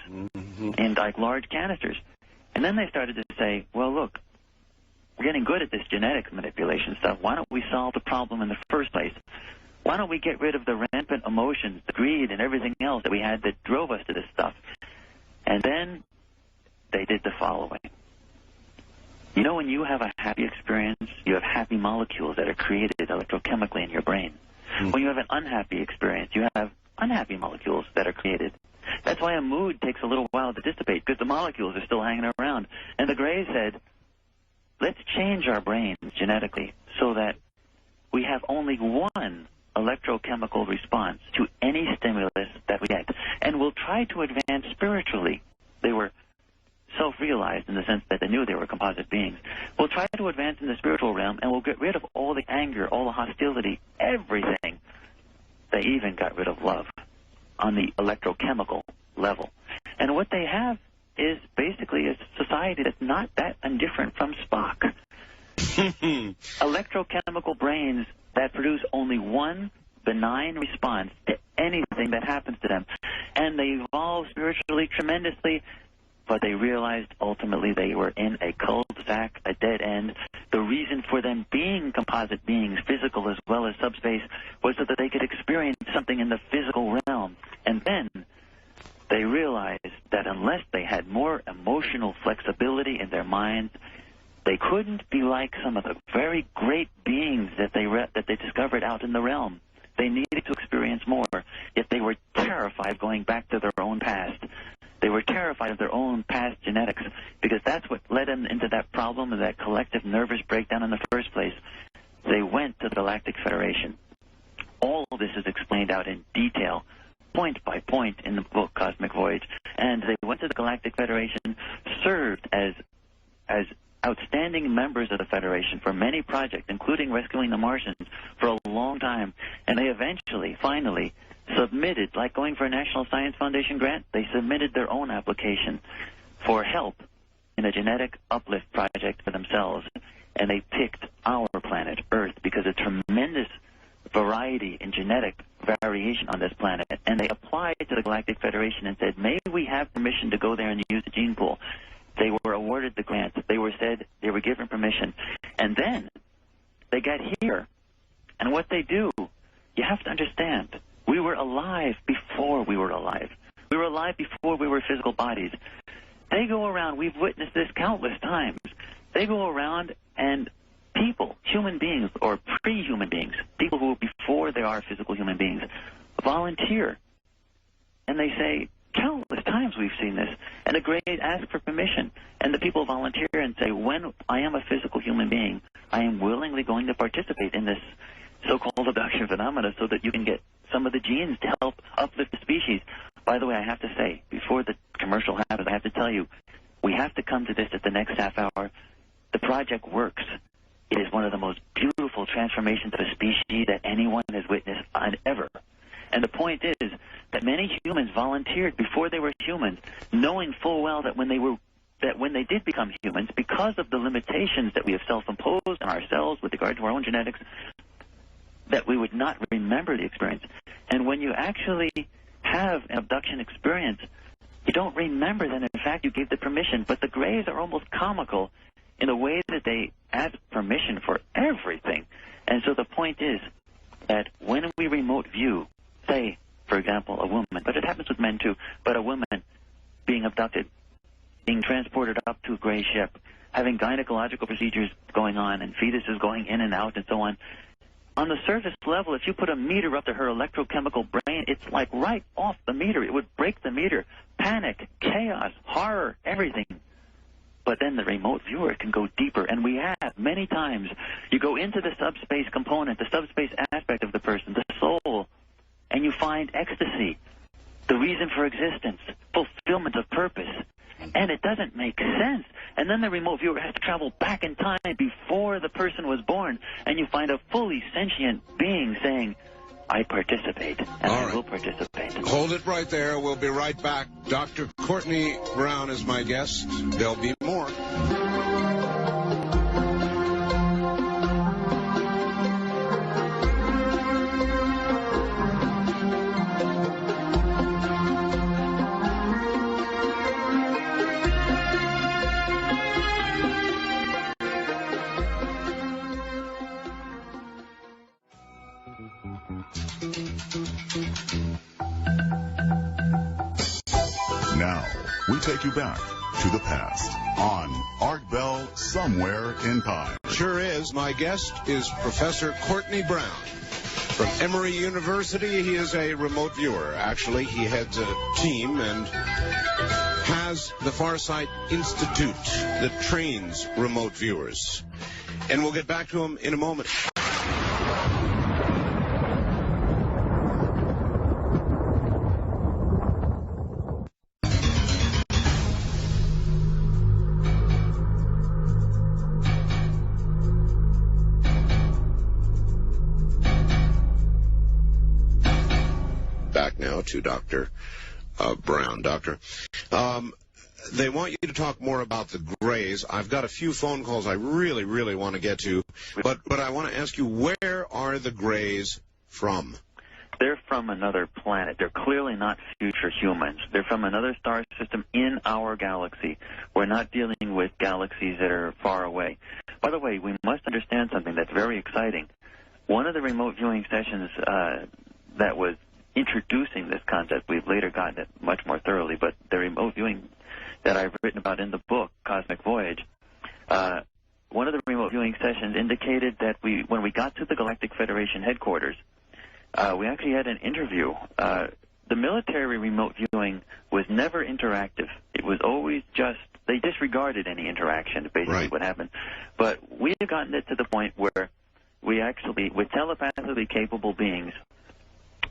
in like large canisters. And then they started to say, well, look, we're getting good at this genetic manipulation stuff. Why don't we solve the problem in the first place? Why don't we get rid of the rampant emotions, the greed, and everything else that we had that drove us to this stuff? And then they did the following. When you have a happy experience, you have happy molecules that are created electrochemically in your brain. When you have an unhappy experience, you have unhappy molecules that are created. That's why a mood takes a little while to dissipate, because the molecules are still hanging around. And the Greys said, let's change our brains genetically so that we have only one electrochemical response to any stimulus that we get. And we'll try to advance spiritually. They were self-realized in the sense that they knew they were composite beings. We'll try to advance in the spiritual realm, and we'll get rid of all the anger, all the hostility, everything. They even got rid of love on the electrochemical level. And what they have is basically a society that's not that indifferent from Spock. Electrochemical brains that produce only one benign response to anything that happens to them. And they evolve spiritually tremendously, but they realized ultimately they were in a cul-de-sac, a dead end. The reason for them being composite beings, physical as well as subspace, was so that they could experience something in the physical realm. And then they realized that unless they had more emotional flexibility in their minds, they couldn't be like some of the very great beings that they discovered out in the realm. They needed to experience more, yet they were terrified of going back to their own past. They were terrified of their own past genetics, because that's what led them into that problem of that collective nervous breakdown in the first place. They went to the Galactic Federation. All of this is explained out in detail, point by point, in the book Cosmic Voyage. And they went to the Galactic Federation, served as outstanding members of the Federation for many projects, including rescuing the Martians, for a long time. And they eventually, finally, submitted, like going for a National Science Foundation grant, they submitted their own application for help in a genetic uplift project for themselves. And they picked our planet, Earth, because of tremendous variety in genetic variation on this planet. And they applied to the Galactic Federation and said, may we have permission to go there and use the gene pool? They were awarded the grant. They were given permission. And then they got here. And what they do, you have to understand, we were alive before we were alive. We were alive before we were physical bodies. They go around, we've witnessed this countless times. They go around and people, human beings or pre-human beings, people who before they are physical human beings, volunteer. And they say, countless times we've seen this. And the Greys ask for permission. And the people volunteer and say, when I am a physical human being, I am willingly going to participate in this so-called abduction phenomena so that you can get some of the genes to help uplift the species. By the way, I have to say, before the commercial happens, I have to tell you, we have to come to this at the next half hour. The project works. It is one of the most beautiful transformations of a species that anyone has witnessed ever. And the point is that many humans volunteered before they were humans, knowing full well that when they did become humans, because of the limitations that we have self-imposed on ourselves with regard to our own genetics, that we would not remember the experience. And when you actually have an abduction experience, you don't remember that, in fact, you gave the permission. But the Greys are almost comical in the way that they ask permission for everything. And so the point is that when we remote view, say, for example, a woman, but it happens with men too, but a woman being abducted, being transported up to a Grey ship, having gynecological procedures going on and fetuses going in and out and so on, on the surface level, if you put a meter up to her electrochemical brain, it's like right off the meter. It would break the meter. Panic, chaos, horror, everything. But then the remote viewer can go deeper, and we have many times. You go into the subspace component, the subspace aspect of the person, the soul, and you find ecstasy, the reason for existence, fulfillment of purpose. And it doesn't make sense. And then the remote viewer has to travel back in time before the person was born, and you find a fully sentient being saying, I participate, and I will participate. Hold it right there. We'll be right back. Dr. Courtney Brown is my guest. There'll be more. Now, we take you back to the past on Art Bell Somewhere in Time. Sure is. My guest is Professor Courtney Brown from Emory University. He is a remote viewer. Actually, he heads a team and has the Farsight Institute that trains remote viewers. And we'll get back to him in a moment. Back now to Dr. Brown. Doctor, they want you to talk more about the Greys. I've got a few phone calls I really, really want to get to, but I want to ask you, where are the Greys from? They're from another planet. They're clearly not future humans. They're from another star system in our galaxy. We're not dealing with galaxies that are far away. By the way, we must understand something that's very exciting. One of the remote viewing sessions that was introducing this concept, we've later gotten it much more thoroughly, but the remote viewing that I've written about in the book, Cosmic Voyage, one of the remote viewing sessions indicated that when we got to the Galactic Federation headquarters, we actually had an interview. The military remote viewing was never interactive. It was always just, they disregarded any interaction, basically what happened. But we have gotten it to the point where we actually, with telepathically capable beings,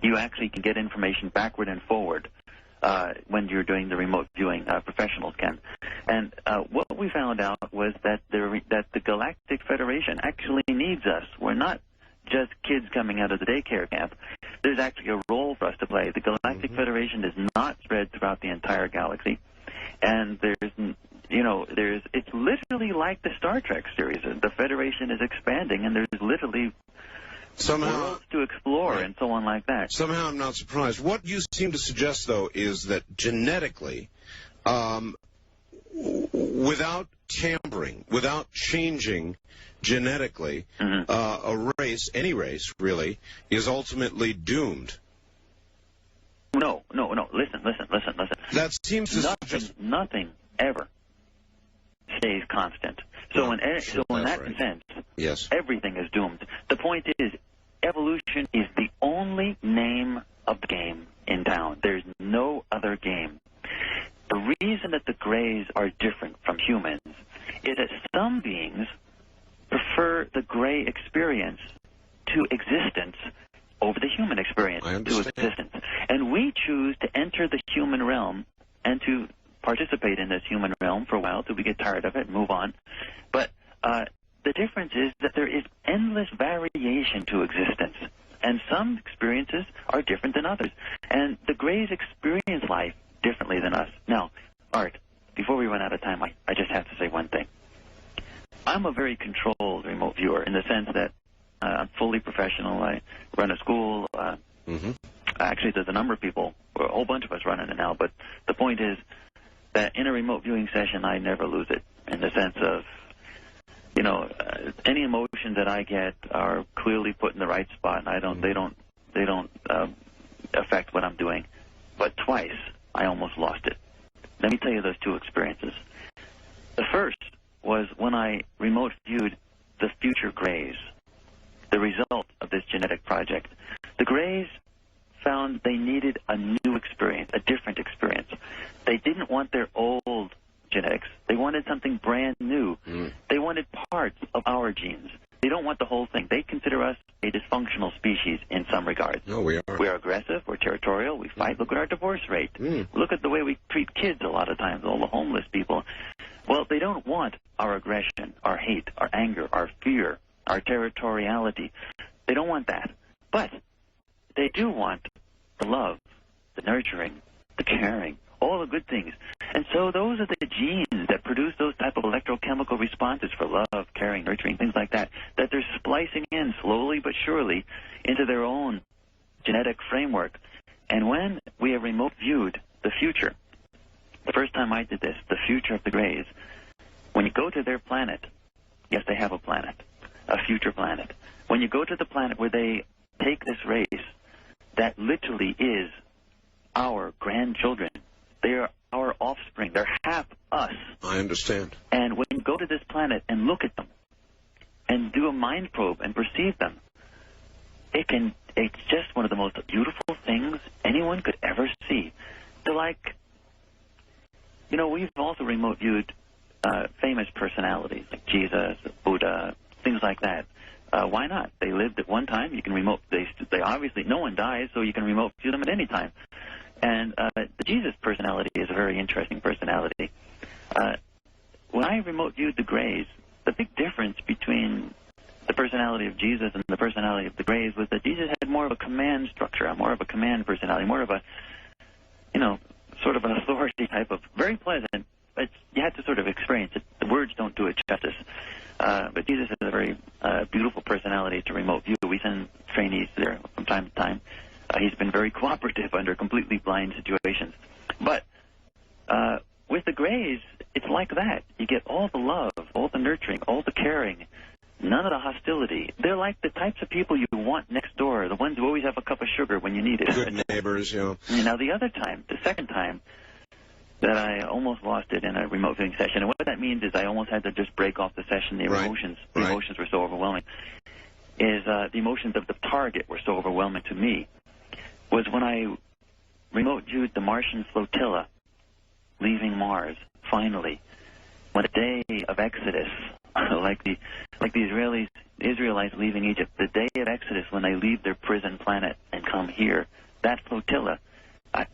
you actually can get information backward and forward when you're doing the remote viewing. Professionals can. And what we found out was that the Galactic Federation actually needs us. We're not just kids coming out of the daycare camp. There's actually a role for us to play. The Galactic Federation is not spread throughout the entire galaxy. And it's literally like the Star Trek series. The Federation is expanding, and there's literally worlds to explore and so on like that. Somehow I'm not surprised. What you seem to suggest, though, is that genetically, without tampering, without changing genetically, a race, any race, really, is ultimately doomed. No. Listen. That seems to suggest... Nothing ever stays constant. So in that sense, yes, everything is doomed. The point is, evolution is the only name of the game in town. There's no other game. The reason that the Greys are different from humans is that some beings prefer the Grey experience to existence over the human experience to existence. And we choose to enter the human realm and to participate in this human realm for a while till we get tired of it and move on. But the difference is that there is endless variation to existence, and some experiences are different than others. And the Greys experience life differently than us. Now, Art, before we run out of time, I just have to say one thing. I'm a very controlled remote viewer in the sense that I'm fully professional. I run a school. Actually, there's a number of people, or a whole bunch of us running it now, but the point is that in a remote viewing session, I never lose it in the sense of, any emotions that I get are clearly put in the right spot, and they don't affect what I'm doing. But twice, I almost lost it. Let me tell you those two experiences. The first was when I remote viewed the future Greys, the result of this genetic project. The Greys found they needed a new experience, a different experience. They didn't want their old genetics. They wanted something brand new. They wanted parts of our genes. They don't want the whole thing. They consider us a dysfunctional species in some regards. No, we are. We are aggressive. We're territorial. We fight. Look at our divorce rate. Look at the way we treat kids a lot of times, all the homeless people. Well, they don't want our aggression, our hate, our anger, our fear, our territoriality. They don't want that. But they do want the love, the nurturing, the caring, all the good things. And so those are the genes that produce those type of electrochemical responses for love, caring, nurturing, things like that they're splicing in slowly but surely into their own genetic framework. And when we have remote viewed the future, the first time I did this, the future of the Greys, when you go to their planet, yes, they have a planet, a future planet. When you go to the planet where they take this race, that literally is our grandchildren. They are our offspring. They're half us. I understand. And when you go to this planet and look at them and do a mind probe and perceive them, it's just one of the most beautiful things anyone could ever see. They're like, we've also remote viewed famous personalities like Jesus, Buddha, things like that. Why not? They lived at one time. You can remote. They obviously, no one dies, so you can remote view them at any time. And the Jesus personality is a very interesting personality. When I remote viewed the Greys, the big difference between the personality of Jesus and the personality of the Greys was that Jesus had more of a command structure, more of a command personality, more of a, sort of an authority type of, very pleasant, but you had to sort of experience it. The words don't do it justice. But Jesus has a very beautiful personality to remote view. We send trainees there from time to time. He's been very cooperative under completely blind situations. But with the Greys, it's like that. You get all the love, all the nurturing, all the caring, none of the hostility. They're like the types of people you want next door, the ones who always have a cup of sugar when you need it. Good neighbors, Now, the other time, the second time, that I almost lost it in a remote viewing session. And what that means is I almost had to just break off the session. The emotions were so overwhelming. The emotions of the target were so overwhelming to me. Was when I remote viewed the Martian flotilla leaving Mars, finally, when the day of Exodus, like the Israelites leaving Egypt, the day of Exodus when they leave their prison planet and come here, that flotilla,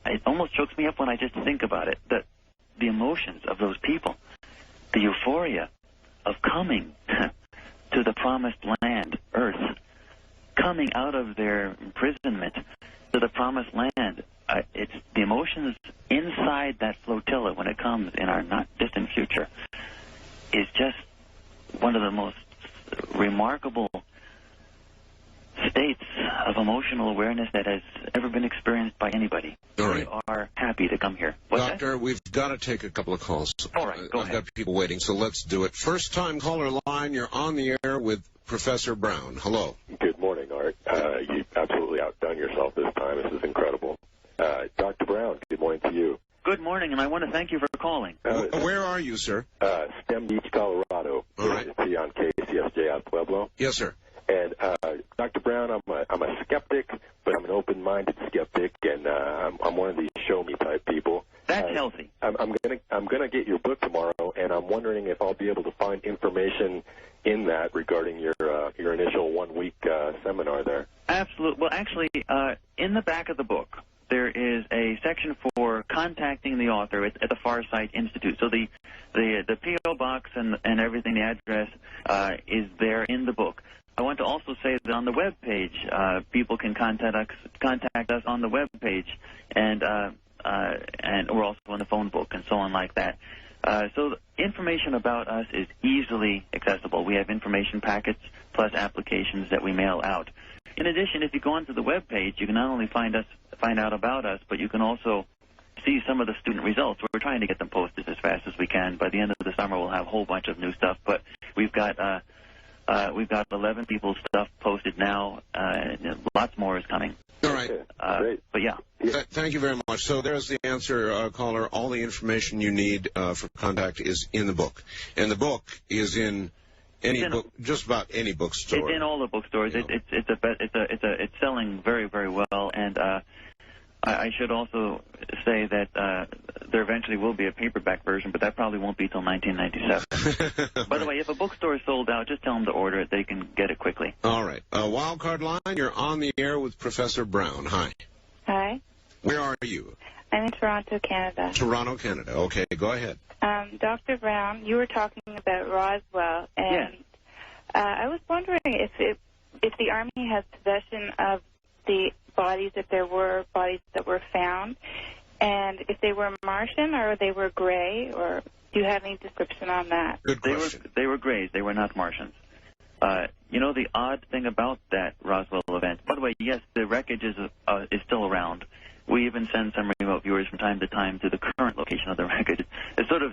it almost chokes me up when I just think about it. The emotions of those people, the euphoria of coming to the promised land, Earth, coming out of their imprisonment to the promised land. It's the emotions inside that flotilla when it comes in our not distant future is just one of the most remarkable states of emotional awareness that has ever been experienced by anybody. All right. We are happy to come here. Doctor, we've got to take a couple of calls. All right, go ahead. I've got people waiting, so let's do it. First time caller line, you're on the air with Professor Brown. Hello. Good morning, Art. You absolutely outdone yourself this time. This is incredible. Dr. Brown, good morning to you. Good morning, and I want to thank you for calling. Where are you, sir? STEM Beach, Colorado. All right. On KCSJ out Pueblo. Yes, sir. And Dr. Brown, I'm a skeptic, but I'm an open-minded skeptic, and I'm one of these show-me type people. That's healthy. I'm gonna get your book tomorrow, and I'm wondering if I'll be able to find information in that regarding your initial 1-week seminar there. Absolutely. Well, actually, in the back of the book, there is a section for contacting the author at the Far Sight Institute. So the P.O. box and everything, the address, is there in the book. I want to also say that on the web page, people can contact us on the web page, and we're also on the phone book and so on like that. So information about us is easily accessible. We have information packets plus applications that we mail out. In addition, if you go onto the web page, you can not only find out about us, but you can also see some of the student results. We're trying to get them posted as fast as we can. By the end of the summer, we'll have a whole bunch of new stuff. But we've got 11 people's stuff posted now. Lots more is coming. All right. Great. But yeah. Thank you very much. So there's the answer, caller. All the information you need for contact is in the book, and the book is in just about any bookstore. It's in all the bookstores. You know. It's selling very, very well, and I should also say that there eventually will be a paperback version, but that probably won't be till 1997. By the way, if a bookstore is sold out, just tell them to order it. They can get it quickly. All right. Wild Card Line, you're on the air with Professor Brown. Hi. Hi. Where are you? I'm in Toronto, Canada. Toronto, Canada. Okay, go ahead. Dr. Brown, you were talking about Roswell, and Yes. I was wondering if the Army has possession of the bodies, if there were bodies that were found, and if they were Martian or they were gray, or do you have any description on that? Good question. They were grays. They were not Martians. You know, the odd thing about that Roswell event, by the way, yes, the wreckage is still around. We even send some remote viewers from time to time to the current location of the wreckage. It's sort of,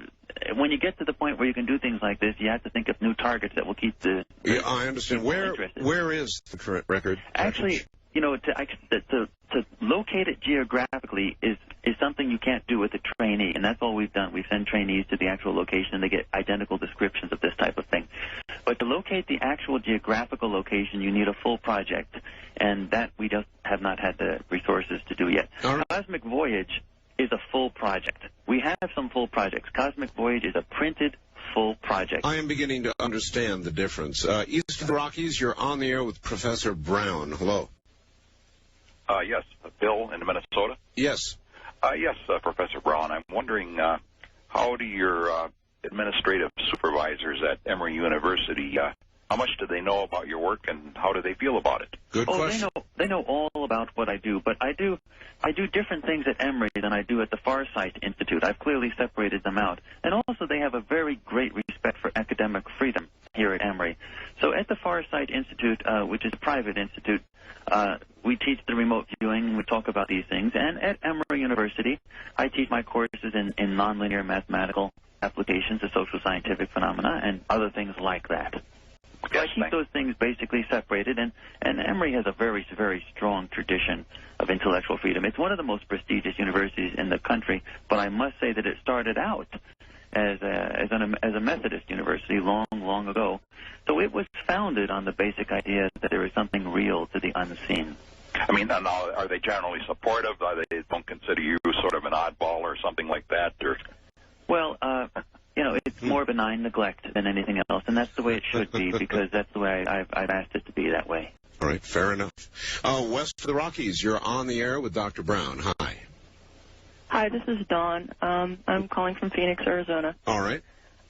when you get to the point where you can do things like this, you have to think of new targets that will keep the... Yeah, I understand. Where is the current record? Actually, you know, to locate it geographically is something you can't do with a trainee, and that's all we've done. We send trainees to the actual location, and they get identical descriptions of this type of thing. But to locate the actual geographical location, you need a full project, and that we just have not had the resources to do yet. All right. Cosmic Voyage is a full project. We have some full projects. Cosmic Voyage is a printed full project. I am beginning to understand the difference. East of the Rockies, you're on the air with Professor Brown. Hello. Yes, Bill in Minnesota. Yes. Yes, Professor Brown. I'm wondering how do your administrative supervisors at Emory University, how much do they know about your work, and how do they feel about it? Good question. They know all about what I do, but I do different things at Emory than I do at the Far Sight Institute. I've clearly separated them out. And also they have a very great respect for academic freedom here at Emory. So at the Far Sight Institute, which is a private institute, we teach the remote viewing, we talk about these things. And at Emory University, I teach my courses in nonlinear mathematical applications of social scientific phenomena and other things like that. So I keep those things basically separated, and Emory has a very, very strong tradition of intellectual freedom. It's one of the most prestigious universities in the country, but I must say that it started out as a Methodist university long ago. So it was founded on the basic idea that there is something real to the unseen. I mean, now, are they generally supportive? They don't consider you sort of an oddball or something like that? Or... Well, you know, it's more benign neglect than anything else, and that's the way it should be, because that's the way I've asked it to be that way. All right, fair enough. West of the Rockies, you're on the air with Dr. Brown. Hi. Hi, this is Dawn. I'm calling from Phoenix, Arizona. All right.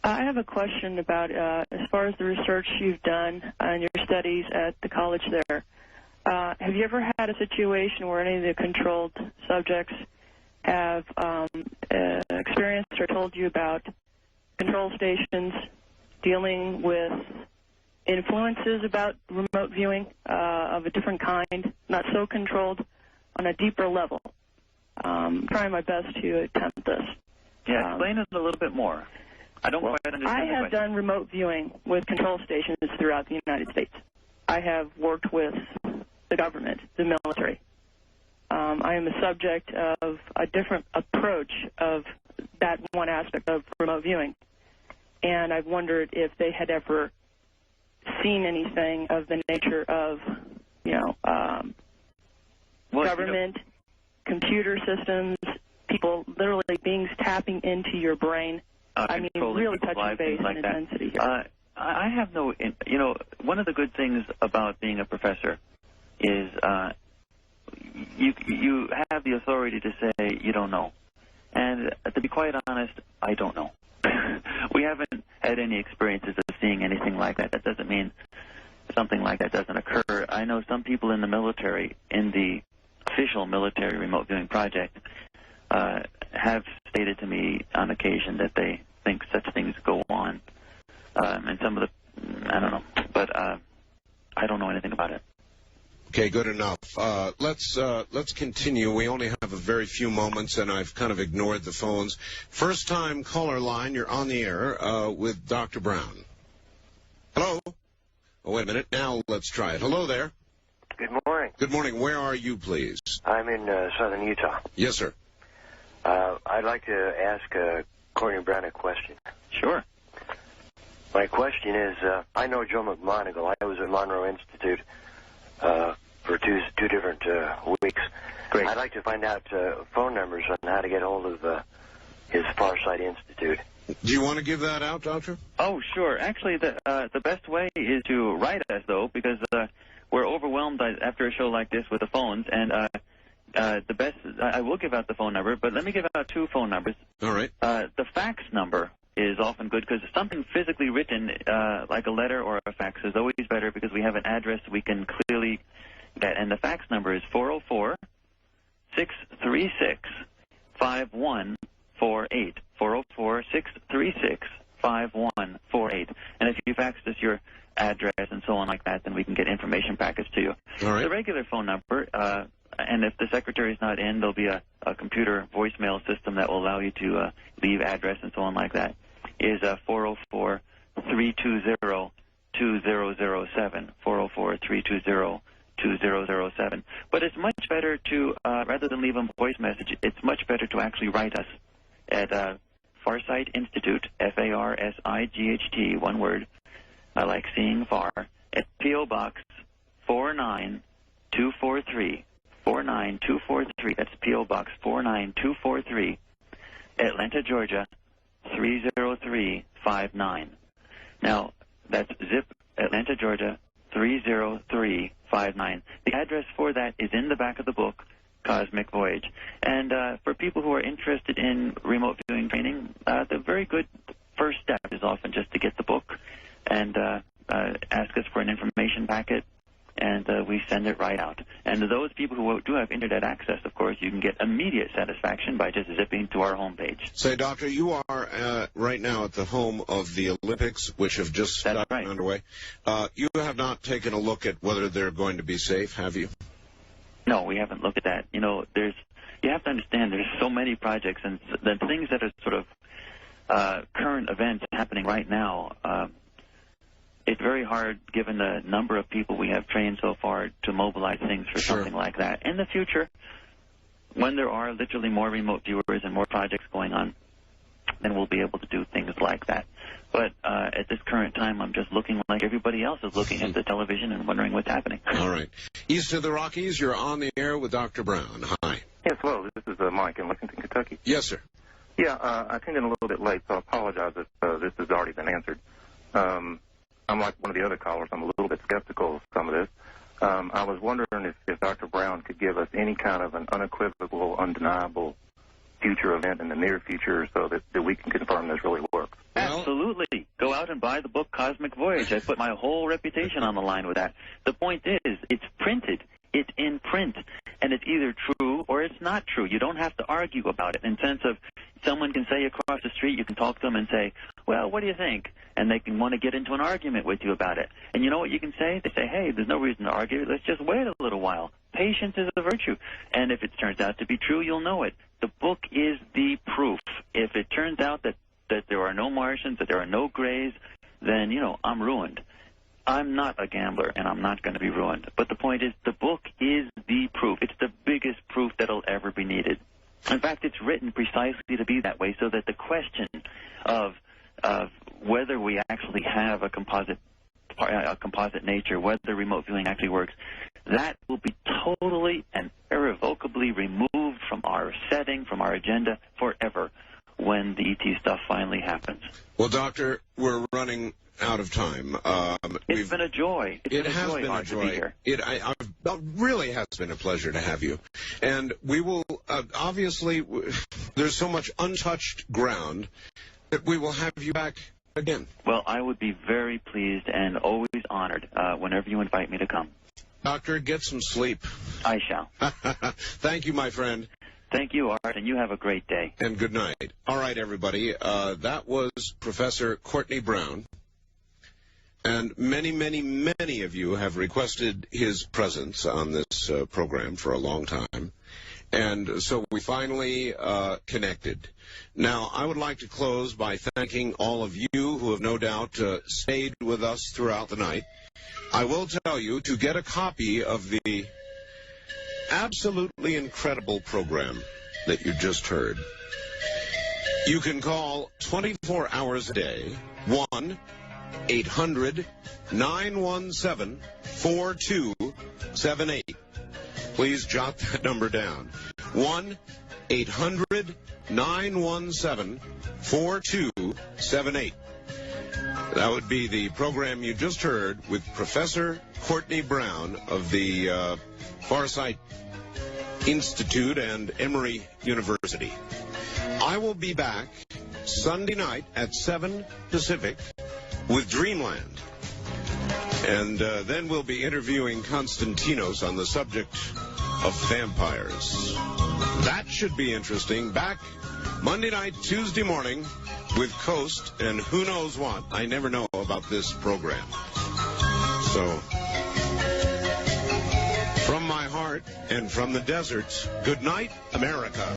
I have a question about, as far as the research you've done and your studies at the college there, have you ever had a situation where any of the controlled subjects have experienced or told you about control stations dealing with influences about remote viewing of a different kind, not so controlled, on a deeper level? I'm trying my best to attempt this. Yeah, explain it a little bit more. I don't quite understand I have done remote viewing with control stations throughout the United States. I have worked with the government, the military. I am a subject of a different approach of that one aspect of remote viewing. And I've wondered if they had ever seen anything of the nature of, government, computer systems, people, literally beings tapping into your brain. I mean, really touching base and intensity here. I have no, one of the good things about being a professor is you have the authority to say you don't know. And to be quite honest, I don't know. We haven't had any experiences of seeing anything like that. That doesn't mean something like that doesn't occur. I know some people in the military, in the official military remote viewing project, have stated to me on occasion that they think such things go on. And some of the, I don't know, but I don't know anything about it. Okay, good enough. Let's continue. We only have a very few moments, and I've kind of ignored the phones. First time caller line, you're on the air with Dr. Brown. Hello? Oh, wait a minute. Now let's try it. Hello there. Good morning. Good morning. Where are you, please? I'm in southern Utah. Yes, sir. I'd like to ask Courtney Brown a question. Sure. My question is, I know Joe McMonagle. I was at Monroe Institute for two different weeks. Great. I'd like to find out phone numbers on how to get hold of his Farsight Institute. Do you want to give that out, Doctor? Oh, sure. Actually, the best way is to write us, though, because we're overwhelmed after a show like this with the phones, and the best, I will give out the phone number, but let me give out two phone numbers. All right. The fax number is often good because something physically written, like a letter or a fax, is always better because we have an address we can clearly get, and the fax number is 404-636-5148. 404-636-5148. And if you fax us your address and so on like that, then we can get information packets to you. All right. The regular phone number, and if the secretary's not in, there'll be a computer voicemail system that will allow you to leave address and so on like that, is 404-320-2007. 404-320-2007. But it's much better to, rather than leave a voice message, it's much better to actually write us at Farsight Institute, Farsight, one word, like seeing far, at P.O. Box 49243. 49243. That's P.O. Box 49243, Atlanta, Georgia 30359. Now, that's zip Atlanta, Georgia 30359. The address for that is in the back of the book, Cosmic Voyage. And for people who are interested in remote viewing training, the very good first step is often just to get the book and ask us for an information packet, and we send it right out. And to those people who do have internet access, of course, you can get immediate satisfaction by just zipping to our homepage. Say, Doctor, you are right now at the home of the Olympics, which have just gotten underway. You have not taken a look at whether they're going to be safe, have you? No, we haven't looked at that. You know, you have to understand there's so many projects, and the things that are sort of current events happening right now, it's very hard, given the number of people we have trained so far, to mobilize things for something like that. In the future, when there are literally more remote viewers and more projects going on, then we'll be able to do things like that. But at this current time, I'm just looking like everybody else is looking at the television and wondering what's happening. All right. East of the Rockies, you're on the air with Dr. Brown. Hi. Yes, hello. This is Mike in Lexington, Kentucky. Yes, sir. Yeah, I tuned in a little bit late, so I apologize if this has already been answered. I'm like one of the other callers. I'm a little bit skeptical of some of this. I was wondering if Dr. Brown could give us any kind of an unequivocal, undeniable future event in the near future so that we can confirm this really works. Absolutely. Go out and buy the book Cosmic Voyage. I put my whole reputation on the line with that. The point is, it's printed. It's in print. And it's either true or it's not true. You don't have to argue about it in the sense of someone can say across the street, you can talk to them and say, well, what do you think? And they can want to get into an argument with you about it. And you know what you can say? They say, hey, there's no reason to argue. Let's just wait a little while. Patience is a virtue. And if it turns out to be true, you'll know it. The book is the proof. If it turns out that there are no Martians, that there are no grays, then, you know, I'm ruined. I'm not a gambler, and I'm not going to be ruined. But the point is, the book is the proof. It's the biggest proof that'll ever be needed. In fact, it's written precisely to be that way, so that the question of whether we actually have a composite nature, whether remote viewing actually works, that will be totally and irrevocably removed from our setting, from our agenda forever when the ET stuff finally happens. Well, Doctor, we're running out of time. It's been a joy. It has been a joy. It really has been a pleasure to have you. And we will, obviously, there's so much untouched ground that we will have you back again. Well, I would be very pleased and always honored whenever you invite me to come. Doctor, get some sleep. I shall. Thank you, my friend. Thank you, Art, and you have a great day. And good night. All right, everybody. That was Professor Courtney Brown. And many, many, many of you have requested his presence on this program for a long time. And so we finally connected. Now, I would like to close by thanking all of you who have no doubt stayed with us throughout the night. I will tell you, to get a copy of the absolutely incredible program that you just heard, you can call 24 hours a day, 1-800-917-4278. Please jot that number down. 1-800-917-4278. That would be the program you just heard with Professor Courtney Brown of the Farsight Institute and Emory University. I will be back Sunday night at 7 Pacific with Dreamland. And then we'll be interviewing Konstantinos on the subject of vampires. That should be interesting. Back Monday night, Tuesday morning with Coast and who knows what. I never know about this program. So, from my heart and from the deserts, good night, America.